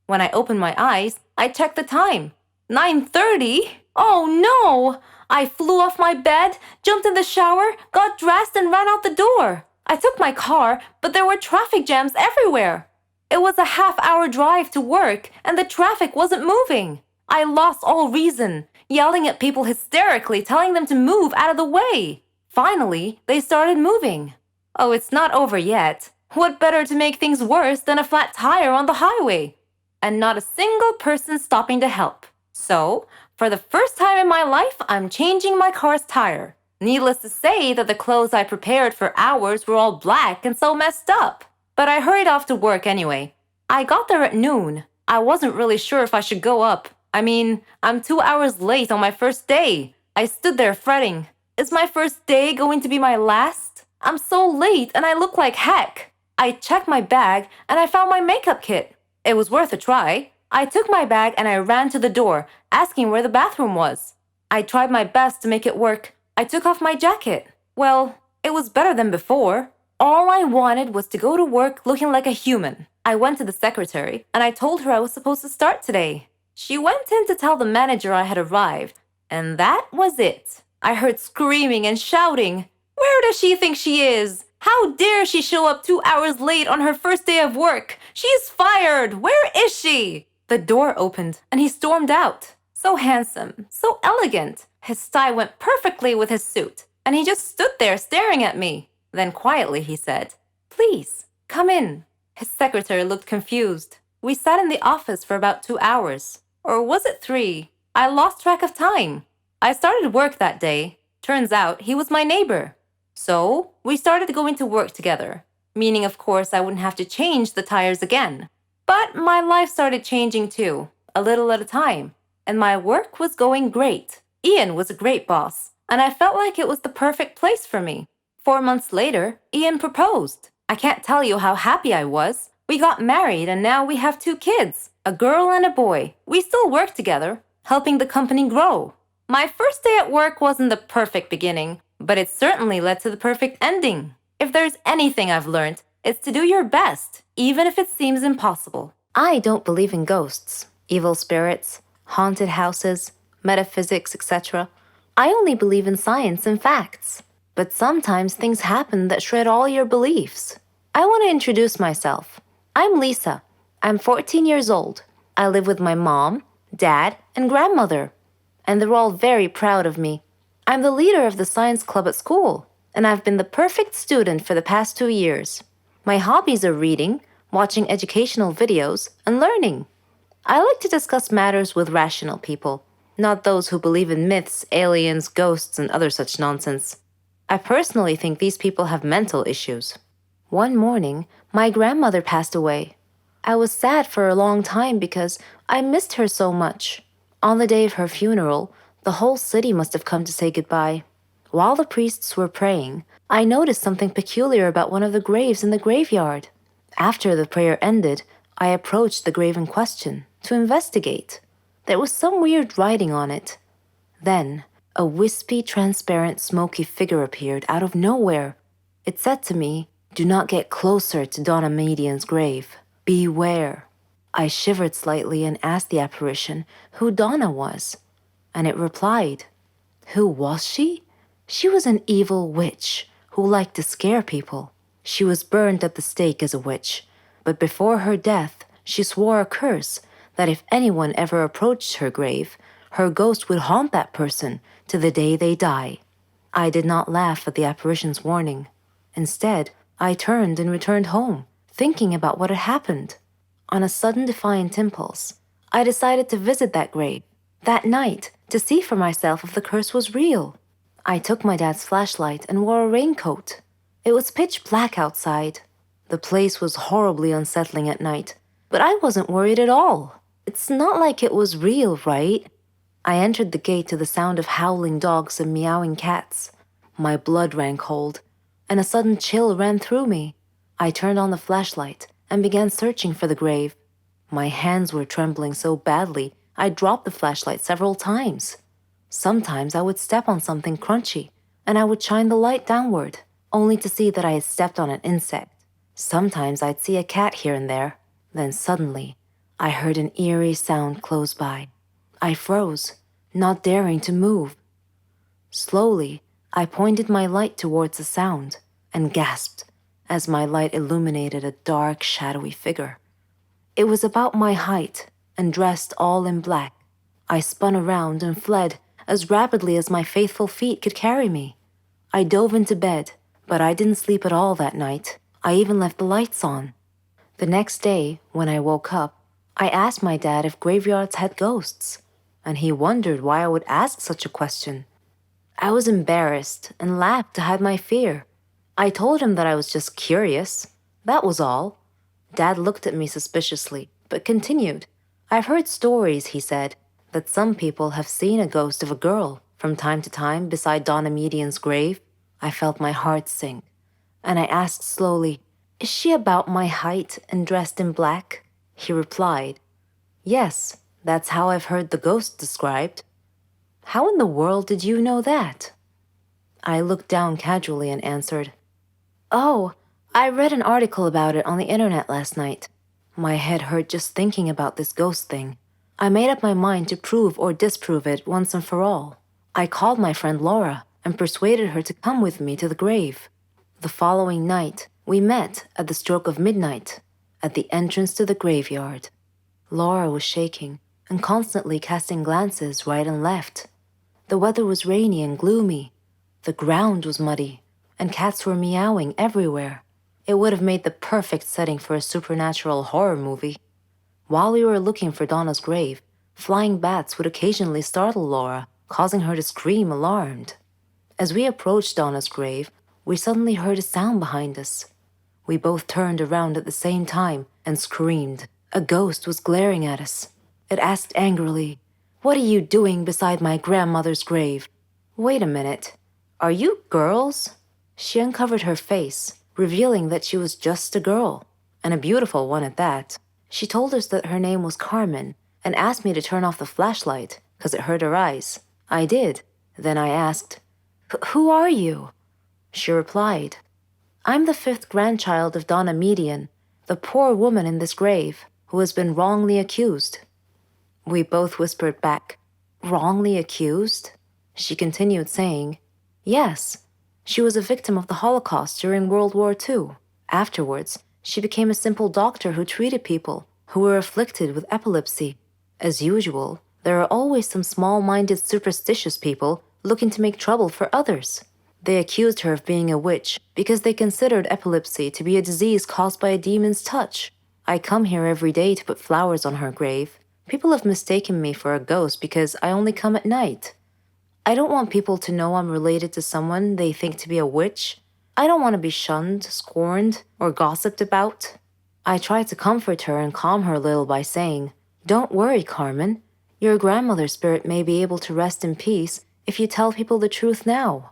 When I opened my eyes, I checked the time. 9:30? Oh no! I flew off my bed, jumped in the shower, got dressed, and ran out the door. I took my car, but there were traffic jams everywhere. It was a half-hour drive to work, and the traffic wasn't moving. I lost all reason, yelling at people hysterically, telling them to move out of the way. Finally, they started moving. Oh, it's not over yet. What better to make things worse than a flat tire on the highway? And not a single person stopping to help. So, for the first time in my life, I'm changing my car's tire. Needless to say that the clothes I prepared for hours were all black and so messed up. But I hurried off to work anyway. I got there at noon. I wasn't really sure if I should go up. I mean, I'm 2 hours late on my first day. I stood there fretting. Is my first day going to be my last? I'm so late and I look like heck. I checked my bag and I found my makeup kit. It was worth a try. I took my bag and I ran to the door, asking where the bathroom was. I tried my best to make it work. I took off my jacket. Well, it was better than before. All I wanted was to go to work looking like a human. I went to the secretary and I told her I was supposed to start today. She went in to tell the manager I had arrived, and that was it. I heard screaming and shouting. Where does she think she is? How dare she show up 2 hours late on her first day of work? She's fired! Where is she? The door opened and he stormed out. So handsome, so elegant. His tie went perfectly with his suit, and he just stood there staring at me. Then quietly he said, "Please, come in." His secretary looked confused. We sat in the office for about 2 hours. Or was it 3? I lost track of time. I started work that day. Turns out he was my neighbor. So we started going to work together, meaning, of course, I wouldn't have to change the tires again. But my life started changing too, a little at a time, and my work was going great. Ian was a great boss, and I felt like it was the perfect place for me. 4 months later, Ian proposed. I can't tell you how happy I was. We got married and now we have 2 kids, a girl and a boy. We still work together, helping the company grow. My first day at work wasn't the perfect beginning, but it certainly led to the perfect ending. If there's anything I've learned, it's to do your best, even if it seems impossible. I don't believe in ghosts, evil spirits, haunted houses, metaphysics, etc. I only believe in science and facts. But sometimes things happen that shred all your beliefs. I want to introduce myself. I'm Lisa. I'm 14 years old. I live with my mom, dad, and grandmother. And they're all very proud of me. I'm the leader of the science club at school, and I've been the perfect student for the past 2 years. My hobbies are reading, watching educational videos, and learning. I like to discuss matters with rational people, not those who believe in myths, aliens, ghosts, and other such nonsense. I personally think these people have mental issues. One morning, my grandmother passed away. I was sad for a long time because I missed her so much. On the day of her funeral, the whole city must have come to say goodbye. While the priests were praying, I noticed something peculiar about one of the graves in the graveyard. After the prayer ended, I approached the grave in question to investigate. There was some weird writing on it. Then, a wispy, transparent, smoky figure appeared out of nowhere. It said to me, "Do not get closer to Donna Median's grave. Beware." I shivered slightly and asked the apparition who Donna was. And it replied. Who was she? She was an evil witch who liked to scare people. She was burned at the stake as a witch, but before her death, she swore a curse that if anyone ever approached her grave, her ghost would haunt that person to the day they die. I did not laugh at the apparition's warning. Instead, I turned and returned home, thinking about what had happened. On a sudden defiant impulse, I decided to visit that grave that night to see for myself if the curse was real. I took my dad's flashlight and wore a raincoat. It was pitch black outside. The place was horribly unsettling at night, but I wasn't worried at all. It's not like it was real, right? I entered the gate to the sound of howling dogs and meowing cats. My blood ran cold, and a sudden chill ran through me. I turned on the flashlight and began searching for the grave. My hands were trembling so badly, I dropped the flashlight several times. Sometimes I would step on something crunchy, and I would shine the light downward, only to see that I had stepped on an insect. Sometimes I'd see a cat here and there. Then suddenly, I heard an eerie sound close by. I froze, not daring to move. Slowly, I pointed my light towards the sound and gasped as my light illuminated a dark, shadowy figure. It was about my height and dressed all in black. I spun around and fled as rapidly as my faithful feet could carry me. I dove into bed, but I didn't sleep at all that night. I even left the lights on. The next day, when I woke up, I asked my dad if graveyards had ghosts, and he wondered why I would ask such a question. I was embarrassed and laughed to hide my fear. I told him that I was just curious. That was all. Dad looked at me suspiciously, but continued. I've heard stories, he said, that some people have seen a ghost of a girl from time to time beside Donna Median's grave. I felt my heart sink, and I asked slowly, "Is she about my height and dressed in black?" He replied, "Yes, that's how I've heard the ghost described." "How in the world did you know that?" I looked down casually and answered, "Oh, I read an article about it on the internet last night." My head hurt just thinking about this ghost thing. I made up my mind to prove or disprove it once and for all. I called my friend Laura and persuaded her to come with me to the grave. The following night, we met at the stroke of midnight at the entrance to the graveyard. Laura was shaking and constantly casting glances right and left. The weather was rainy and gloomy. The ground was muddy, and cats were meowing everywhere. It would have made the perfect setting for a supernatural horror movie. While we were looking for Donna's grave, Flying bats would occasionally startle Laura, causing her to scream alarmed. As we approached Donna's grave, we suddenly heard a sound behind us. We both turned around at the same time and screamed. A ghost was glaring at us. It asked angrily, "What are you doing beside my grandmother's grave?" "Wait a minute. Are you girls?" She uncovered her face, revealing that she was just a girl, and a beautiful one at that. She told us that her name was Carmen and asked me to turn off the flashlight because it hurt her eyes. I did. Then I asked, "Who are you?" She replied, "I'm the 5th grandchild of Donna Median, the poor woman in this grave who has been wrongly accused." We both whispered back, "Wrongly accused?" She continued saying, "Yes, she was a victim of the Holocaust during World War II. Afterwards, she became a simple doctor who treated people who were afflicted with epilepsy. As usual, there are always some small-minded, superstitious people looking to make trouble for others. They accused her of being a witch because they considered epilepsy to be a disease caused by a demon's touch. I come here every day to put flowers on her grave. People have mistaken me for a ghost because I only come at night. I don't want people to know I'm related to someone they think to be a witch. I don't want to be shunned, scorned, or gossiped about." I tried to comfort her and calm her a little by saying, "Don't worry, Carmen. Your grandmother's spirit may be able to rest in peace if you tell people the truth now.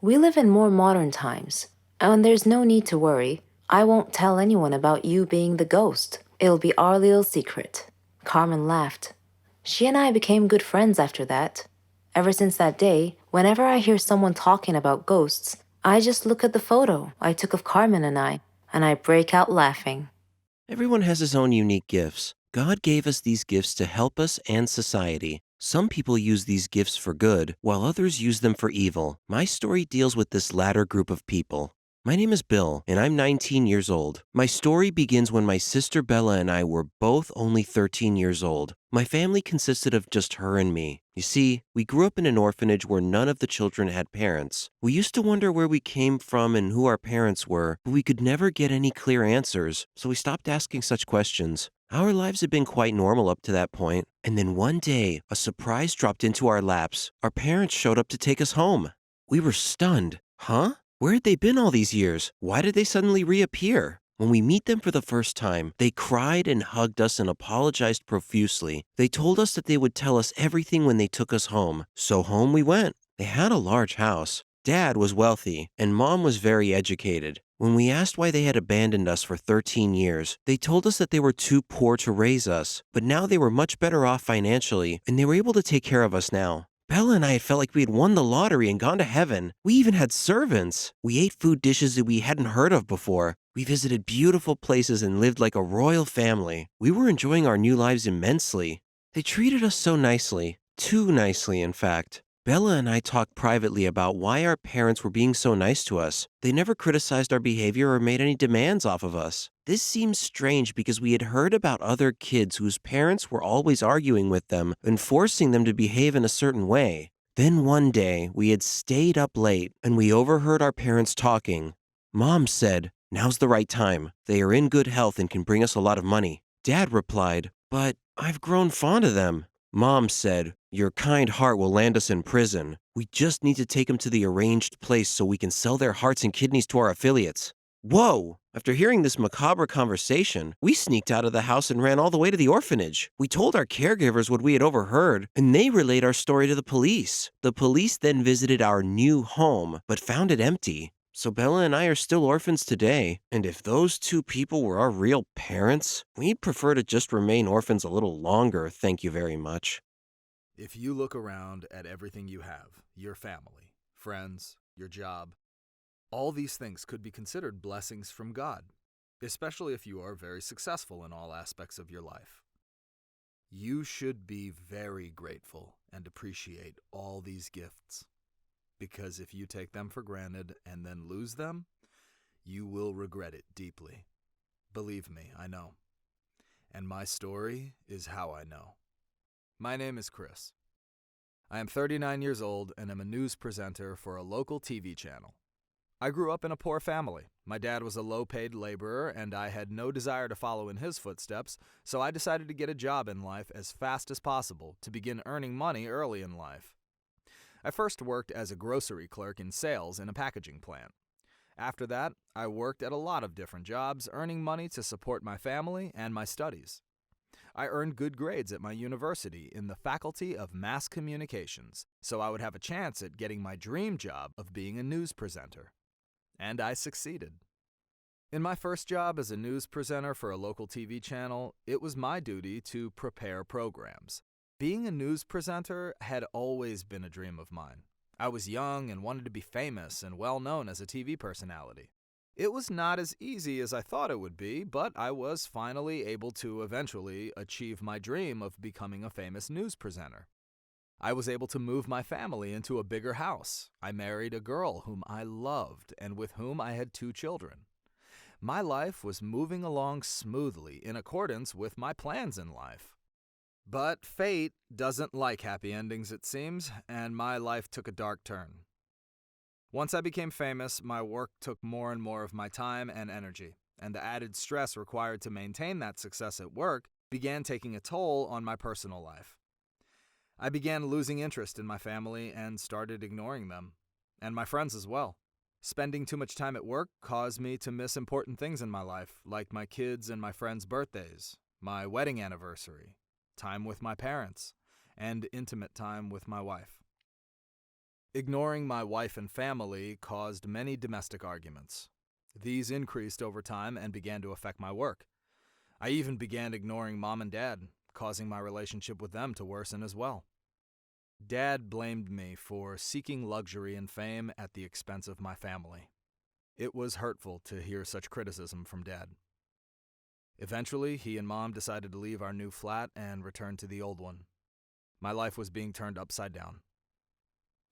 We live in more modern times, and there's no need to worry. I won't tell anyone about you being the ghost. It'll be our little secret." Carmen laughed. She and I became good friends after that. Ever since that day, whenever I hear someone talking about ghosts, I just look at the photo I took of Carmen and I break out laughing. Everyone has his own unique gifts. God gave us these gifts to help us and society. Some people use these gifts for good, while others use them for evil. My story deals with this latter group of people. My name is Bill, and I'm 19 years old. My story begins when my sister Bella and I were both only 13 years old. My family consisted of just her and me. You see, we grew up in an orphanage where none of the children had parents. We used to wonder where we came from and who our parents were, but we could never get any clear answers, so we stopped asking such questions. Our lives had been quite normal up to that point, and then one day, a surprise dropped into our laps. Our parents showed up to take us home. We were stunned. Huh? Where had they been all these years? Why did they suddenly reappear? When we meet them for the first time, they cried and hugged us and apologized profusely. They told us that they would tell us everything when they took us home. So home we went. They had a large house. Dad was wealthy, and Mom was very educated. When we asked why they had abandoned us for 13 years, they told us that they were too poor to raise us, but now they were much better off financially, and they were able to take care of us now. Bella and I had felt like we had won the lottery and gone to heaven. We even had servants. We ate food dishes that we hadn't heard of before. We visited beautiful places and lived like a royal family. We were enjoying our new lives immensely. They treated us so nicely. Too nicely, in fact. Bella and I talked privately about why our parents were being so nice to us. They never criticized our behavior or made any demands off of us. This seemed strange because we had heard about other kids whose parents were always arguing with them and forcing them to behave in a certain way. Then one day, we had stayed up late and we overheard our parents talking. Mom said, "Now's the right time. They are in good health and can bring us a lot of money." Dad replied, "But I've grown fond of them." Mom said, "Your kind heart will land us in prison. We just need to take them to the arranged place so we can sell their hearts and kidneys to our affiliates." Whoa! After hearing this macabre conversation, we sneaked out of the house and ran all the way to the orphanage. We told our caregivers what we had overheard, and they relayed our story to the police. The police then visited our new home, but found it empty. So Bella and I are still orphans today, and if those two people were our real parents, we'd prefer to just remain orphans a little longer, thank you very much. If you look around at everything you have, your family, friends, your job, all these things could be considered blessings from God, especially if you are very successful in all aspects of your life. You should be very grateful and appreciate all these gifts, because if you take them for granted and then lose them, you will regret it deeply. Believe me, I know. And my story is how I know. My name is Chris. I am 39 years old and am a news presenter for a local TV channel. I grew up in a poor family. My dad was a low-paid laborer, and I had no desire to follow in his footsteps, so I decided to get a job in life as fast as possible to begin earning money early in life. I first worked as a grocery clerk in sales in a packaging plant. After that, I worked at a lot of different jobs, earning money to support my family and my studies. I earned good grades at my university in the Faculty of Mass Communications, so I would have a chance at getting my dream job of being a news presenter. And I succeeded. In my first job as a news presenter for a local TV channel, it was my duty to prepare programs. Being a news presenter had always been a dream of mine. I was young and wanted to be famous and well known as a TV personality. It was not as easy as I thought it would be, but I was finally able to eventually achieve my dream of becoming a famous news presenter. I was able to move my family into a bigger house. I married a girl whom I loved and with whom I had 2 children. My life was moving along smoothly in accordance with my plans in life. But fate doesn't like happy endings, it seems, and my life took a dark turn. Once I became famous, my work took more and more of my time and energy, and the added stress required to maintain that success at work began taking a toll on my personal life. I began losing interest in my family and started ignoring them, and my friends as well. Spending too much time at work caused me to miss important things in my life, like my kids' and my friends' birthdays, my wedding anniversary, time with my parents, and intimate time with my wife. Ignoring my wife and family caused many domestic arguments. These increased over time and began to affect my work. I even began ignoring Mom and Dad, causing my relationship with them to worsen as well. Dad blamed me for seeking luxury and fame at the expense of my family. It was hurtful to hear such criticism from Dad. Eventually, he and Mom decided to leave our new flat and return to the old one. My life was being turned upside down.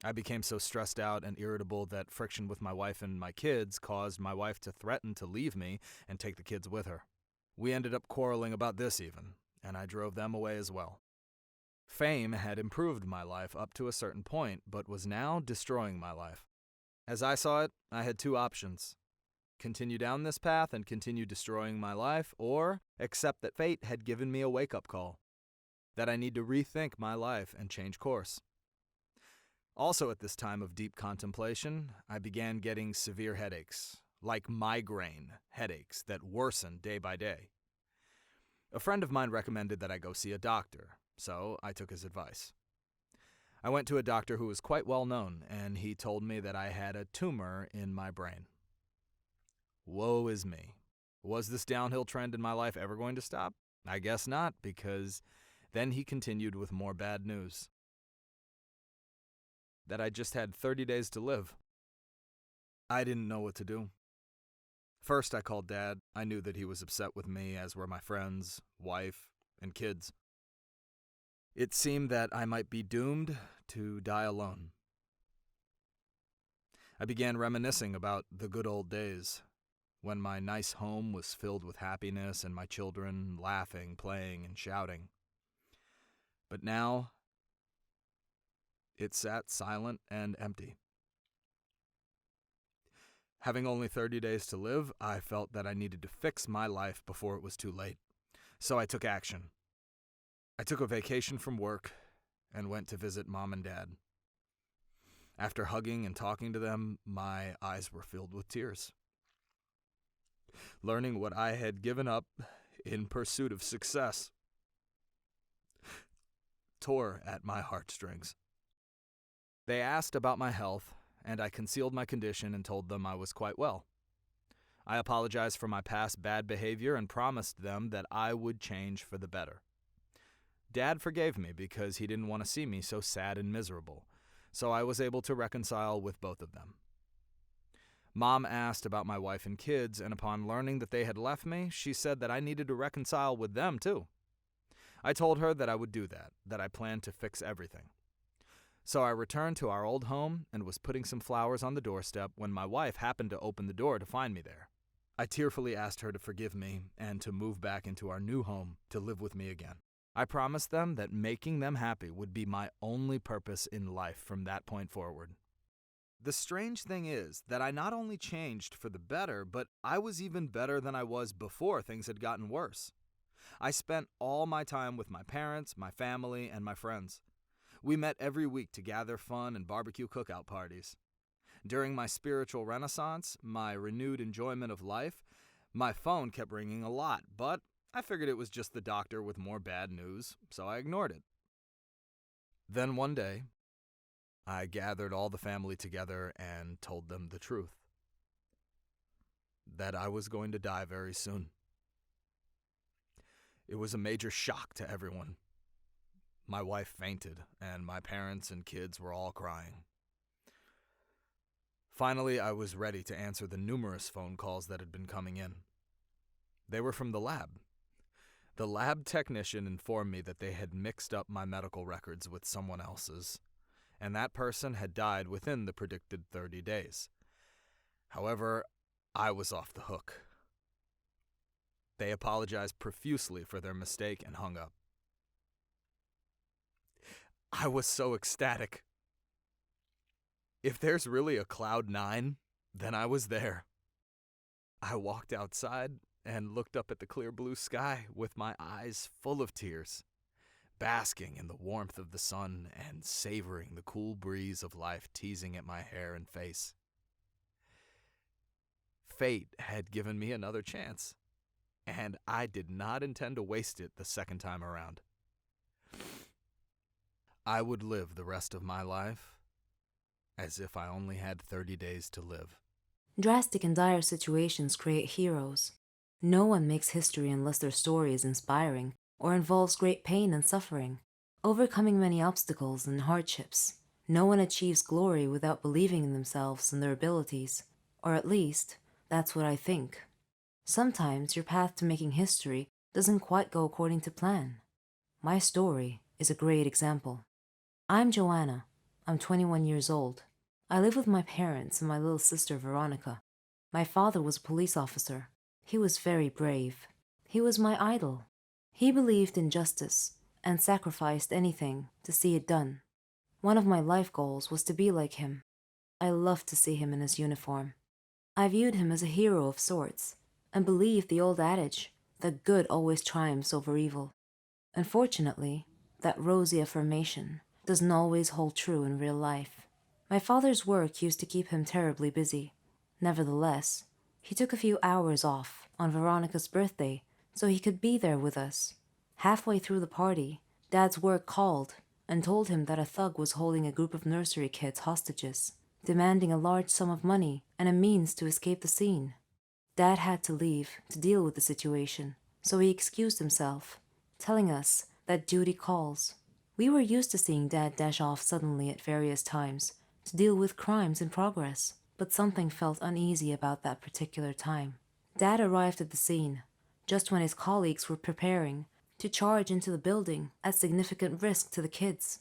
I became so stressed out and irritable that friction with my wife and my kids caused my wife to threaten to leave me and take the kids with her. We ended up quarreling about this even, and I drove them away as well. Fame had improved my life up to a certain point, but was now destroying my life. As I saw it, I had 2 options. Continue down this path and continue destroying my life, or accept that fate had given me a wake-up call, that I need to rethink my life and change course. Also at this time of deep contemplation, I began getting severe headaches, like migraine headaches that worsened day by day. A friend of mine recommended that I go see a doctor, so I took his advice. I went to a doctor who was quite well known, and he told me that I had a tumor in my brain. Woe is me. Was this downhill trend in my life ever going to stop? I guess not, because then he continued with more bad news. That I just had 30 days to live. I didn't know what to do. First, I called Dad. I knew that he was upset with me, as were my friends, wife, and kids. It seemed that I might be doomed to die alone. I began reminiscing about the good old days, when my nice home was filled with happiness and my children laughing, playing, and shouting. But now, it sat silent and empty. Having only 30 days to live, I felt that I needed to fix my life before it was too late. So I took action. I took a vacation from work and went to visit Mom and Dad. After hugging and talking to them, my eyes were filled with tears. Learning what I had given up in pursuit of success tore at my heartstrings. They asked about my health, and I concealed my condition and told them I was quite well. I apologized for my past bad behavior and promised them that I would change for the better. Dad forgave me because he didn't want to see me so sad and miserable, so I was able to reconcile with both of them. Mom asked about my wife and kids, and upon learning that they had left me, she said that I needed to reconcile with them too. I told her that I would do that I planned to fix everything. So I returned to our old home and was putting some flowers on the doorstep when my wife happened to open the door to find me there. I tearfully asked her to forgive me and to move back into our new home to live with me again. I promised them that making them happy would be my only purpose in life from that point forward. The strange thing is that I not only changed for the better, but I was even better than I was before things had gotten worse. I spent all my time with my parents, my family, and my friends. We met every week to gather fun and barbecue cookout parties. During my spiritual renaissance, my renewed enjoyment of life, my phone kept ringing a lot, but I figured it was just the doctor with more bad news, so I ignored it. Then one day, I gathered all the family together and told them the truth. That I was going to die very soon. It was a major shock to everyone. My wife fainted, and my parents and kids were all crying. Finally, I was ready to answer the numerous phone calls that had been coming in. They were from the lab. The lab technician informed me that they had mixed up my medical records with someone else's, and that person had died within the predicted 30 days. However, I was off the hook. They apologized profusely for their mistake and hung up. I was so ecstatic. If there's really a cloud 9, then I was there. I walked outside and looked up at the clear blue sky with my eyes full of tears, basking in the warmth of the sun and savoring the cool breeze of life teasing at my hair and face. Fate had given me another chance, and I did not intend to waste it the second time around. I would live the rest of my life as if I only had 30 days to live. Drastic and dire situations create heroes. No one makes history unless their story is inspiring or involves great pain and suffering, overcoming many obstacles and hardships. No one achieves glory without believing in themselves and their abilities, or at least, that's what I think. Sometimes your path to making history doesn't quite go according to plan. My story is a great example. I'm Joanna. I'm 21 years old. I live with my parents and my little sister Veronica. My father was a police officer. He was very brave. He was my idol. He believed in justice and sacrificed anything to see it done. One of my life goals was to be like him. I loved to see him in his uniform. I viewed him as a hero of sorts and believed the old adage that good always triumphs over evil. Unfortunately, that rosy affirmation doesn't always hold true in real life. My father's work used to keep him terribly busy. Nevertheless, he took a few hours off on Veronica's birthday so he could be there with us. Halfway through the party, Dad's work called and told him that a thug was holding a group of nursery kids hostages, demanding a large sum of money and a means to escape the scene. Dad had to leave to deal with the situation, so he excused himself, telling us that duty calls. We were used to seeing Dad dash off suddenly at various times to deal with crimes in progress, but something felt uneasy about that particular time. Dad arrived at the scene just when his colleagues were preparing to charge into the building at significant risk to the kids.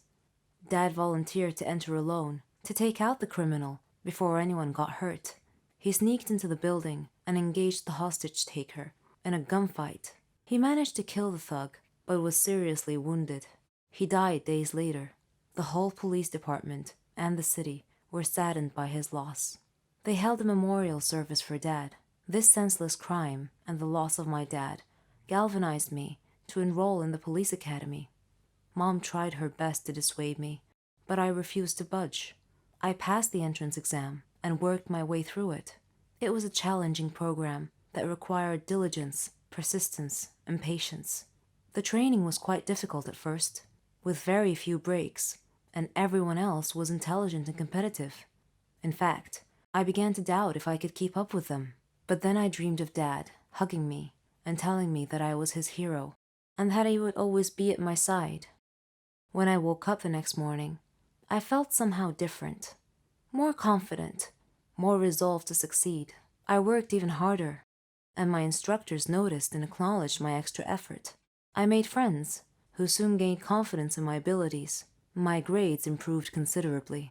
Dad volunteered to enter alone to take out the criminal before anyone got hurt. He sneaked into the building and engaged the hostage taker in a gunfight. He managed to kill the thug, but was seriously wounded. He died days later. The whole police department and the city were saddened by his loss. They held a memorial service for Dad. This senseless crime and the loss of my dad galvanized me to enroll in the police academy. Mom tried her best to dissuade me, but I refused to budge. I passed the entrance exam and worked my way through it. It was a challenging program that required diligence, persistence, and patience. The training was quite difficult at first, with very few breaks, and everyone else was intelligent and competitive. In fact, I began to doubt if I could keep up with them. But then I dreamed of Dad hugging me and telling me that I was his hero and that he would always be at my side. When I woke up the next morning, I felt somehow different, more confident, more resolved to succeed. I worked even harder, and my instructors noticed and acknowledged my extra effort. I made friends who soon gained confidence in my abilities. My grades improved considerably.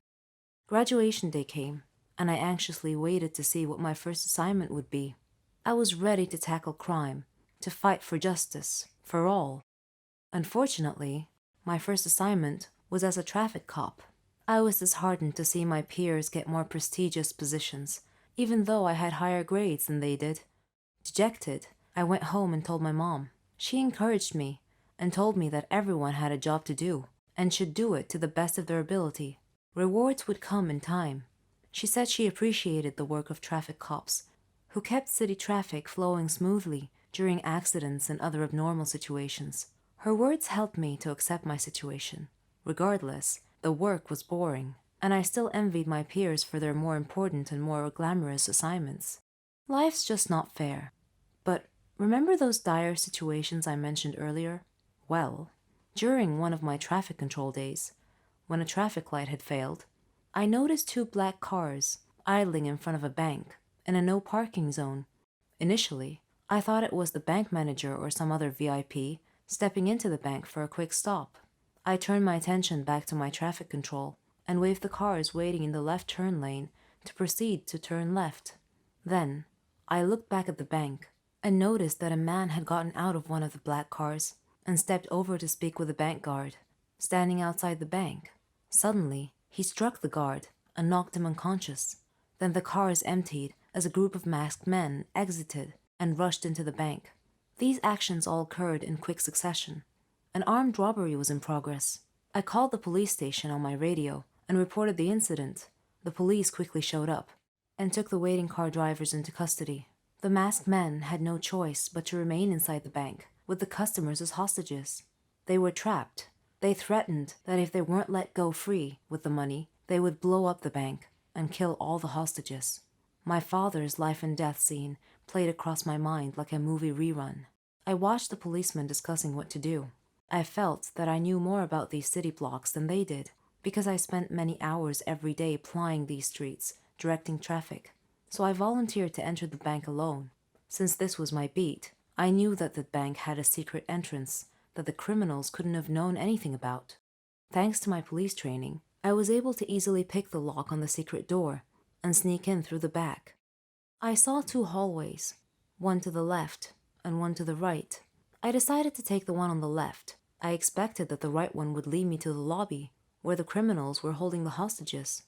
Graduation day came, and I anxiously waited to see what my first assignment would be. I was ready to tackle crime, to fight for justice, for all. Unfortunately, my first assignment was as a traffic cop. I was disheartened to see my peers get more prestigious positions, even though I had higher grades than they did. Dejected, I went home and told my mom. She encouraged me and told me that everyone had a job to do and should do it to the best of their ability. Rewards would come in time. She said she appreciated the work of traffic cops, who kept city traffic flowing smoothly during accidents and other abnormal situations. Her words helped me to accept my situation. Regardless, the work was boring, and I still envied my peers for their more important and more glamorous assignments. Life's just not fair. But remember those dire situations I mentioned earlier? Well, during one of my traffic control days, when a traffic light had failed, I noticed 2 black cars idling in front of a bank in a no parking zone. Initially, I thought it was the bank manager or some other VIP stepping into the bank for a quick stop. I turned my attention back to my traffic control and waved the cars waiting in the left turn lane to proceed to turn left. Then, I looked back at the bank and noticed that a man had gotten out of one of the black cars and stepped over to speak with the bank guard, standing outside the bank. Suddenly, he struck the guard and knocked him unconscious. Then the cars emptied as a group of masked men exited and rushed into the bank. These actions all occurred in quick succession. An armed robbery was in progress. I called the police station on my radio and reported the incident. The police quickly showed up and took the waiting car drivers into custody. The masked men had no choice but to remain inside the bank with the customers as hostages. They were trapped. They threatened that if they weren't let go free with the money, they would blow up the bank and kill all the hostages. My father's life and death scene played across my mind like a movie rerun. I watched the policemen discussing what to do. I felt that I knew more about these city blocks than they did, because I spent many hours every day plying these streets, directing traffic. So I volunteered to enter the bank alone. Since this was my beat, I knew that the bank had a secret entrance that the criminals couldn't have known anything about. Thanks to my police training, I was able to easily pick the lock on the secret door and sneak in through the back. I saw 2 hallways, one to the left and one to the right. I decided to take the one on the left. I expected that the right one would lead me to the lobby, where the criminals were holding the hostages.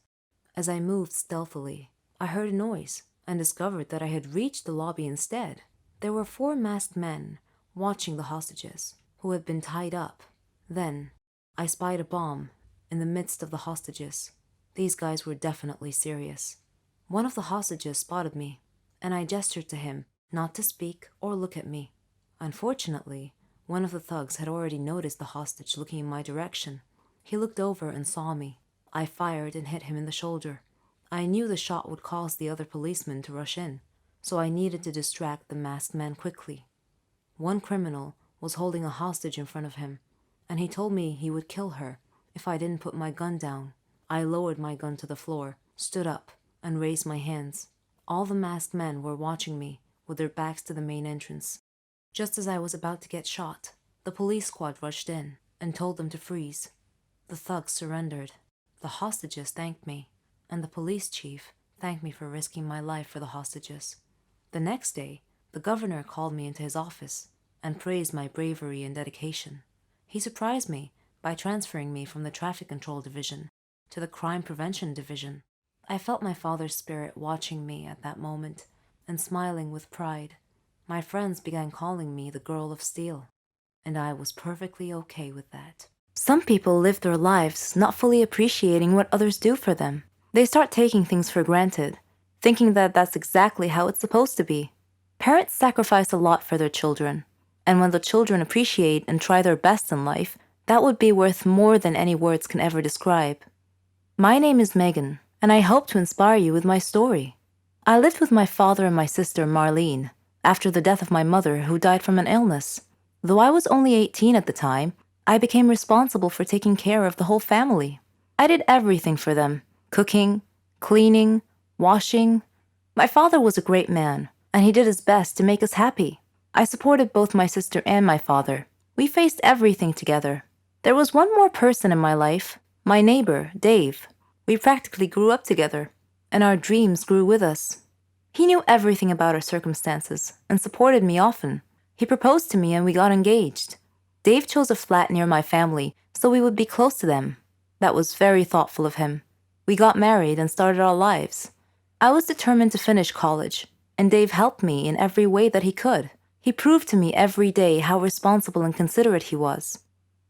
As I moved stealthily, I heard a noise and discovered that I had reached the lobby instead. There were 4 masked men watching the hostages, who had been tied up. Then, I spied a bomb in the midst of the hostages. These guys were definitely serious. One of the hostages spotted me, and I gestured to him not to speak or look at me. Unfortunately, one of the thugs had already noticed the hostage looking in my direction. He looked over and saw me. I fired and hit him in the shoulder. I knew the shot would cause the other policemen to rush in, so I needed to distract the masked man quickly. One criminal was holding a hostage in front of him, and he told me he would kill her if I didn't put my gun down. I lowered my gun to the floor, stood up, and raised my hands. All the masked men were watching me, with their backs to the main entrance. Just as I was about to get shot, the police squad rushed in and told them to freeze. The thugs surrendered. The hostages thanked me, and the police chief thanked me for risking my life for the hostages. The next day, the governor called me into his office and praised my bravery and dedication. He surprised me by transferring me from the traffic control division to the crime prevention division. I felt my father's spirit watching me at that moment and smiling with pride. My friends began calling me the Girl of Steel, and I was perfectly okay with that. Some people live their lives not fully appreciating what others do for them. They start taking things for granted, thinking that that's exactly how it's supposed to be. Parents sacrifice a lot for their children, and when the children appreciate and try their best in life, that would be worth more than any words can ever describe. My name is Megan, and I hope to inspire you with my story. I lived with my father and my sister Marlene after the death of my mother, who died from an illness. Though I was only 18 at the time, I became responsible for taking care of the whole family. I did everything for them: cooking, cleaning, washing. My father was a great man, and he did his best to make us happy. I supported both my sister and my father. We faced everything together. There was one more person in my life, my neighbor, Dave. We practically grew up together, and our dreams grew with us. He knew everything about our circumstances and supported me often. He proposed to me and we got engaged. Dave chose a flat near my family so we would be close to them. That was very thoughtful of him. We got married and started our lives. I was determined to finish college, and Dave helped me in every way that he could. He proved to me every day how responsible and considerate he was.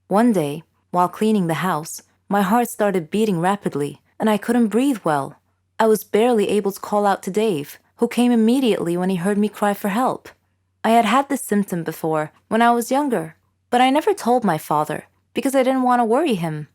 One day, while cleaning the house, my heart started beating rapidly, and I couldn't breathe well. I was barely able to call out to Dave, who came immediately when he heard me cry for help. I had had this symptom before, when I was younger, but I never told my father, because I didn't want to worry him.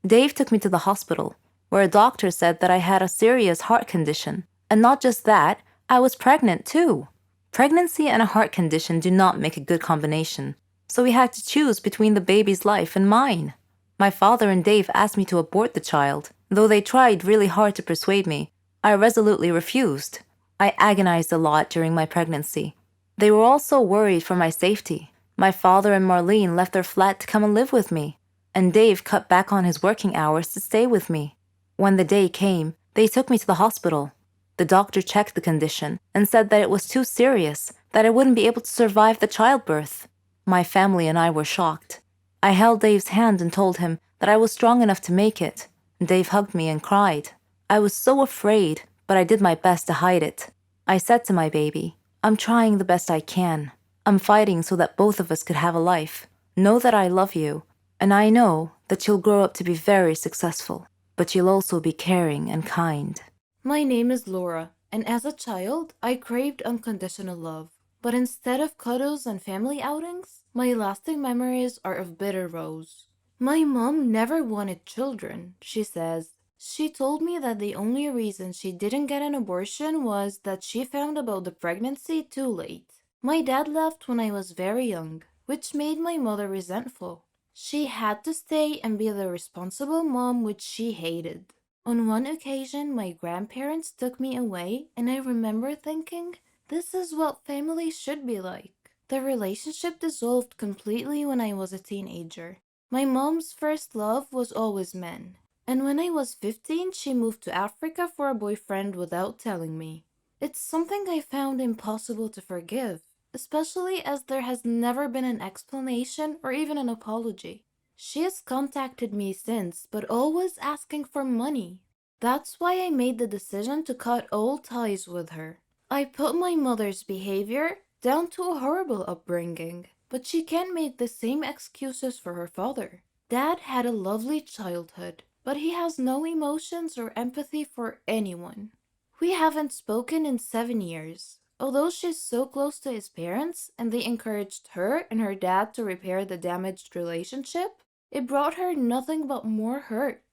Dave took me to the hospital, where a doctor said that I had a serious heart condition. And not just that, I was pregnant too. Pregnancy and a heart condition do not make a good combination, so we had to choose between the baby's life and mine. My father and Dave asked me to abort the child. Though they tried really hard to persuade me, I resolutely refused. I agonized a lot during my pregnancy. They were also worried for my safety. My father and Marlene left their flat to come and live with me, and Dave cut back on his working hours to stay with me. When the day came, they took me to the hospital. The doctor checked the condition and said that it was too serious, that I wouldn't be able to survive the childbirth. My family and I were shocked. I held Dave's hand and told him that I was strong enough to make it. Dave hugged me and cried. I was so afraid, but I did my best to hide it. I said to my baby, "I'm trying the best I can. I'm fighting so that both of us could have a life. Know that I love you, and I know that you'll grow up to be very successful, but you'll also be caring and kind." My name is Laura, and as a child, I craved unconditional love. But instead of cuddles and family outings, my lasting memories are of bitter rows. My mom never wanted children, she says. She told me that the only reason she didn't get an abortion was that she found about the pregnancy too late. My dad left when I was very young, which made my mother resentful. She had to stay and be the responsible mom, which she hated. On one occasion, my grandparents took me away, and I remember thinking, this is what family should be like. The relationship dissolved completely when I was a teenager. My mom's first love was always men, and when I was 15, she moved to Africa for a boyfriend without telling me. It's something I found impossible to forgive, especially as there has never been an explanation or even an apology. She has contacted me since, but always asking for money. That's why I made the decision to cut all ties with her. I put my mother's behavior down to a horrible upbringing, but she can't make the same excuses for her father. Dad had a lovely childhood, but he has no emotions or empathy for anyone. We haven't spoken in 7 years. Although she's so close to his parents and they encouraged her and her dad to repair the damaged relationship, it brought her nothing but more hurt.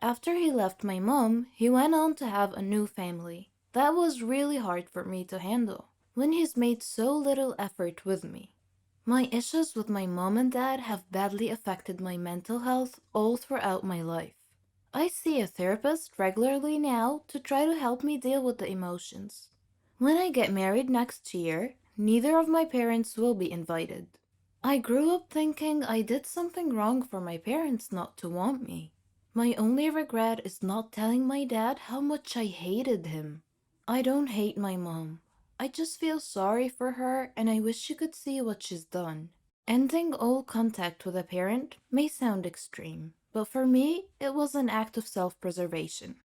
After he left my mom, he went on to have a new family. That was really hard for me to handle, when he's made so little effort with me. My issues with my mom and dad have badly affected my mental health all throughout my life. I see a therapist regularly now to try to help me deal with the emotions. When I get married next year, neither of my parents will be invited. I grew up thinking I did something wrong for my parents not to want me. My only regret is not telling my dad how much I hated him. I don't hate my mom. I just feel sorry for her and I wish she could see what she's done. Ending all contact with a parent may sound extreme, but for me, it was an act of self-preservation.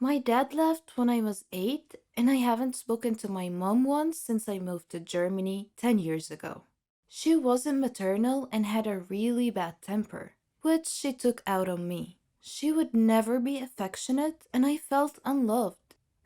My dad left when I was 8, and I haven't spoken to my mom once since I moved to Germany 10 years ago. She wasn't maternal and had a really bad temper, which she took out on me. She would never be affectionate, and I felt unloved.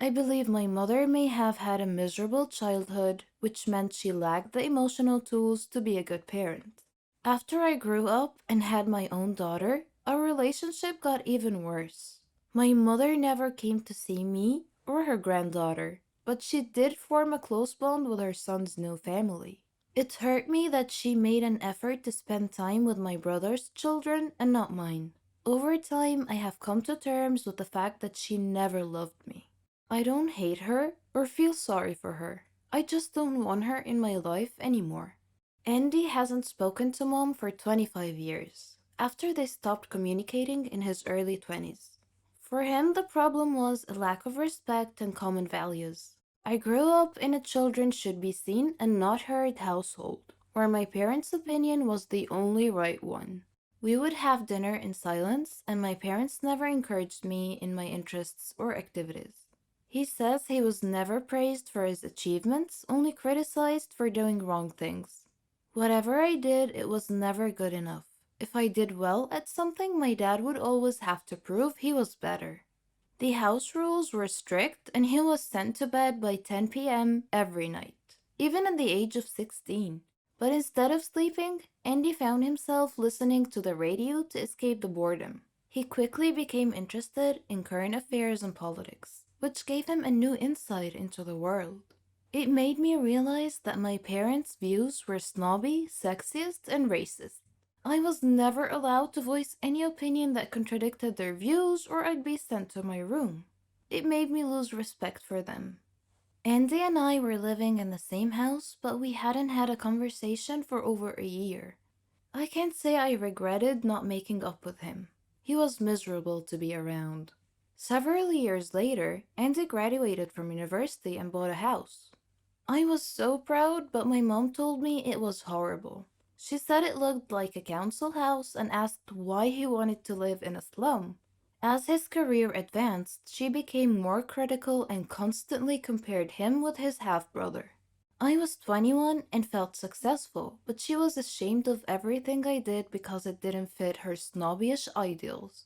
I believe my mother may have had a miserable childhood, which meant she lacked the emotional tools to be a good parent. After I grew up and had my own daughter, our relationship got even worse. My mother never came to see me or her granddaughter, but she did form a close bond with her son's new family. It hurt me that she made an effort to spend time with my brother's children and not mine. Over time, I have come to terms with the fact that she never loved me. I don't hate her or feel sorry for her. I just don't want her in my life anymore. Andy hasn't spoken to Mom for 25 years, after they stopped communicating in his early 20s. For him, the problem was a lack of respect and common values. I grew up in a children should be seen and not heard household, where my parents' opinion was the only right one. We would have dinner in silence, and my parents never encouraged me in my interests or activities. He says he was never praised for his achievements, only criticized for doing wrong things. Whatever I did, it was never good enough. If I did well at something, my dad would always have to prove he was better. The house rules were strict, and he was sent to bed by 10 p.m. every night, even at the age of 16. But instead of sleeping, Andy found himself listening to the radio to escape the boredom. He quickly became interested in current affairs and politics, which gave him a new insight into the world. It made me realize that my parents' views were snobby, sexist, and racist. I was never allowed to voice any opinion that contradicted their views, or I'd be sent to my room. It made me lose respect for them. Andy and I were living in the same house, but we hadn't had a conversation for over a year. I can't say I regretted not making up with him. He was miserable to be around. Several years later, Andy graduated from university and bought a house. I was so proud, but my mom told me it was horrible. She said it looked like a council house and asked why he wanted to live in a slum. As his career advanced, she became more critical and constantly compared him with his half-brother. I was 21 and felt successful, but she was ashamed of everything I did because it didn't fit her snobbish ideals.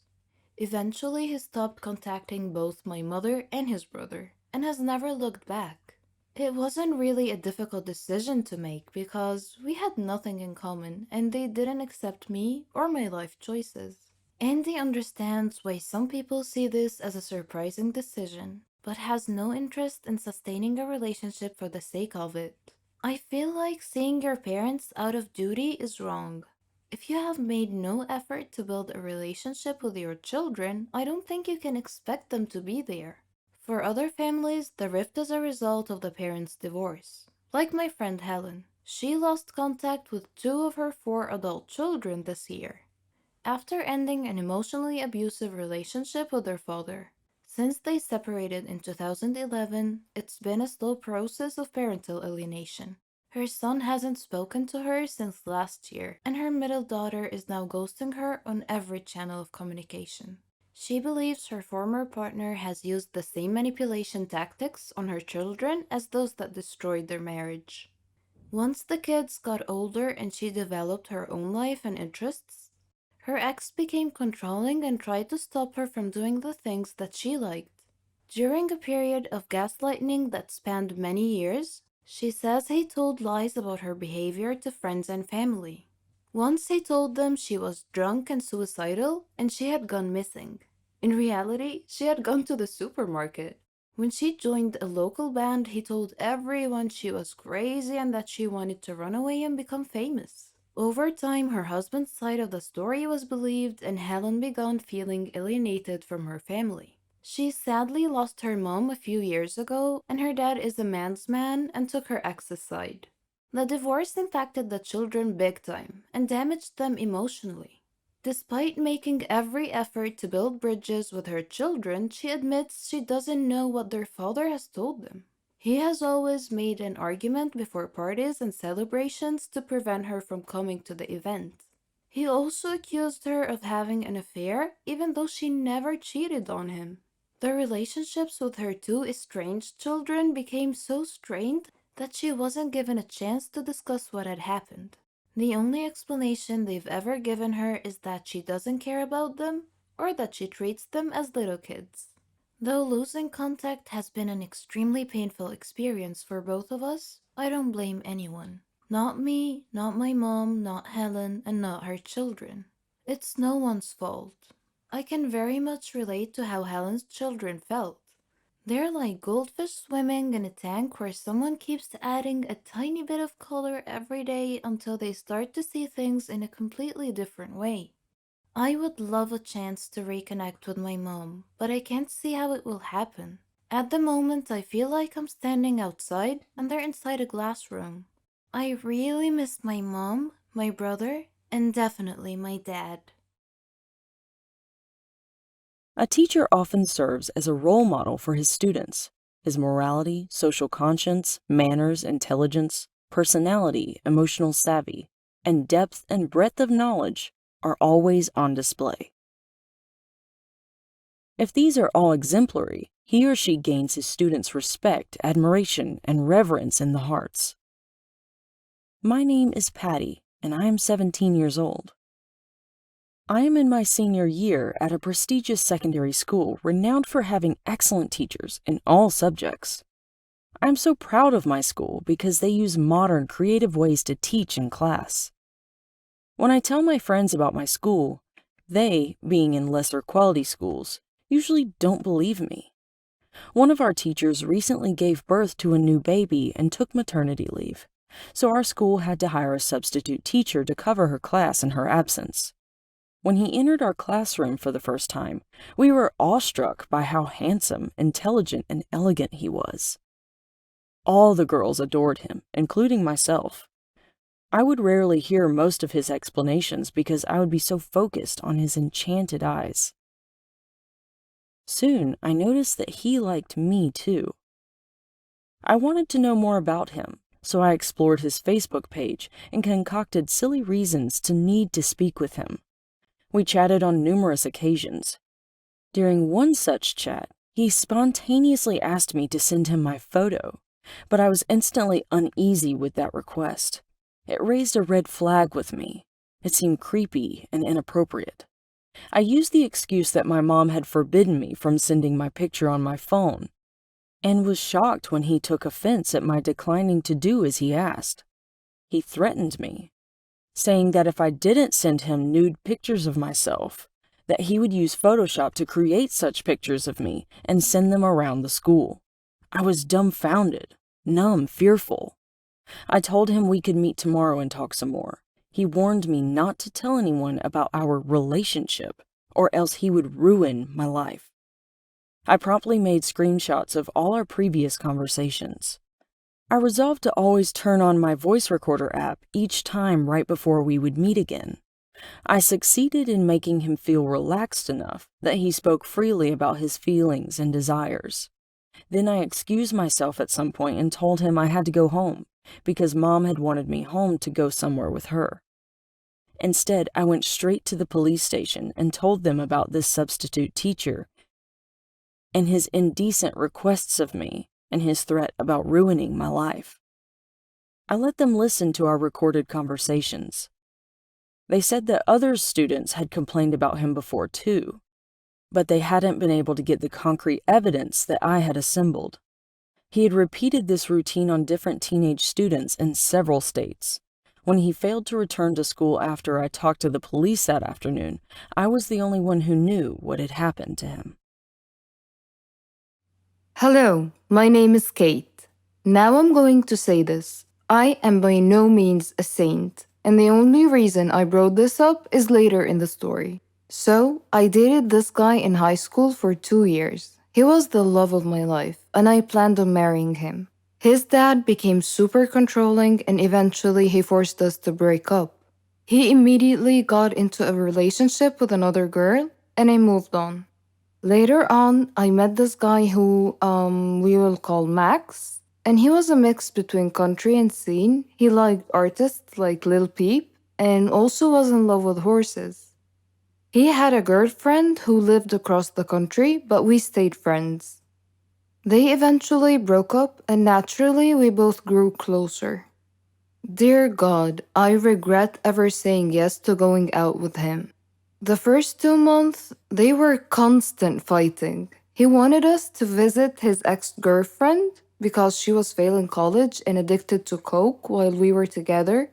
Eventually, he stopped contacting both my mother and his brother, and has never looked back. It wasn't really a difficult decision to make because we had nothing in common and they didn't accept me or my life choices. Andy understands why some people see this as a surprising decision, but has no interest in sustaining a relationship for the sake of it. I feel like seeing your parents out of duty is wrong. If you have made no effort to build a relationship with your children, I don't think you can expect them to be there. For other families, the rift is a result of the parents' divorce. Like my friend Helen, she lost contact with 2 of her 4 adult children this year, after ending an emotionally abusive relationship with their father. Since they separated in 2011, it's been a slow process of parental alienation. Her son hasn't spoken to her since last year, and her middle daughter is now ghosting her on every channel of communication. She believes her former partner has used the same manipulation tactics on her children as those that destroyed their marriage. Once the kids got older and she developed her own life and interests, her ex became controlling and tried to stop her from doing the things that she liked. During a period of gaslighting that spanned many years, she says he told lies about her behavior to friends and family. Once he told them she was drunk and suicidal and she had gone missing. In reality, she had gone to the supermarket. When she joined a local band, he told everyone she was crazy and that she wanted to run away and become famous. Over time, her husband's side of the story was believed and Helen began feeling alienated from her family. She sadly lost her mom a few years ago, and her dad is a man's man and took her ex's side. The divorce impacted the children big time and damaged them emotionally. Despite making every effort to build bridges with her children, she admits she doesn't know what their father has told them. He has always made an argument before parties and celebrations to prevent her from coming to the event. He also accused her of having an affair, even though she never cheated on him. The relationships with her 2 estranged children became so strained that she wasn't given a chance to discuss what had happened. The only explanation they've ever given her is that she doesn't care about them or that she treats them as little kids. Though losing contact has been an extremely painful experience for both of us, I don't blame anyone. Not me, not my mom, not Helen, and not her children. It's no one's fault. I can very much relate to how Helen's children felt. They're like goldfish swimming in a tank where someone keeps adding a tiny bit of color every day until they start to see things in a completely different way. I would love a chance to reconnect with my mom, but I can't see how it will happen. At the moment, I feel like I'm standing outside and they're inside a glass room. I really miss my mom, my brother, and definitely my dad. A teacher often serves as a role model for his students. His morality, social conscience, manners, intelligence, personality, emotional savvy, and depth and breadth of knowledge are always on display. If these are all exemplary, he or she gains his students' respect, admiration, and reverence in the hearts. My name is Patty, and I am 17 years old. I am in my senior year at a prestigious secondary school renowned for having excellent teachers in all subjects. I am so proud of my school because they use modern, creative ways to teach in class. When I tell my friends about my school, they, being in lesser quality schools, usually don't believe me. One of our teachers recently gave birth to a new baby and took maternity leave, so our school had to hire a substitute teacher to cover her class in her absence. When he entered our classroom for the first time, we were awestruck by how handsome, intelligent, and elegant he was. All the girls adored him, including myself. I would rarely hear most of his explanations because I would be so focused on his enchanted eyes. Soon, I noticed that he liked me too. I wanted to know more about him, so I explored his Facebook page and concocted silly reasons to need to speak with him. We chatted on numerous occasions. During one such chat, he spontaneously asked me to send him my photo, but I was instantly uneasy with that request. It raised a red flag with me. It seemed creepy and inappropriate. I used the excuse that my mom had forbidden me from sending my picture on my phone, and was shocked when he took offense at my declining to do as he asked. He threatened me, saying that if I didn't send him nude pictures of myself, that he would use Photoshop to create such pictures of me and send them around the school. I was dumbfounded, numb, fearful. I told him we could meet tomorrow and talk some more. He warned me not to tell anyone about our relationship, or else he would ruin my life. I promptly made screenshots of all our previous conversations. I resolved to always turn on my voice recorder app each time right before we would meet again. I succeeded in making him feel relaxed enough that he spoke freely about his feelings and desires. Then I excused myself at some point and told him I had to go home because Mom had wanted me home to go somewhere with her. Instead, I went straight to the police station and told them about this substitute teacher and his indecent requests of me and his threat about ruining my life. I let them listen to our recorded conversations. They said that other students had complained about him before too, but they hadn't been able to get the concrete evidence that I had assembled. He had repeated this routine on different teenage students in several states. When he failed to return to school after I talked to the police that afternoon, I was the only one who knew what had happened to him. Hello, my name is Kate. Now I'm going to say this. I am by no means a saint, and the only reason I brought this up is later in the story. So, I dated this guy in high school for 2 years. He was the love of my life, and I planned on marrying him. His dad became super controlling, and eventually he forced us to break up. He immediately got into a relationship with another girl, and I moved on. Later on, I met this guy who we will call Max, and he was a mix between country and scene. He liked artists like Lil Peep, and also was in love with horses. He had a girlfriend who lived across the country, but we stayed friends. They eventually broke up, and naturally, we both grew closer. Dear God, I regret ever saying yes to going out with him. The first 2 months, they were constant fighting. He wanted us to visit his ex-girlfriend because she was failing college and addicted to coke while we were together.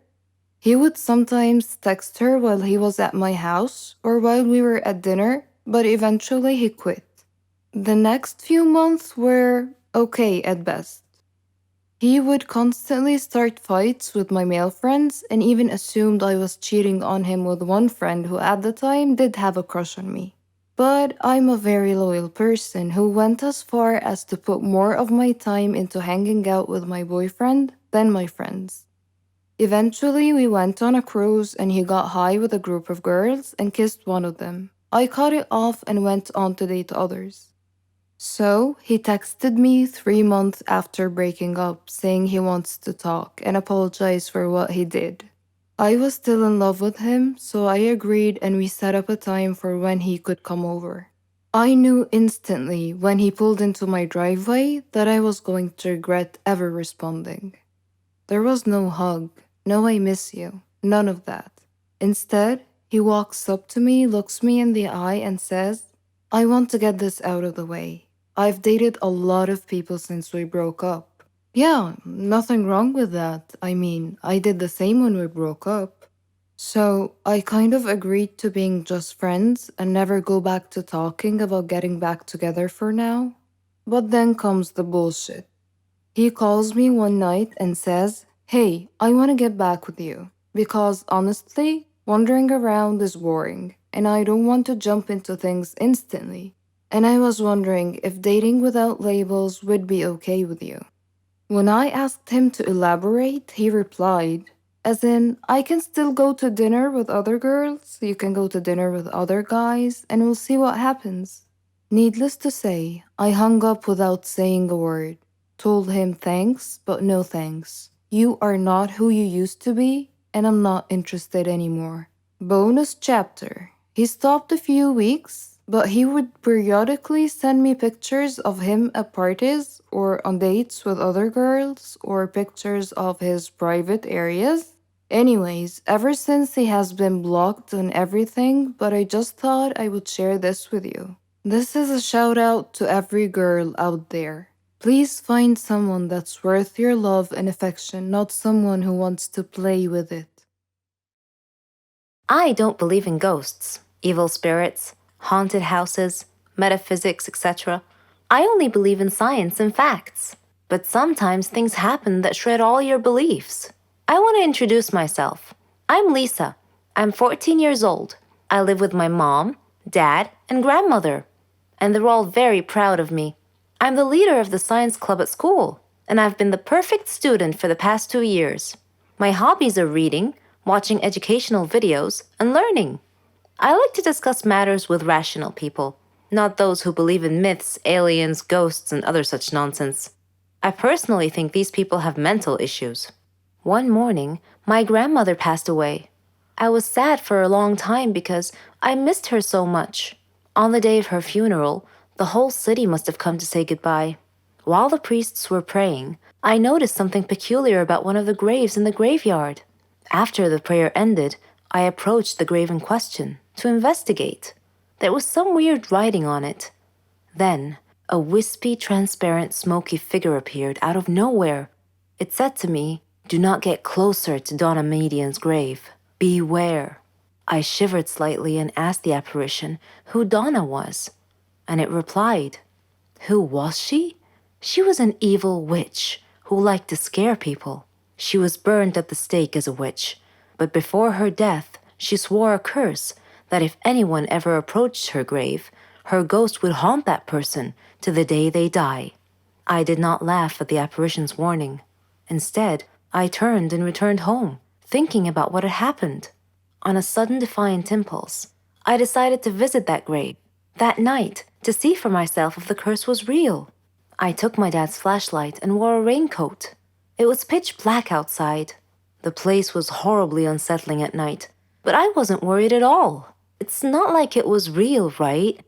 He would sometimes text her while he was at my house or while we were at dinner, but eventually he quit. The next few months were okay at best. He would constantly start fights with my male friends and even assumed I was cheating on him with one friend who at the time did have a crush on me. But I'm a very loyal person who went as far as to put more of my time into hanging out with my boyfriend than my friends. Eventually, we went on a cruise and he got high with a group of girls and kissed one of them. I cut it off and went on to date others. So, he texted me 3 months after breaking up, saying he wants to talk and apologize for what he did. I was still in love with him, so I agreed and we set up a time for when he could come over. I knew instantly when he pulled into my driveway that I was going to regret ever responding. There was no hug, no I miss you, none of that. Instead, he walks up to me, looks me in the eye, and says, I want to get this out of the way. I've dated a lot of people since we broke up. Yeah, nothing wrong with that. I mean, I did the same when we broke up. So I kind of agreed to being just friends and never go back to talking about getting back together for now. But then comes the bullshit. He calls me one night and says, Hey, I want to get back with you. Because honestly, wandering around is boring, and I don't want to jump into things instantly. And I was wondering if dating without labels would be okay with you. When I asked him to elaborate, he replied, as in, I can still go to dinner with other girls, you can go to dinner with other guys, and we'll see what happens. Needless to say, I hung up without saying a word. Told him thanks, but no thanks. You are not who you used to be, and I'm not interested anymore. Bonus chapter. He stopped a few weeks, but he would periodically send me pictures of him at parties or on dates with other girls or pictures of his private areas. Anyways, ever since he has been blocked on everything, but I just thought I would share this with you. This is a shout out to every girl out there. Please find someone that's worth your love and affection, not someone who wants to play with it. I don't believe in ghosts, evil spirits, haunted houses, metaphysics, etc. I only believe in science and facts. But sometimes things happen that shred all your beliefs. I want to introduce myself. I'm Lisa. I'm 14 years old. I live with my mom, dad, and grandmother. And they're all very proud of me. I'm the leader of the science club at school, and I've been the perfect student for the past 2 years. My hobbies are reading, watching educational videos, and learning. I like to discuss matters with rational people, not those who believe in myths, aliens, ghosts, and other such nonsense. I personally think these people have mental issues. One morning, my grandmother passed away. I was sad for a long time because I missed her so much. On the day of her funeral, the whole city must have come to say goodbye. While the priests were praying, I noticed something peculiar about one of the graves in the graveyard. After the prayer ended, I approached the grave in question to investigate. There was some weird writing on it. Then, a wispy, transparent, smoky figure appeared out of nowhere. It said to me, "Do not get closer to Donna Median's grave. Beware." I shivered slightly and asked the apparition who Donna was. And it replied, "Who was she? She was an evil witch who liked to scare people. She was burned at the stake as a witch, but before her death, she swore a curse that if anyone ever approached her grave, her ghost would haunt that person to the day they die." I did not laugh at the apparition's warning. Instead, I turned and returned home, thinking about what had happened. On a sudden defiant impulse, I decided to visit that grave that night to see for myself if the curse was real. I took my dad's flashlight and wore a raincoat. It was pitch black outside. The place was horribly unsettling at night, but I wasn't worried at all. It's not like it was real, right?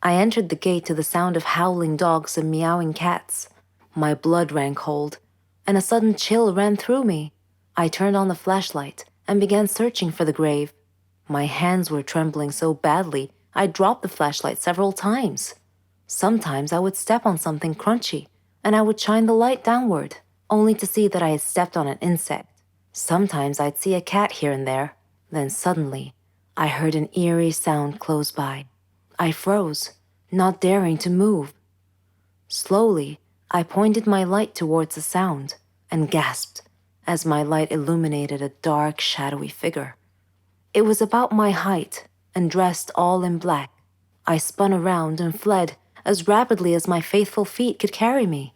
I entered the gate to the sound of howling dogs and meowing cats. My blood ran cold, and a sudden chill ran through me. I turned on the flashlight and began searching for the grave. My hands were trembling so badly, I dropped the flashlight several times. Sometimes I would step on something crunchy, and I would shine the light downward, only to see that I had stepped on an insect. Sometimes I'd see a cat here and there. Then suddenly, I heard an eerie sound close by. I froze, not daring to move. Slowly, I pointed my light towards the sound and gasped as my light illuminated a dark, shadowy figure. It was about my height and dressed all in black. I spun around and fled as rapidly as my faithful feet could carry me.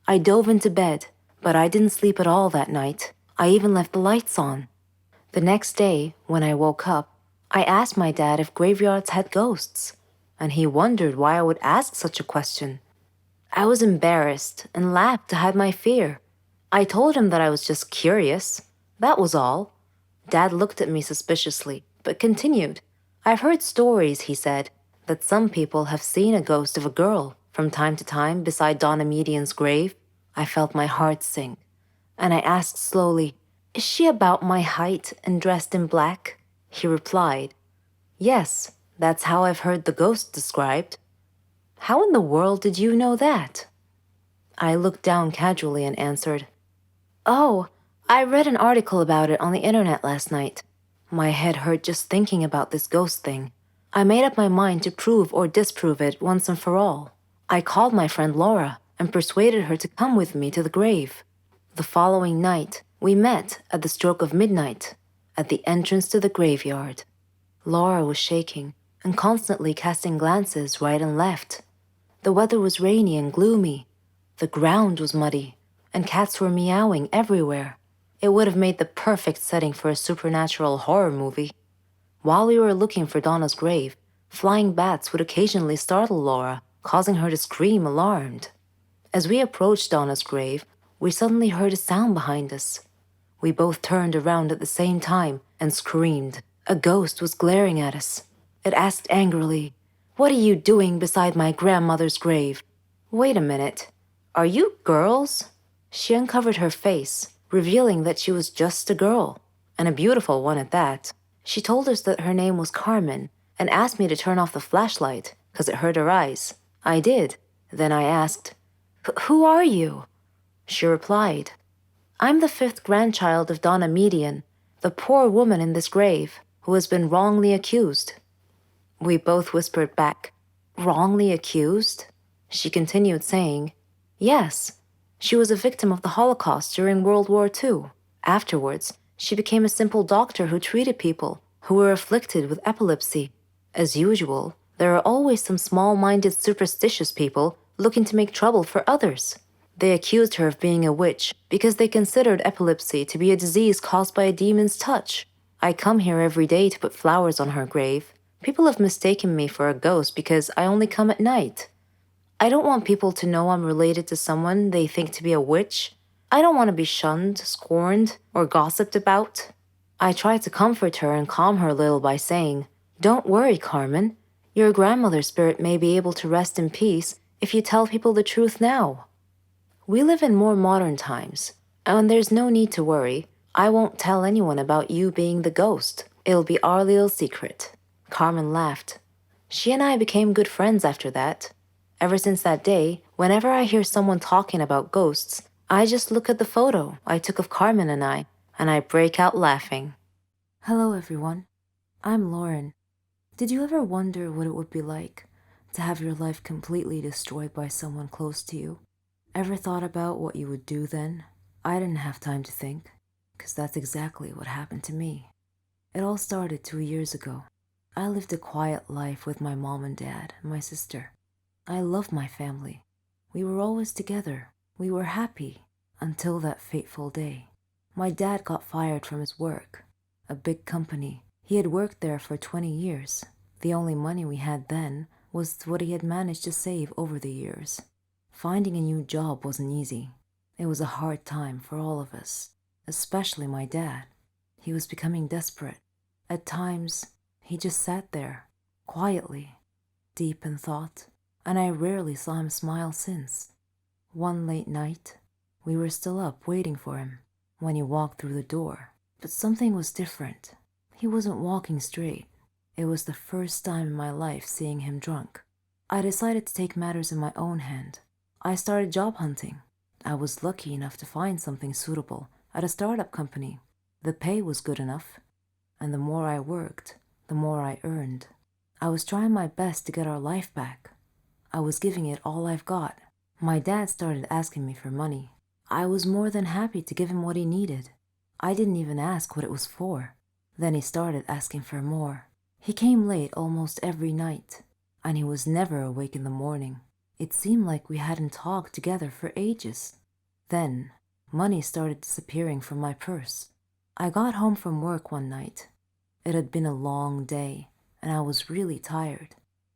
I dove into bed, but I didn't sleep at all that night. I even left the lights on. The next day, when I woke up, I asked my dad if graveyards had ghosts, and he wondered why I would ask such a question. I was embarrassed and laughed to hide my fear. I told him that I was just curious. That was all. Dad looked at me suspiciously, but continued. I've heard stories, he said, that some people have seen a ghost of a girl from time to time beside Donna Median's grave. I felt my heart sink, and I asked slowly, "Is she about my height and dressed in black?" He replied, "Yes, that's how I've heard the ghost described." "How in the world did you know that?" I looked down casually and answered, "Oh, I read an article about it on the internet last night." My head hurt just thinking about this ghost thing. I made up my mind to prove or disprove it once and for all. I called my friend Laura and persuaded her to come with me to the grave. The following night, we met at the stroke of midnight at the entrance to the graveyard. Laura was shaking and constantly casting glances right and left. The weather was rainy and gloomy. The ground was muddy, and cats were meowing everywhere. It would have made the perfect setting for a supernatural horror movie. While we were looking for Donna's grave, flying bats would occasionally startle Laura, causing her to scream alarmed. As we approached Donna's grave, we suddenly heard a sound behind us. We both turned around at the same time and screamed. A ghost was glaring at us. It asked angrily, "What are you doing beside my grandmother's grave?" "Wait a minute. Are you girls?" She uncovered her face, revealing that she was just a girl, and a beautiful one at that. She told us that her name was Carmen and asked me to turn off the flashlight because it hurt her eyes. I did. Then I asked, "Who are you?" She replied, "I'm the 5th grandchild of Donna Median, the poor woman in this grave who has been wrongly accused." We both whispered back, "Wrongly accused?" She continued saying, "Yes, she was a victim of the Holocaust during World War II. Afterwards, she became a simple doctor who treated people who were afflicted with epilepsy. As usual, there are always some small-minded, superstitious people looking to make trouble for others. They accused her of being a witch because they considered epilepsy to be a disease caused by a demon's touch. I come here every day to put flowers on her grave. People have mistaken me for a ghost because I only come at night. I don't want people to know I'm related to someone they think to be a witch. I don't want to be shunned, scorned, or gossiped about." I tried to comfort her and calm her a little by saying, "Don't worry, Carmen. Your grandmother's spirit may be able to rest in peace if you tell people the truth now. We live in more modern times, and there's no need to worry. I won't tell anyone about you being the ghost. It'll be our little secret." Carmen laughed. She and I became good friends after that. Ever since that day, whenever I hear someone talking about ghosts, I just look at the photo I took of Carmen and I break out laughing. Hello, everyone. I'm Lauren. Did you ever wonder what it would be like to have your life completely destroyed by someone close to you? Ever thought about what you would do then? I didn't have time to think, because that's exactly what happened to me. It all started 2 years ago. I lived a quiet life with my mom and dad and my sister. I loved my family. We were always together. We were happy until that fateful day. My dad got fired from his work, a big company. He had worked there for 20 years. The only money we had then was what he had managed to save over the years. Finding a new job wasn't easy. It was a hard time for all of us, especially my dad. He was becoming desperate. At times, he just sat there, quietly, deep in thought, and I rarely saw him smile since. One late night, we were still up waiting for him when he walked through the door. But something was different. He wasn't walking straight. It was the first time in my life seeing him drunk. I decided to take matters in my own hand. I started job hunting. I was lucky enough to find something suitable at a startup company. The pay was good enough, and the more I worked, the more I earned. I was trying my best to get our life back. I was giving it all I've got. My dad started asking me for money. I was more than happy to give him what he needed. I didn't even ask what it was for. Then he started asking for more. He came late almost every night, and he was never awake in the morning. It seemed like we hadn't talked together for ages. Then, money started disappearing from my purse. I got home from work one night. It had been a long day, and I was really tired.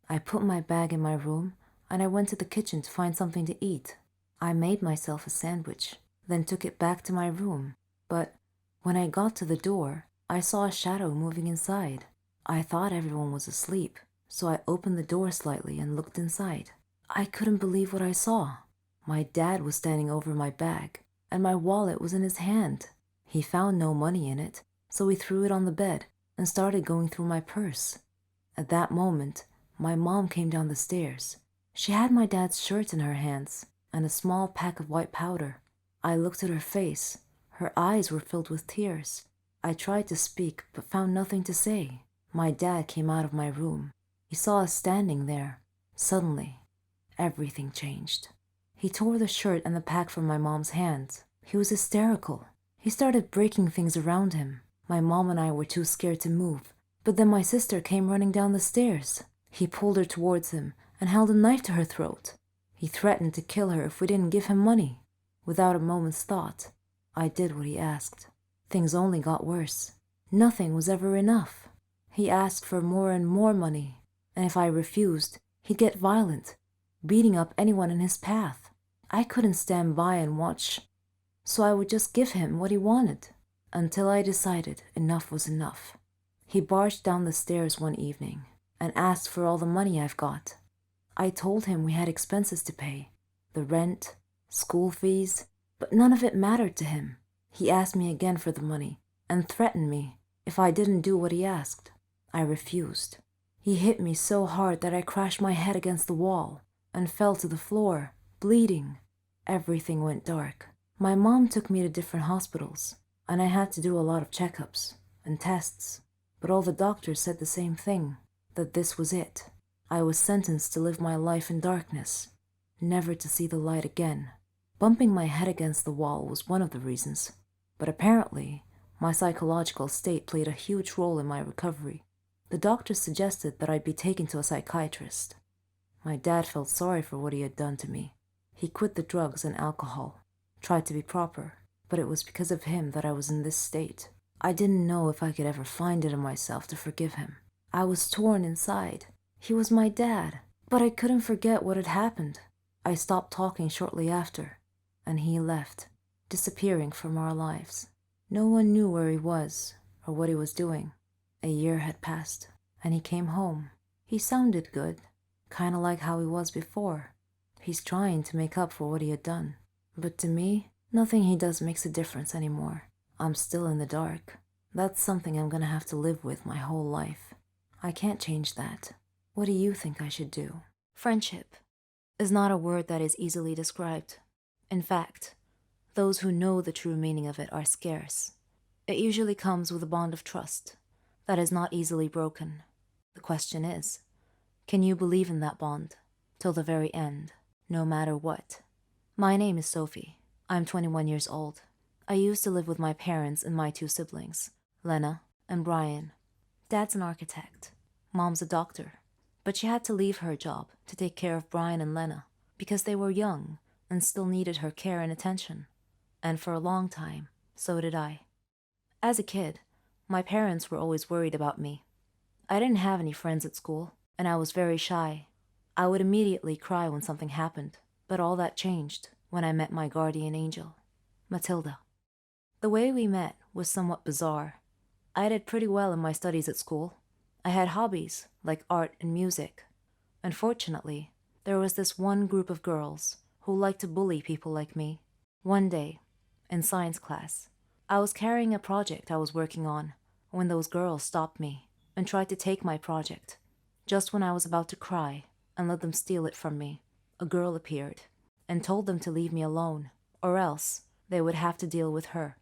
I put my bag in my room, and I went to the kitchen to find something to eat. I made myself a sandwich, then took it back to my room. But when I got to the door, I saw a shadow moving inside. I thought everyone was asleep, so I opened the door slightly and looked inside. I couldn't believe what I saw. My dad was standing over my bag, and my wallet was in his hand. He found no money in it, so he threw it on the bed and started going through my purse. At that moment, my mom came down the stairs. She had my dad's shirt in her hands and a small pack of white powder. I looked at her face. Her eyes were filled with tears. I tried to speak but found nothing to say. My dad came out of my room. He saw us standing there. Suddenly, everything changed. He tore the shirt and the pack from my mom's hands. He was hysterical. He started breaking things around him. My mom and I were too scared to move, but then my sister came running down the stairs. He pulled her towards him and held a knife to her throat. He threatened to kill her if we didn't give him money. Without a moment's thought, I did what he asked. Things only got worse. Nothing was ever enough. He asked for more and more money, and if I refused, he'd get violent, beating up anyone in his path. I couldn't stand by and watch, so I would just give him what he wanted, until I decided enough was enough. He barged down the stairs one evening and asked for all the money I've got. I told him we had expenses to pay, the rent, school fees, but none of it mattered to him. He asked me again for the money and threatened me if I didn't do what he asked. I refused. He hit me so hard that I crashed my head against the wall and fell to the floor, bleeding. Everything went dark. My mom took me to different hospitals, and I had to do a lot of checkups and tests, but all the doctors said the same thing, that this was it. I was sentenced to live my life in darkness, never to see the light again. Bumping my head against the wall was one of the reasons, but apparently my psychological state played a huge role in my recovery. The doctors suggested that I be taken to a psychiatrist. My dad felt sorry for what he had done to me. He quit the drugs and alcohol, tried to be proper, but it was because of him that I was in this state. I didn't know if I could ever find it in myself to forgive him. I was torn inside. He was my dad, but I couldn't forget what had happened. I stopped talking shortly after, and he left, disappearing from our lives. No one knew where he was or what he was doing. A year had passed, and he came home. He sounded good, kind of like how he was before. He's trying to make up for what he had done. But to me, nothing he does makes a difference anymore. I'm still in the dark. That's something I'm gonna have to live with my whole life. I can't change that. What do you think I should do? Friendship is not a word that is easily described. In fact, those who know the true meaning of it are scarce. It usually comes with a bond of trust that is not easily broken. The question is, can you believe in that bond till the very end, no matter what? My name is Sophie. I'm 21 years old. I used to live with my parents and my two siblings, Lena and Brian. Dad's an architect. Mom's a doctor. But she had to leave her job to take care of Brian and Lena because they were young and still needed her care and attention. And for a long time, so did I. As a kid, my parents were always worried about me. I didn't have any friends at school, and I was very shy. I would immediately cry when something happened, but all that changed when I met my guardian angel, Matilda. The way we met was somewhat bizarre. I did pretty well in my studies at school. I had hobbies like art and music. Unfortunately, there was this one group of girls who liked to bully people like me. One day, in science class, I was carrying a project I was working on when those girls stopped me and tried to take my project. Just when I was about to cry and let them steal it from me, a girl appeared and told them to leave me alone, or else they would have to deal with her.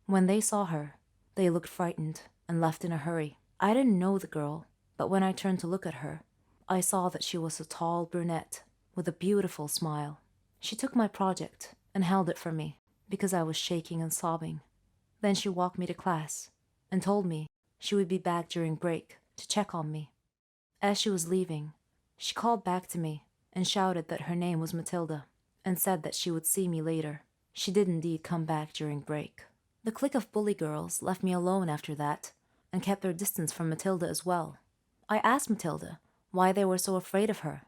When they saw her, they looked frightened and left in a hurry. I didn't know the girl, but when I turned to look at her, I saw that she was a tall brunette with a beautiful smile. She took my project and held it for me because I was shaking and sobbing. Then she walked me to class and told me she would be back during break to check on me. As she was leaving, she called back to me and shouted that her name was Matilda and said that she would see me later. She did indeed come back during break. The clique of bully girls left me alone after that and kept their distance from Matilda as well. I asked Matilda why they were so afraid of her.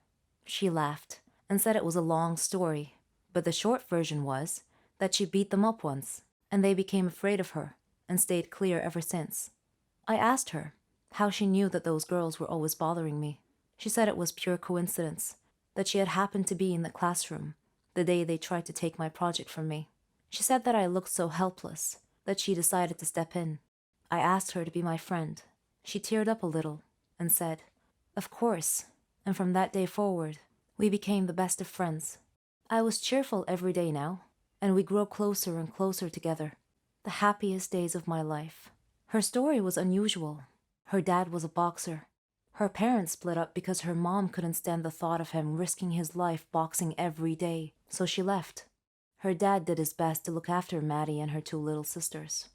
She laughed and said it was a long story, but the short version was that she beat them up once, and they became afraid of her and stayed clear ever since. I asked her how she knew that those girls were always bothering me. She said it was pure coincidence, that she had happened to be in the classroom the day they tried to take my project from me. She said that I looked so helpless that she decided to step in. I asked her to be my friend. She teared up a little and said, "Of course," and from that day forward, we became the best of friends. I was cheerful every day now, and we grew closer and closer together. The happiest days of my life. Her story was unusual. Her dad was a boxer. Her parents split up because her mom couldn't stand the thought of him risking his life boxing every day, so she left. Her dad did his best to look after Maddie and her two little sisters.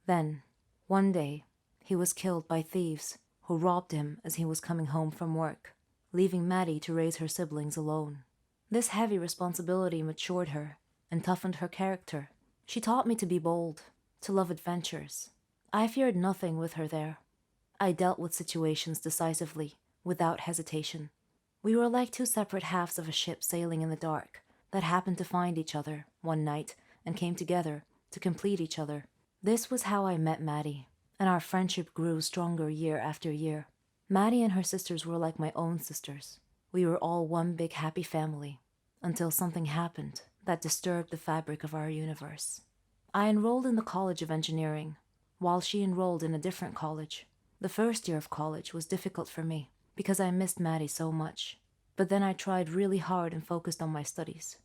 Then, one day, he was killed by thieves who robbed him as he was coming home from work, leaving Maddie to raise her siblings alone. This heavy responsibility matured her and toughened her character. She taught me to be bold, to love adventures. I feared nothing with her there. I dealt with situations decisively, without hesitation. We were like two separate halves of a ship sailing in the dark that happened to find each other one night and came together to complete each other. This was how I met Maddie, and our friendship grew stronger year after year. Maddie and her sisters were like my own sisters. We were all one big happy family, until something happened that disturbed the fabric of our universe. I enrolled in the College of Engineering, while she enrolled in a different college. The first year of college was difficult for me, because I missed Maddie so much. But then I tried really hard and focused on my studies.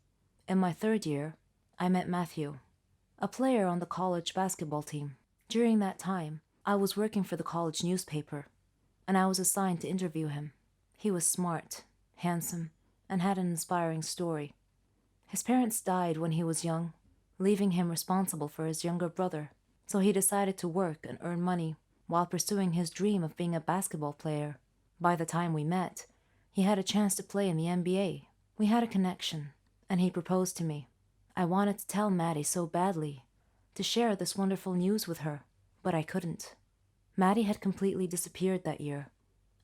In my third year, I met Matthew, a player on the college basketball team. During that time, I was working for the college newspaper, and I was assigned to interview him. He was smart, handsome, and had an inspiring story. His parents died when he was young, leaving him responsible for his younger brother, so he decided to work and earn money while pursuing his dream of being a basketball player. By the time we met, he had a chance to play in the NBA. We had a connection, and he proposed to me. I wanted to tell Maddie so badly, to share this wonderful news with her, but I couldn't. Maddie had completely disappeared that year,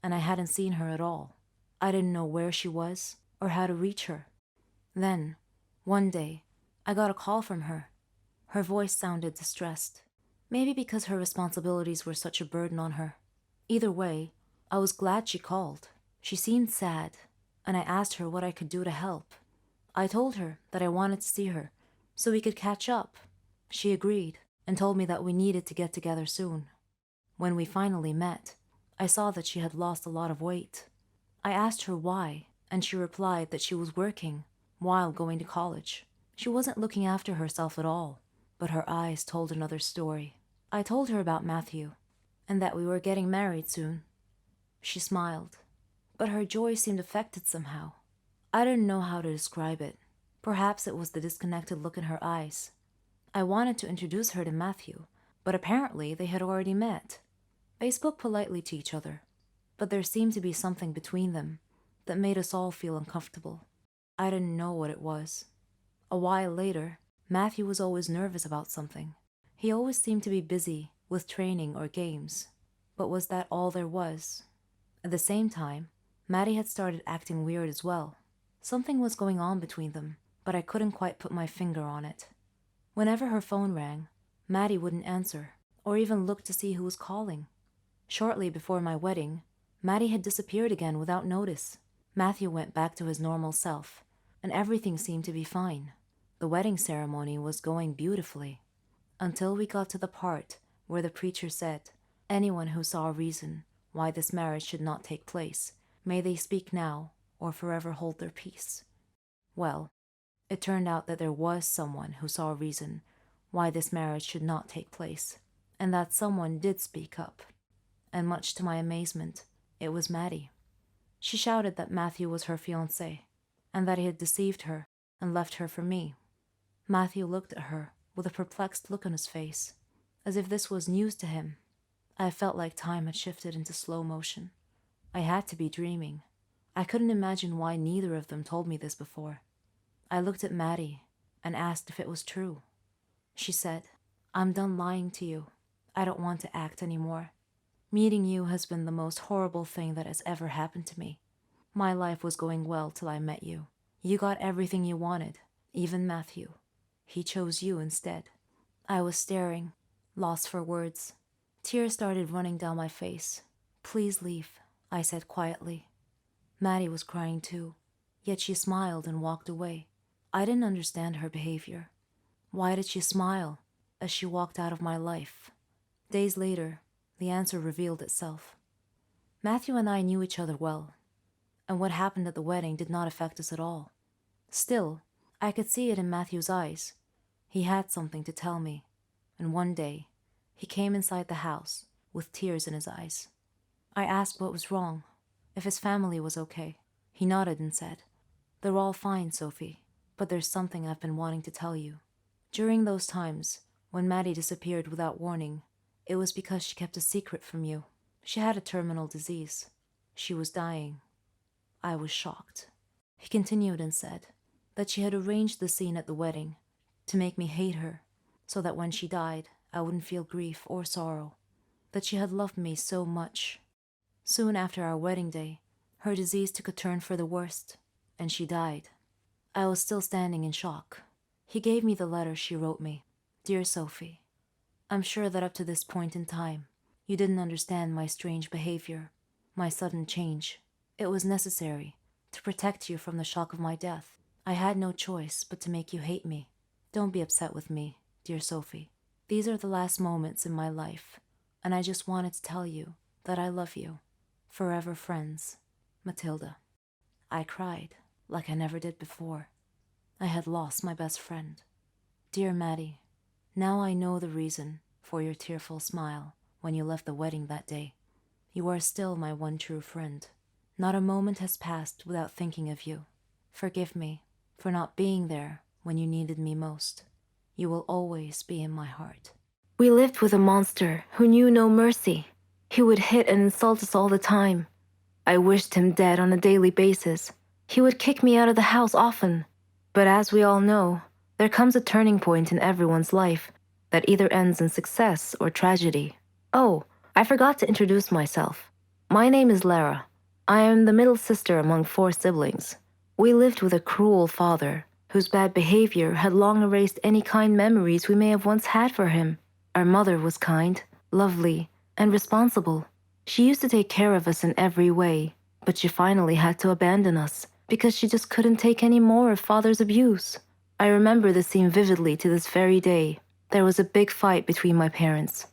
and I hadn't seen her at all. I didn't know where she was or how to reach her. Then, one day, I got a call from her. Her voice sounded distressed, maybe because her responsibilities were such a burden on her. Either way, I was glad she called. She seemed sad, and I asked her what I could do to help. I told her that I wanted to see her, so we could catch up. She agreed, and told me that we needed to get together soon. When we finally met, I saw that she had lost a lot of weight. I asked her why, and she replied that she was working while going to college. She wasn't looking after herself at all, but her eyes told another story. I told her about Matthew, and that we were getting married soon. She smiled, but her joy seemed affected somehow. I didn't know how to describe it. Perhaps it was the disconnected look in her eyes. I wanted to introduce her to Matthew, but apparently they had already met. They spoke politely to each other, but there seemed to be something between them that made us all feel uncomfortable. I didn't know what it was. A while later, Matthew was always nervous about something. He always seemed to be busy with training or games. But was that all there was? At the same time, Maddie had started acting weird as well. Something was going on between them, but I couldn't quite put my finger on it. Whenever her phone rang, Maddie wouldn't answer, or even look to see who was calling. Shortly before my wedding, Maddie had disappeared again without notice. Matthew went back to his normal self, and everything seemed to be fine. The wedding ceremony was going beautifully, until we got to the part where the preacher said, "Anyone who saw a reason why this marriage should not take place, may they speak now or forever hold their peace." Well, it turned out that there was someone who saw a reason why this marriage should not take place, and that someone did speak up. And much to my amazement, it was Maddie. She shouted that Matthew was her fiancé, and that he had deceived her and left her for me. Matthew looked at her with a perplexed look on his face, as if this was news to him. I felt like time had shifted into slow motion. I had to be dreaming. I couldn't imagine why neither of them told me this before. I looked at Maddie and asked if it was true. She said, "I'm done lying to you. I don't want to act anymore. Meeting you has been the most horrible thing that has ever happened to me. My life was going well till I met you. You got everything you wanted, even Matthew. He chose you instead." I was staring, lost for words. Tears started running down my face. "Please leave," I said quietly. Maddie was crying too, yet she smiled and walked away. I didn't understand her behavior. Why did she smile as she walked out of my life? Days later, the answer revealed itself. Matthew and I knew each other well, and what happened at the wedding did not affect us at all. Still, I could see it in Matthew's eyes. He had something to tell me, and one day, he came inside the house with tears in his eyes. I asked what was wrong, if his family was okay. He nodded and said, "They're all fine, Sophie, but there's something I've been wanting to tell you." During those times, when Maddie disappeared without warning, it was because she kept a secret from you. She had a terminal disease. She was dying. I was shocked. He continued and said that she had arranged the scene at the wedding to make me hate her, so that when she died, I wouldn't feel grief or sorrow. That she had loved me so much. Soon after our wedding day, her disease took a turn for the worst, and she died. I was still standing in shock. He gave me the letter she wrote me. "Dear Sophie, I'm sure that up to this point in time, you didn't understand my strange behavior, my sudden change. It was necessary to protect you from the shock of my death. I had no choice but to make you hate me. Don't be upset with me, dear Sophie. These are the last moments in my life, and I just wanted to tell you that I love you. Forever friends, Matilda." I cried like I never did before. I had lost my best friend. Dear Maddie, now I know the reason for your tearful smile when you left the wedding that day. You are still my one true friend. Not a moment has passed without thinking of you. Forgive me for not being there when you needed me most. You will always be in my heart. We lived with a monster who knew no mercy. He would hit and insult us all the time. I wished him dead on a daily basis. He would kick me out of the house often. But as we all know, there comes a turning point in everyone's life that either ends in success or tragedy. Oh, I forgot to introduce myself. My name is Lara. I am the middle sister among 4 siblings. We lived with a cruel father, whose bad behavior had long erased any kind memories we may have once had for him. Our mother was kind, lovely, and responsible. She used to take care of us in every way, but she finally had to abandon us because she just couldn't take any more of father's abuse. I remember the scene vividly to this very day. There was a big fight between my parents.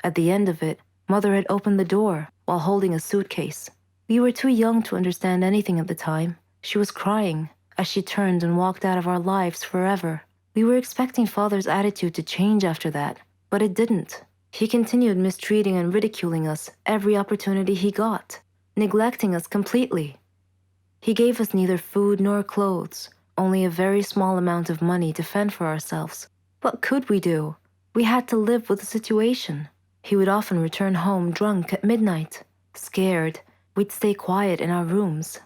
At the end of it, Mother had opened the door while holding a suitcase. We were too young to understand anything at the time. She was crying as she turned and walked out of our lives forever. We were expecting Father's attitude to change after that, but it didn't. He continued mistreating and ridiculing us every opportunity he got, neglecting us completely. He gave us neither food nor clothes, only a very small amount of money to fend for ourselves. What could we do? We had to live with the situation. He would often return home drunk at midnight. Scared, we'd stay quiet in our rooms.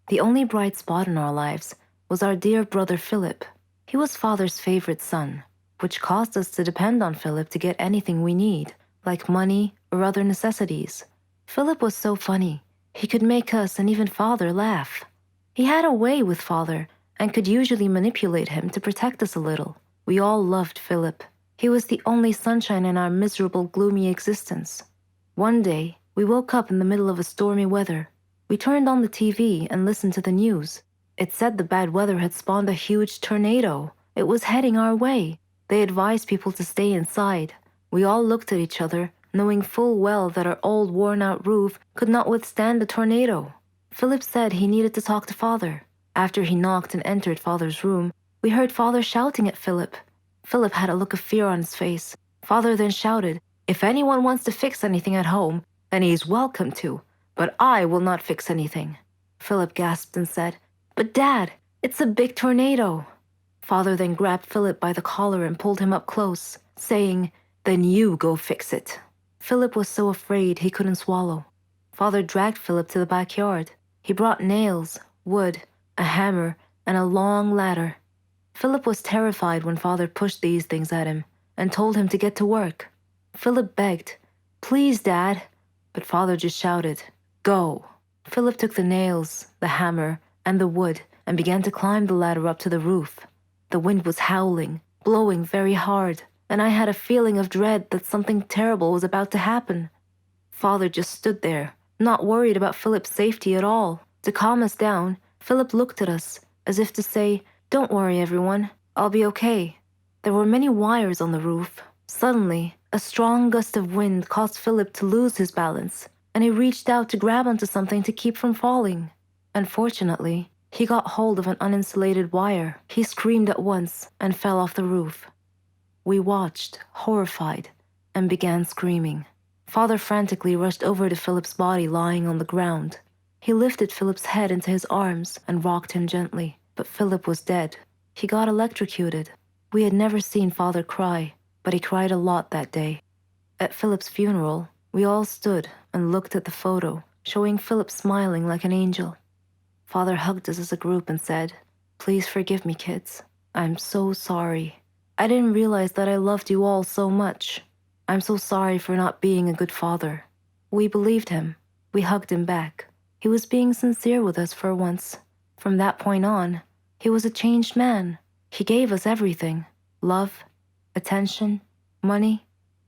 The only bright spot in our lives was our dear brother Philip. He was Father's favorite son, which caused us to depend on Philip to get anything we need, like money or other necessities. Philip was so funny. He could make us and even Father laugh. He had a way with Father and could usually manipulate him to protect us a little. We all loved Philip. He was the only sunshine in our miserable, gloomy existence. One day, we woke up in the middle of a stormy weather. We turned on the TV and listened to the news. It said the bad weather had spawned a huge tornado. It was heading our way. They advised people to stay inside. We all looked at each other, knowing full well that our old worn-out roof could not withstand the tornado. Philip said he needed to talk to Father. After he knocked and entered Father's room, we heard Father shouting at Philip. Philip had a look of fear on his face. Father then shouted, "If anyone wants to fix anything at home, then he is welcome to, but I will not fix anything." Philip gasped and said, "But Dad, it's a big tornado." Father then grabbed Philip by the collar and pulled him up close, saying, "Then you go fix it." Philip was so afraid he couldn't swallow. Father dragged Philip to the backyard. He brought nails, wood, a hammer, and a long ladder. Philip was terrified when Father pushed these things at him and told him to get to work. Philip begged, "Please, Dad," but Father just shouted, "Go." Philip took the nails, the hammer, and the wood and began to climb the ladder up to the roof. The wind was howling, blowing very hard. and I had a feeling of dread that something terrible was about to happen. Father just stood there, not worried about Philip's safety at all. To calm us down, Philip looked at us, as if to say, "Don't worry, everyone. I'll be okay." There were many wires on the roof. Suddenly, a strong gust of wind caused Philip to lose his balance, and he reached out to grab onto something to keep from falling. Unfortunately, he got hold of an uninsulated wire. He screamed at once and fell off the roof. We watched, horrified, and began screaming. Father frantically rushed over to Philip's body lying on the ground. He lifted Philip's head into his arms and rocked him gently, but Philip was dead. He got electrocuted. We had never seen Father cry, but he cried a lot that day. At Philip's funeral, we all stood and looked at the photo, showing Philip smiling like an angel. Father hugged us as a group and said, "Please forgive me, kids. I'm so sorry. I didn't realize that I loved you all so much. I'm so sorry for not being a good father." We believed him. We hugged him back. He was being sincere with us for once. From that point on, he was a changed man. He gave us everything: love, attention, money.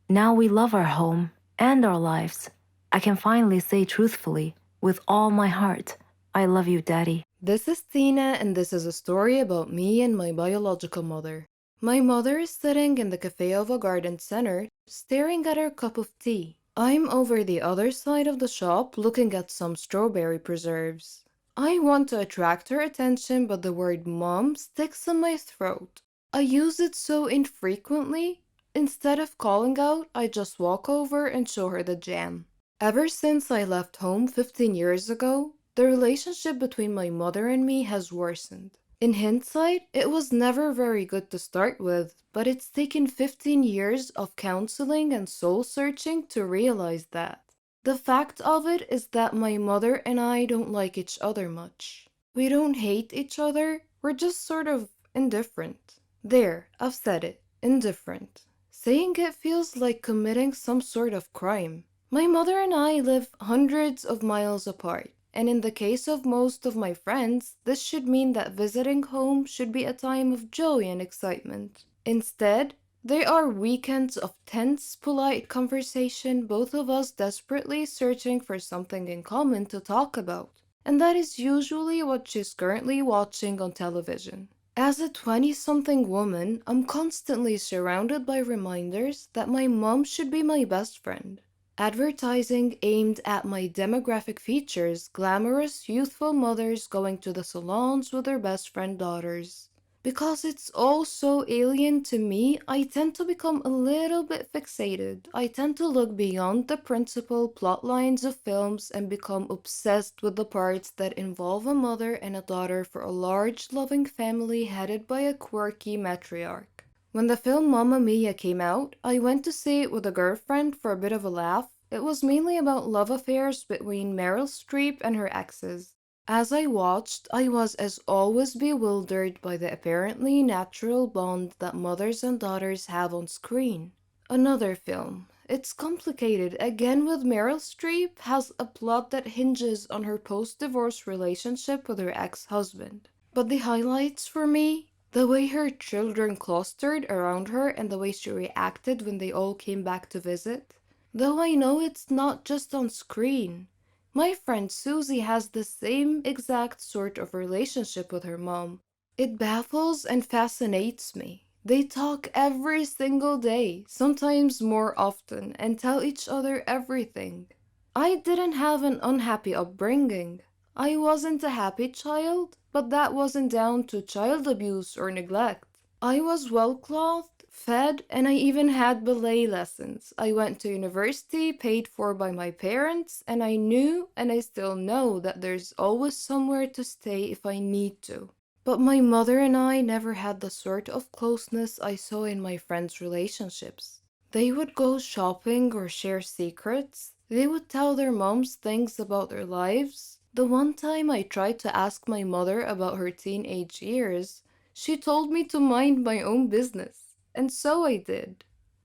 Now we love our home and our lives. I can finally say truthfully, with all my heart, I love you, Daddy. This is Tina, and this is a story about me and my biological mother. My mother is sitting in the cafe of a garden center, staring at her cup of tea. I'm over the other side of the shop looking at some strawberry preserves. I want to attract her attention, but the word mom sticks in my throat. I use it so infrequently. Instead of calling out, I just walk over and show her the jam. Ever since I left home 15 years ago, the relationship between my mother and me has worsened. In hindsight, it was never very good to start with, but it's taken 15 years of counseling and soul searching to realize that. The fact of it is that my mother and I don't like each other much. We don't hate each other, we're just sort of indifferent. There, I've said it, indifferent. Saying it feels like committing some sort of crime. My mother and I live hundreds of miles apart, and in the case of most of my friends, this should mean that visiting home should be a time of joy and excitement. Instead, they are weekends of tense, polite conversation, both of us desperately searching for something in common to talk about. And that is usually what she's currently watching on television. As a 20-something woman, I'm constantly surrounded by reminders that my mom should be my best friend. Advertising aimed at my demographic features glamorous, youthful mothers going to the salons with their best friend daughters. Because it's all so alien to me, I tend to become a little bit fixated. I tend to look beyond the principal plot lines of films and become obsessed with the parts that involve a mother and a daughter for a large, loving family headed by a quirky matriarch. When the film Mamma Mia came out, I went to see it with a girlfriend for a bit of a laugh. It was mainly about love affairs between Meryl Streep and her exes. As I watched, I was as always bewildered by the apparently natural bond that mothers and daughters have on screen. Another film. It's complicated, again with Meryl Streep, has a plot that hinges on her post-divorce relationship with her ex-husband. But the highlights for me? The way her children clustered around her and the way she reacted when they all came back to visit. Though I know it's not just on screen. My friend Susie has the same exact sort of relationship with her mom. It baffles and fascinates me. They talk every single day, sometimes more often, and tell each other everything. I didn't have an unhappy upbringing. I wasn't a happy child, but that wasn't down to child abuse or neglect. I was well-clothed, fed, and I even had ballet lessons. I went to university paid for by my parents, and I knew, and I still know, that there's always somewhere to stay if I need to. But my mother and I never had the sort of closeness I saw in my friends' relationships. They would go shopping or share secrets. They would tell their moms things about their lives. The one time I tried to ask my mother about her teenage years, she told me to mind my own business. And so I did.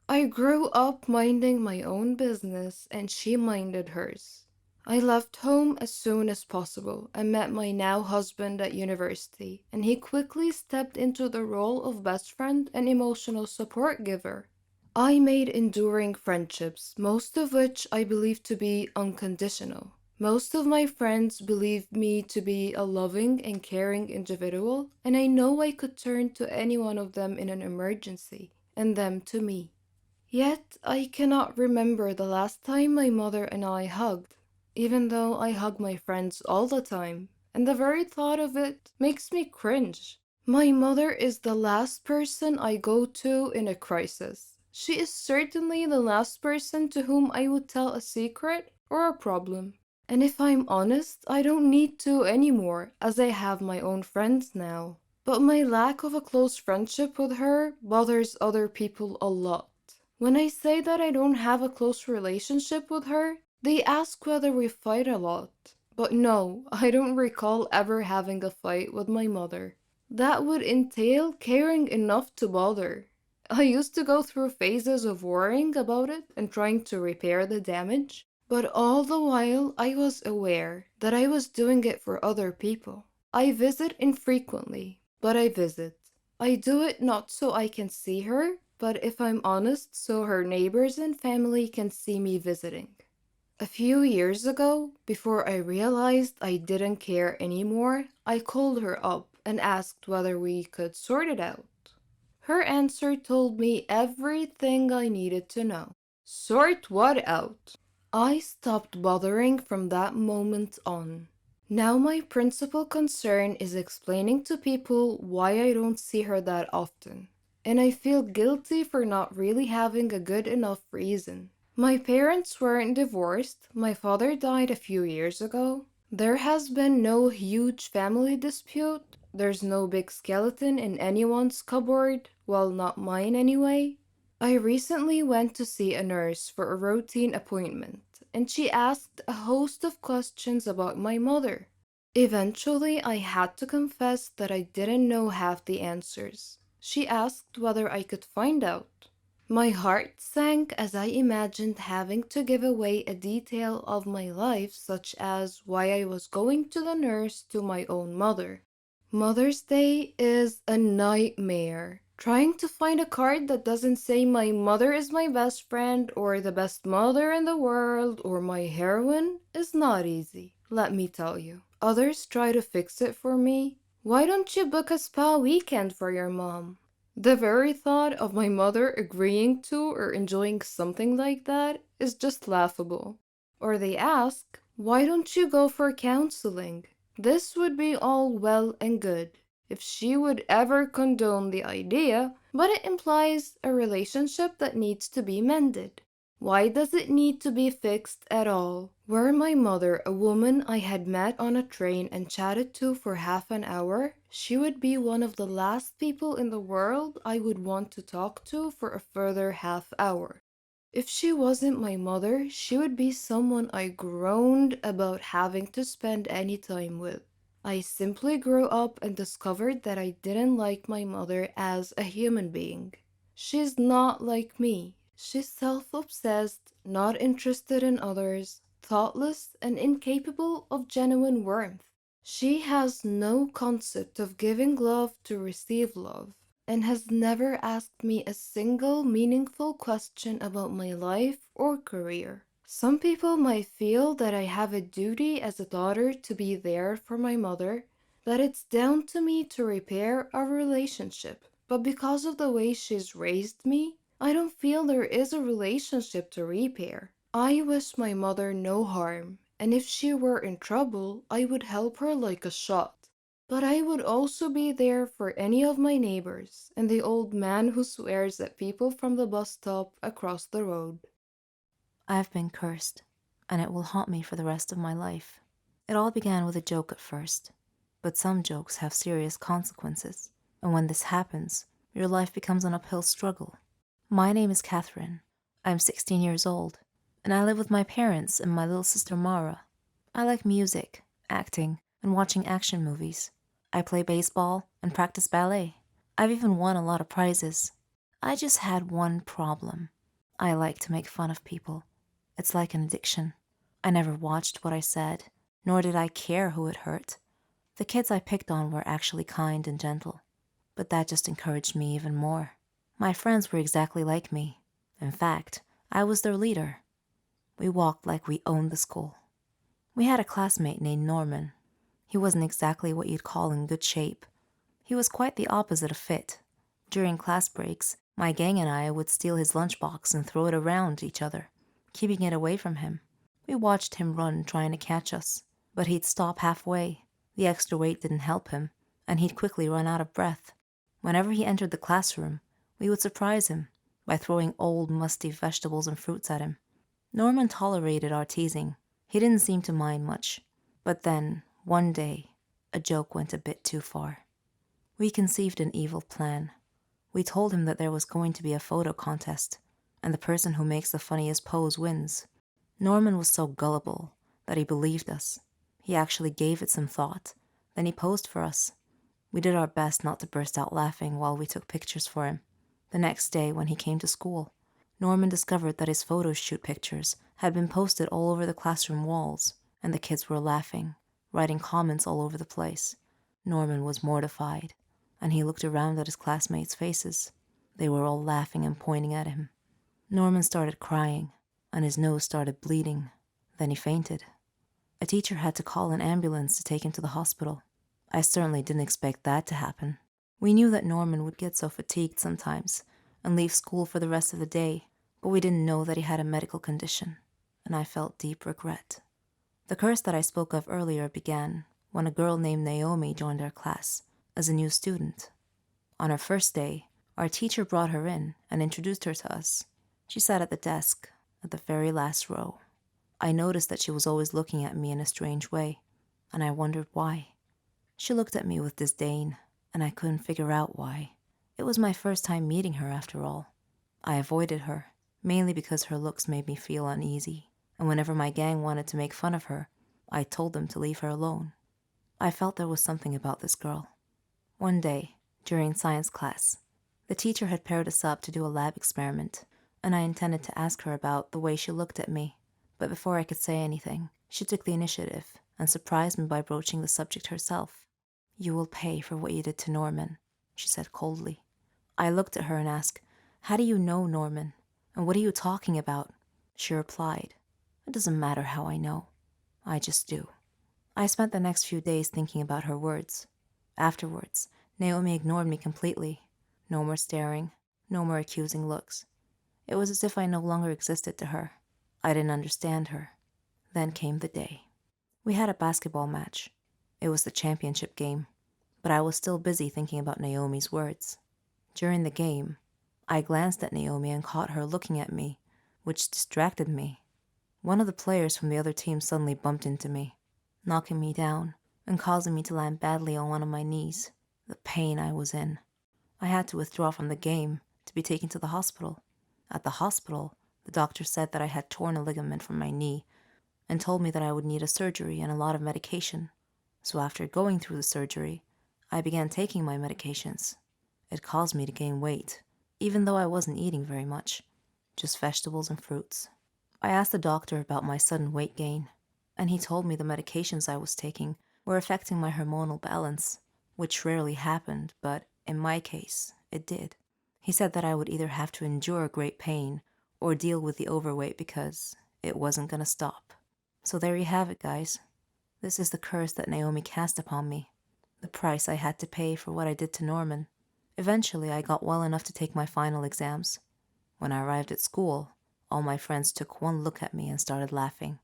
I grew up minding my own business, and she minded hers. I left home as soon as possible and met my now husband at university, and he quickly stepped into the role of best friend and emotional support giver. I made enduring friendships, most of which I believe to be unconditional. Most of my friends believe me to be a loving and caring individual, and I know I could turn to any one of them in an emergency, and them to me. Yet, I cannot remember the last time my mother and I hugged, even though I hug my friends all the time, and the very thought of it makes me cringe. My mother is the last person I go to in a crisis. She is certainly the last person to whom I would tell a secret or a problem. And if I'm honest, I don't need to anymore, as I have my own friends now. But my lack of a close friendship with her bothers other people a lot. When I say that I don't have a close relationship with her, they ask whether we fight a lot. But no, I don't recall ever having a fight with my mother. That would entail caring enough to bother. I used to go through phases of worrying about it and trying to repair the damage, but all the while I was aware that I was doing it for other people. I visit infrequently, but I visit. I do it not so I can see her, but if I'm honest, so her neighbors and family can see me visiting. A few years ago, before I realized I didn't care anymore, I called her up and asked whether we could sort it out. Her answer told me everything I needed to know. Sort what out? I stopped bothering from that moment on. Now my principal concern is explaining to people why I don't see her that often. And I feel guilty for not really having a good enough reason. My parents weren't divorced. My father died a few years ago. There has been no huge family dispute. There's no big skeleton in anyone's cupboard. Well, not mine anyway. I recently went to see a nurse for a routine appointment, and she asked a host of questions about my mother. Eventually, I had to confess that I didn't know half the answers. She asked whether I could find out. My heart sank as I imagined having to give away a detail of my life, such as why I was going to the nurse to my own mother. Mother's Day is a nightmare. Trying to find a card that doesn't say my mother is my best friend or the best mother in the world or my heroine is not easy, let me tell you. Others try to fix it for me. Why don't you book a spa weekend for your mom? The very thought of my mother agreeing to or enjoying something like that is just laughable. Or they ask, why don't you go for counseling? This would be all well and good if she would ever condone the idea, but it implies a relationship that needs to be mended. Why does it need to be fixed at all? Were my mother a woman I had met on a train and chatted to for half an hour, she would be one of the last people in the world I would want to talk to for a further half hour. If she wasn't my mother, she would be someone I groaned about having to spend any time with. I simply grew up and discovered that I didn't like my mother as a human being. She's not like me. She's self-obsessed, not interested in others, thoughtless, and incapable of genuine warmth. She has no concept of giving love to receive love, and has never asked me a single meaningful question about my life or career. Some people might feel that I have a duty as a daughter to be there for my mother, that it's down to me to repair our relationship. But because of the way she's raised me, I don't feel there is a relationship to repair. I wish my mother no harm, and if she were in trouble, I would help her like a shot. But I would also be there for any of my neighbors and the old man who swears at people from the bus stop across the road. I have been cursed, and it will haunt me for the rest of my life. It all began with a joke at first, but some jokes have serious consequences, and when this happens, your life becomes an uphill struggle. My name is Catherine. I am 16 years old, and I live with my parents and my little sister Mara. I like music, acting, and watching action movies. I play baseball and practice ballet. I've even won a lot of prizes. I just had one problem. I like to make fun of people. It's like an addiction. I never watched what I said, nor did I care who it hurt. The kids I picked on were actually kind and gentle, but that just encouraged me even more. My friends were exactly like me. In fact, I was their leader. We walked like we owned the school. We had a classmate named Norman. He wasn't exactly what you'd call in good shape. He was quite the opposite of fit. During class breaks, my gang and I would steal his lunchbox and throw it around each other, keeping it away from him. We watched him run trying to catch us, but he'd stop halfway. The extra weight didn't help him, and he'd quickly run out of breath. Whenever he entered the classroom, we would surprise him by throwing old, musty vegetables and fruits at him. Norman tolerated our teasing. He didn't seem to mind much. But then, one day, a joke went a bit too far. We conceived an evil plan. We told him that there was going to be a photo contest, and the person who makes the funniest pose wins. Norman was so gullible that he believed us. He actually gave it some thought. Then he posed for us. We did our best not to burst out laughing while we took pictures for him. The next day, when he came to school, Norman discovered that his photo shoot pictures had been posted all over the classroom walls, and the kids were laughing, writing comments all over the place. Norman was mortified, and he looked around at his classmates' faces. They were all laughing and pointing at him. Norman started crying, and his nose started bleeding. Then he fainted. A teacher had to call an ambulance to take him to the hospital. I certainly didn't expect that to happen. We knew that Norman would get so fatigued sometimes and leave school for the rest of the day, but we didn't know that he had a medical condition, and I felt deep regret. The curse that I spoke of earlier began when a girl named Naomi joined our class as a new student. On her first day, our teacher brought her in and introduced her to us. She sat at the desk at the very last row. I noticed that she was always looking at me in a strange way, and I wondered why. She looked at me with disdain, and I couldn't figure out why. It was my first time meeting her after all. I avoided her, mainly because her looks made me feel uneasy, and whenever my gang wanted to make fun of her, I told them to leave her alone. I felt there was something about this girl. One day, during science class, the teacher had paired us up to do a lab experiment, and I intended to ask her about the way she looked at me. But before I could say anything, she took the initiative and surprised me by broaching the subject herself. "You will pay for what you did to Norman," she said coldly. I looked at her and asked, "How do you know Norman? And what are you talking about?" She replied, "It doesn't matter how I know. I just do." I spent the next few days thinking about her words. Afterwards, Naomi ignored me completely. No more staring, no more accusing looks. It was as if I no longer existed to her. I didn't understand her. Then came the day. We had a basketball match. It was the championship game, but I was still busy thinking about Naomi's words. During the game, I glanced at Naomi and caught her looking at me, which distracted me. One of the players from the other team suddenly bumped into me, knocking me down and causing me to land badly on one of my knees. The pain I was in. I had to withdraw from the game to be taken to the hospital. At the hospital, the doctor said that I had torn a ligament from my knee and told me that I would need a surgery and a lot of medication. So after going through the surgery, I began taking my medications. It caused me to gain weight, even though I wasn't eating very much, just vegetables and fruits. I asked the doctor about my sudden weight gain, and he told me the medications I was taking were affecting my hormonal balance, which rarely happened, but in my case, it did. He said that I would either have to endure great pain or deal with the overweight because it wasn't going to stop. So there you have it, guys. This is the curse that Naomi cast upon me, the price I had to pay for what I did to Norman. Eventually, I got well enough to take my final exams. When I arrived at school, all my friends took one look at me and started laughing.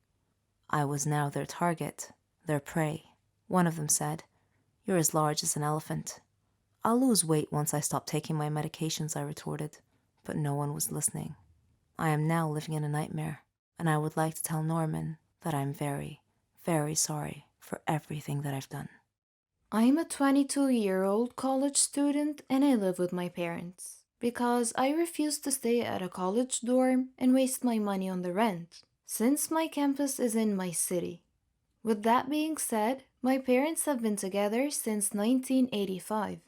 I was now their target, their prey. One of them said, "You're as large as an elephant." "I'll lose weight once I stop taking my medications," I retorted, but no one was listening. I am now living in a nightmare, and I would like to tell Norman that I'm very, very sorry for everything that I've done. I'm a 22-year-old college student and I live with my parents because I refuse to stay at a college dorm and waste my money on the rent, since my campus is in my city. With that being said, my parents have been together since 1985.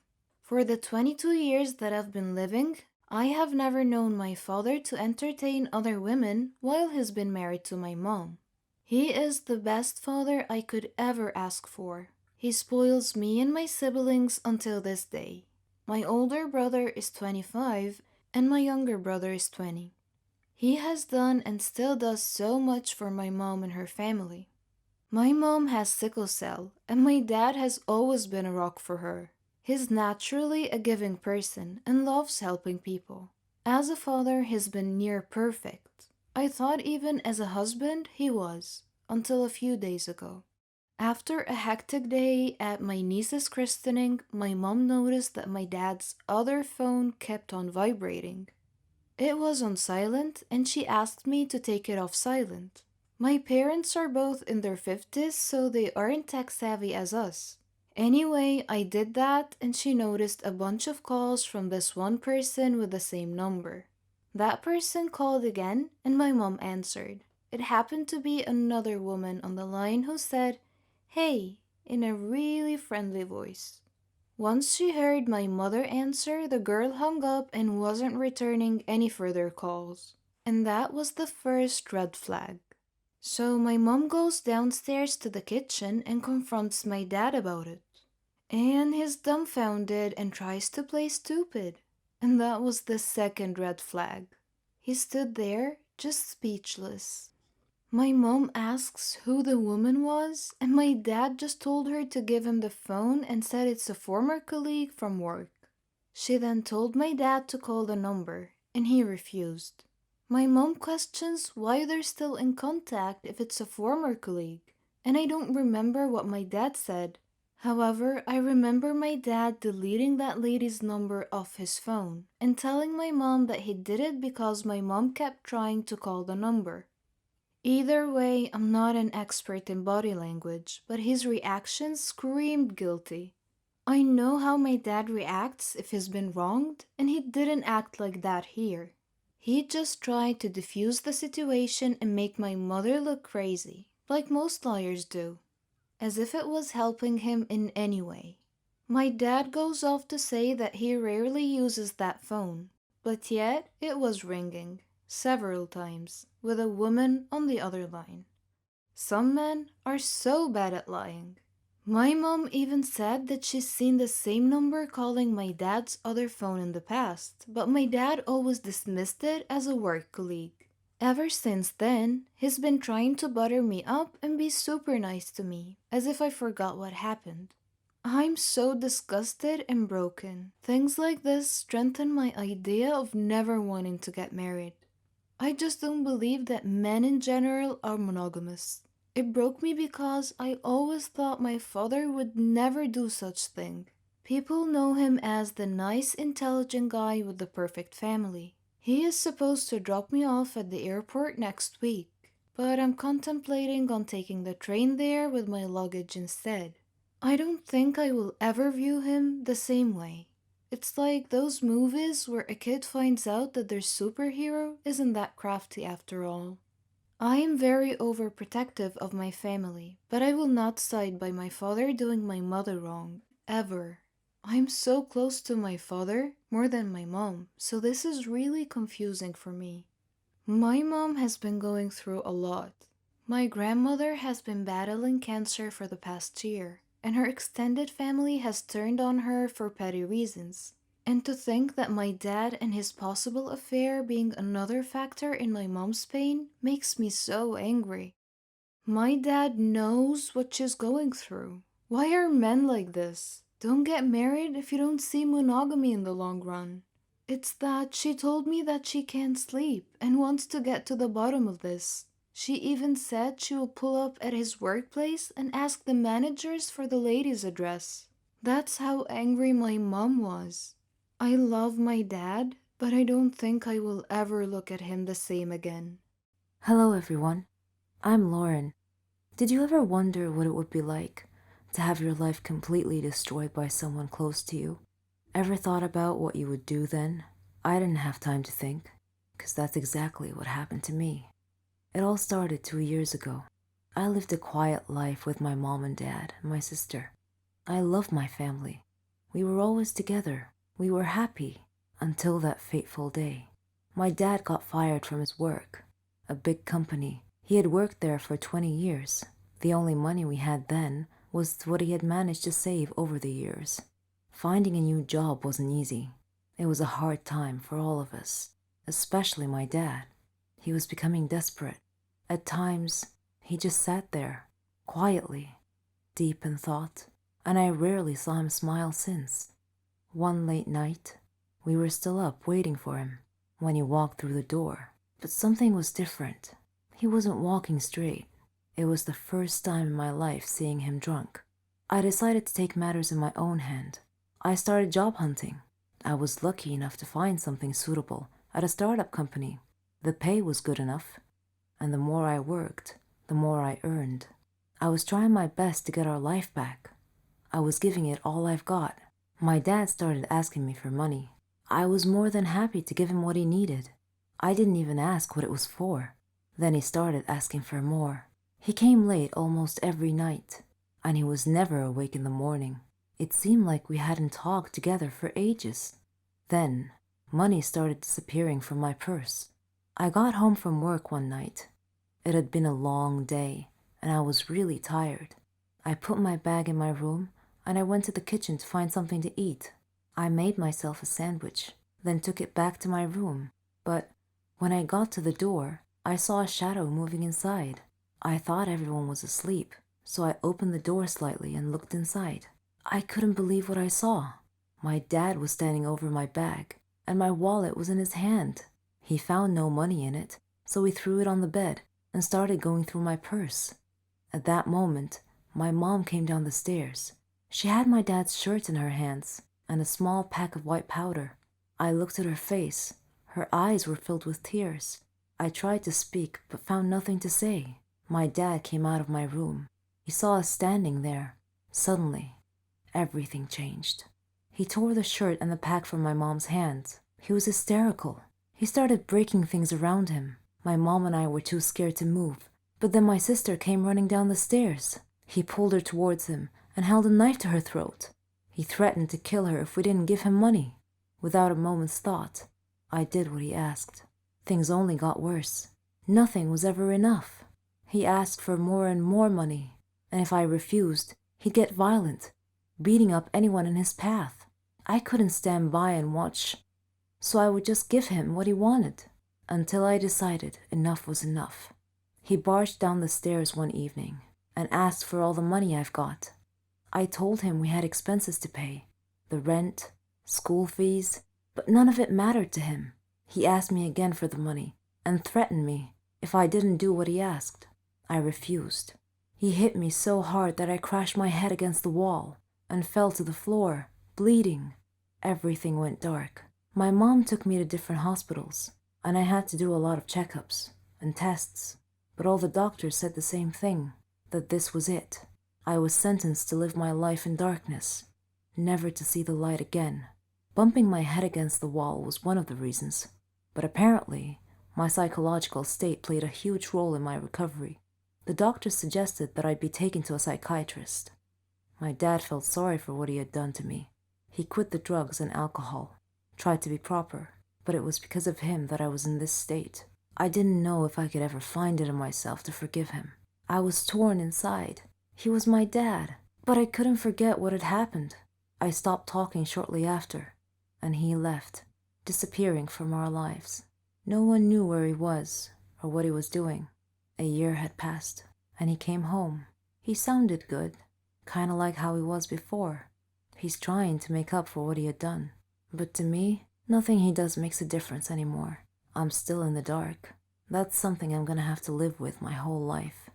For the 22 years that I've been living, I have never known my father to entertain other women while he's been married to my mom. He is the best father I could ever ask for. He spoils me and my siblings until this day. My older brother is 25 and my younger brother is 20. He has done and still does so much for my mom and her family. My mom has sickle cell, and my dad has always been a rock for her. He's naturally a giving person and loves helping people. As a father, he's been near perfect. I thought even as a husband he was, until a few days ago. After a hectic day at my niece's christening, my mom noticed that my dad's other phone kept on vibrating. It was on silent, and she asked me to take it off silent. My parents are both in their 50s, so they aren't tech savvy as us. Anyway, I did that, and she noticed a bunch of calls from this one person with the same number. That person called again, and my mom answered. It happened to be another woman on the line who said, "Hey," in a really friendly voice. Once she heard my mother answer, the girl hung up and wasn't returning any further calls. And that was the first red flag. So my mom goes downstairs to the kitchen and confronts my dad about it. And he's dumbfounded and tries to play stupid. And that was the second red flag. He stood there, just speechless. My mom asks who the woman was, and my dad just told her to give him the phone and said it's a former colleague from work. She then told my dad to call the number, and he refused. My mom questions why they're still in contact if it's a former colleague, and I don't remember what my dad said. However, I remember my dad deleting that lady's number off his phone and telling my mom that he did it because my mom kept trying to call the number. Either way, I'm not an expert in body language, but his reaction screamed guilty. I know how my dad reacts if he's been wronged, and he didn't act like that here. He just tried to defuse the situation and make my mother look crazy, like most lawyers do, as if it was helping him in any way. My dad goes off to say that he rarely uses that phone, but yet it was ringing several times, with a woman on the other line. Some men are so bad at lying. My mom even said that she's seen the same number calling my dad's other phone in the past, but my dad always dismissed it as a work colleague. Ever since then, he's been trying to butter me up and be super nice to me, as if I forgot what happened. I'm so disgusted and broken. Things like this strengthen my idea of never wanting to get married. I just don't believe that men in general are monogamous. It broke me because I always thought my father would never do such thing. People know him as the nice, intelligent guy with the perfect family. He is supposed to drop me off at the airport next week, but I'm contemplating on taking the train there with my luggage instead. I don't think I will ever view him the same way. It's like those movies where a kid finds out that their superhero isn't that crafty after all. I am very overprotective of my family, but I will not side by my father doing my mother wrong, ever. I'm so close to my father, more than my mom, so this is really confusing for me. My mom has been going through a lot. My grandmother has been battling cancer for the past year, and her extended family has turned on her for petty reasons. And to think that my dad and his possible affair being another factor in my mom's pain makes me so angry. My dad knows what she's going through. Why are men like this? Don't get married if you don't see monogamy in the long run. It's that she told me that she can't sleep and wants to get to the bottom of this. She even said she will pull up at his workplace and ask the managers for the lady's address. That's how angry my mom was. I love my dad, but I don't think I will ever look at him the same again. Hello everyone, I'm Lauren. Did you ever wonder what it would be like to have your life completely destroyed by someone close to you? Ever thought about what you would do then? I didn't have time to think, because that's exactly what happened to me. It all started 2 years ago. I lived a quiet life with my mom and dad and my sister. I loved my family. We were always together. We were happy until that fateful day. My dad got fired from his work, a big company. He had worked there for 20 years. The only money we had then was what he had managed to save over the years. Finding a new job wasn't easy. It was a hard time for all of us, especially my dad. He was becoming desperate. At times, he just sat there, quietly, deep in thought, and I rarely saw him smile since. One late night, we were still up waiting for him when he walked through the door. But something was different. He wasn't walking straight. It was the first time in my life seeing him drunk. I decided to take matters in my own hand. I started job hunting. I was lucky enough to find something suitable at a startup company. The pay was good enough, and the more I worked, the more I earned. I was trying my best to get our life back. I was giving it all I've got. My dad started asking me for money. I was more than happy to give him what he needed. I didn't even ask what it was for. Then he started asking for more. He came late almost every night, and he was never awake in the morning. It seemed like we hadn't talked together for ages. Then, money started disappearing from my purse. I got home from work one night. It had been a long day, and I was really tired. I put my bag in my room, and I went to the kitchen to find something to eat. I made myself a sandwich, then took it back to my room. But when I got to the door, I saw a shadow moving inside. I thought everyone was asleep, so I opened the door slightly and looked inside. I couldn't believe what I saw. My dad was standing over my bag, and my wallet was in his hand. He found no money in it, so he threw it on the bed and started going through my purse. At that moment, my mom came down the stairs. She had my dad's shirt in her hands and a small pack of white powder. I looked at her face. Her eyes were filled with tears. I tried to speak, but found nothing to say. My dad came out of my room. He saw us standing there. Suddenly, everything changed. He tore the shirt and the pack from my mom's hands. He was hysterical. He started breaking things around him. My mom and I were too scared to move, but then my sister came running down the stairs. He pulled her towards him and held a knife to her throat. He threatened to kill her if we didn't give him money. Without a moment's thought, I did what he asked. Things only got worse. Nothing was ever enough. He asked for more and more money, and if I refused, he'd get violent, beating up anyone in his path. I couldn't stand by and watch, so I would just give him what he wanted, until I decided enough was enough. He barged down the stairs one evening and asked for all the money I've got. I told him we had expenses to pay, the rent, school fees, but none of it mattered to him. He asked me again for the money and threatened me if I didn't do what he asked. I refused. He hit me so hard that I crashed my head against the wall and fell to the floor, bleeding. Everything went dark. My mom took me to different hospitals, and I had to do a lot of checkups and tests, but all the doctors said the same thing, that this was it. I was sentenced to live my life in darkness, never to see the light again. Bumping my head against the wall was one of the reasons, but apparently my psychological state played a huge role in my recovery. The doctors suggested that I'd be taken to a psychiatrist. My dad felt sorry for what he had done to me. He quit the drugs and alcohol, tried to be proper, but it was because of him that I was in this state. I didn't know if I could ever find it in myself to forgive him. I was torn inside. He was my dad, but I couldn't forget what had happened. I stopped talking shortly after, and he left, disappearing from our lives. No one knew where he was or what he was doing. A year had passed, and he came home. He sounded good, kind of like how he was before. He's trying to make up for what he had done. But to me, nothing he does makes a difference anymore. I'm still in the dark. That's something I'm gonna have to live with my whole life.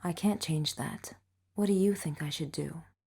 I can't change that. What do you think I should do?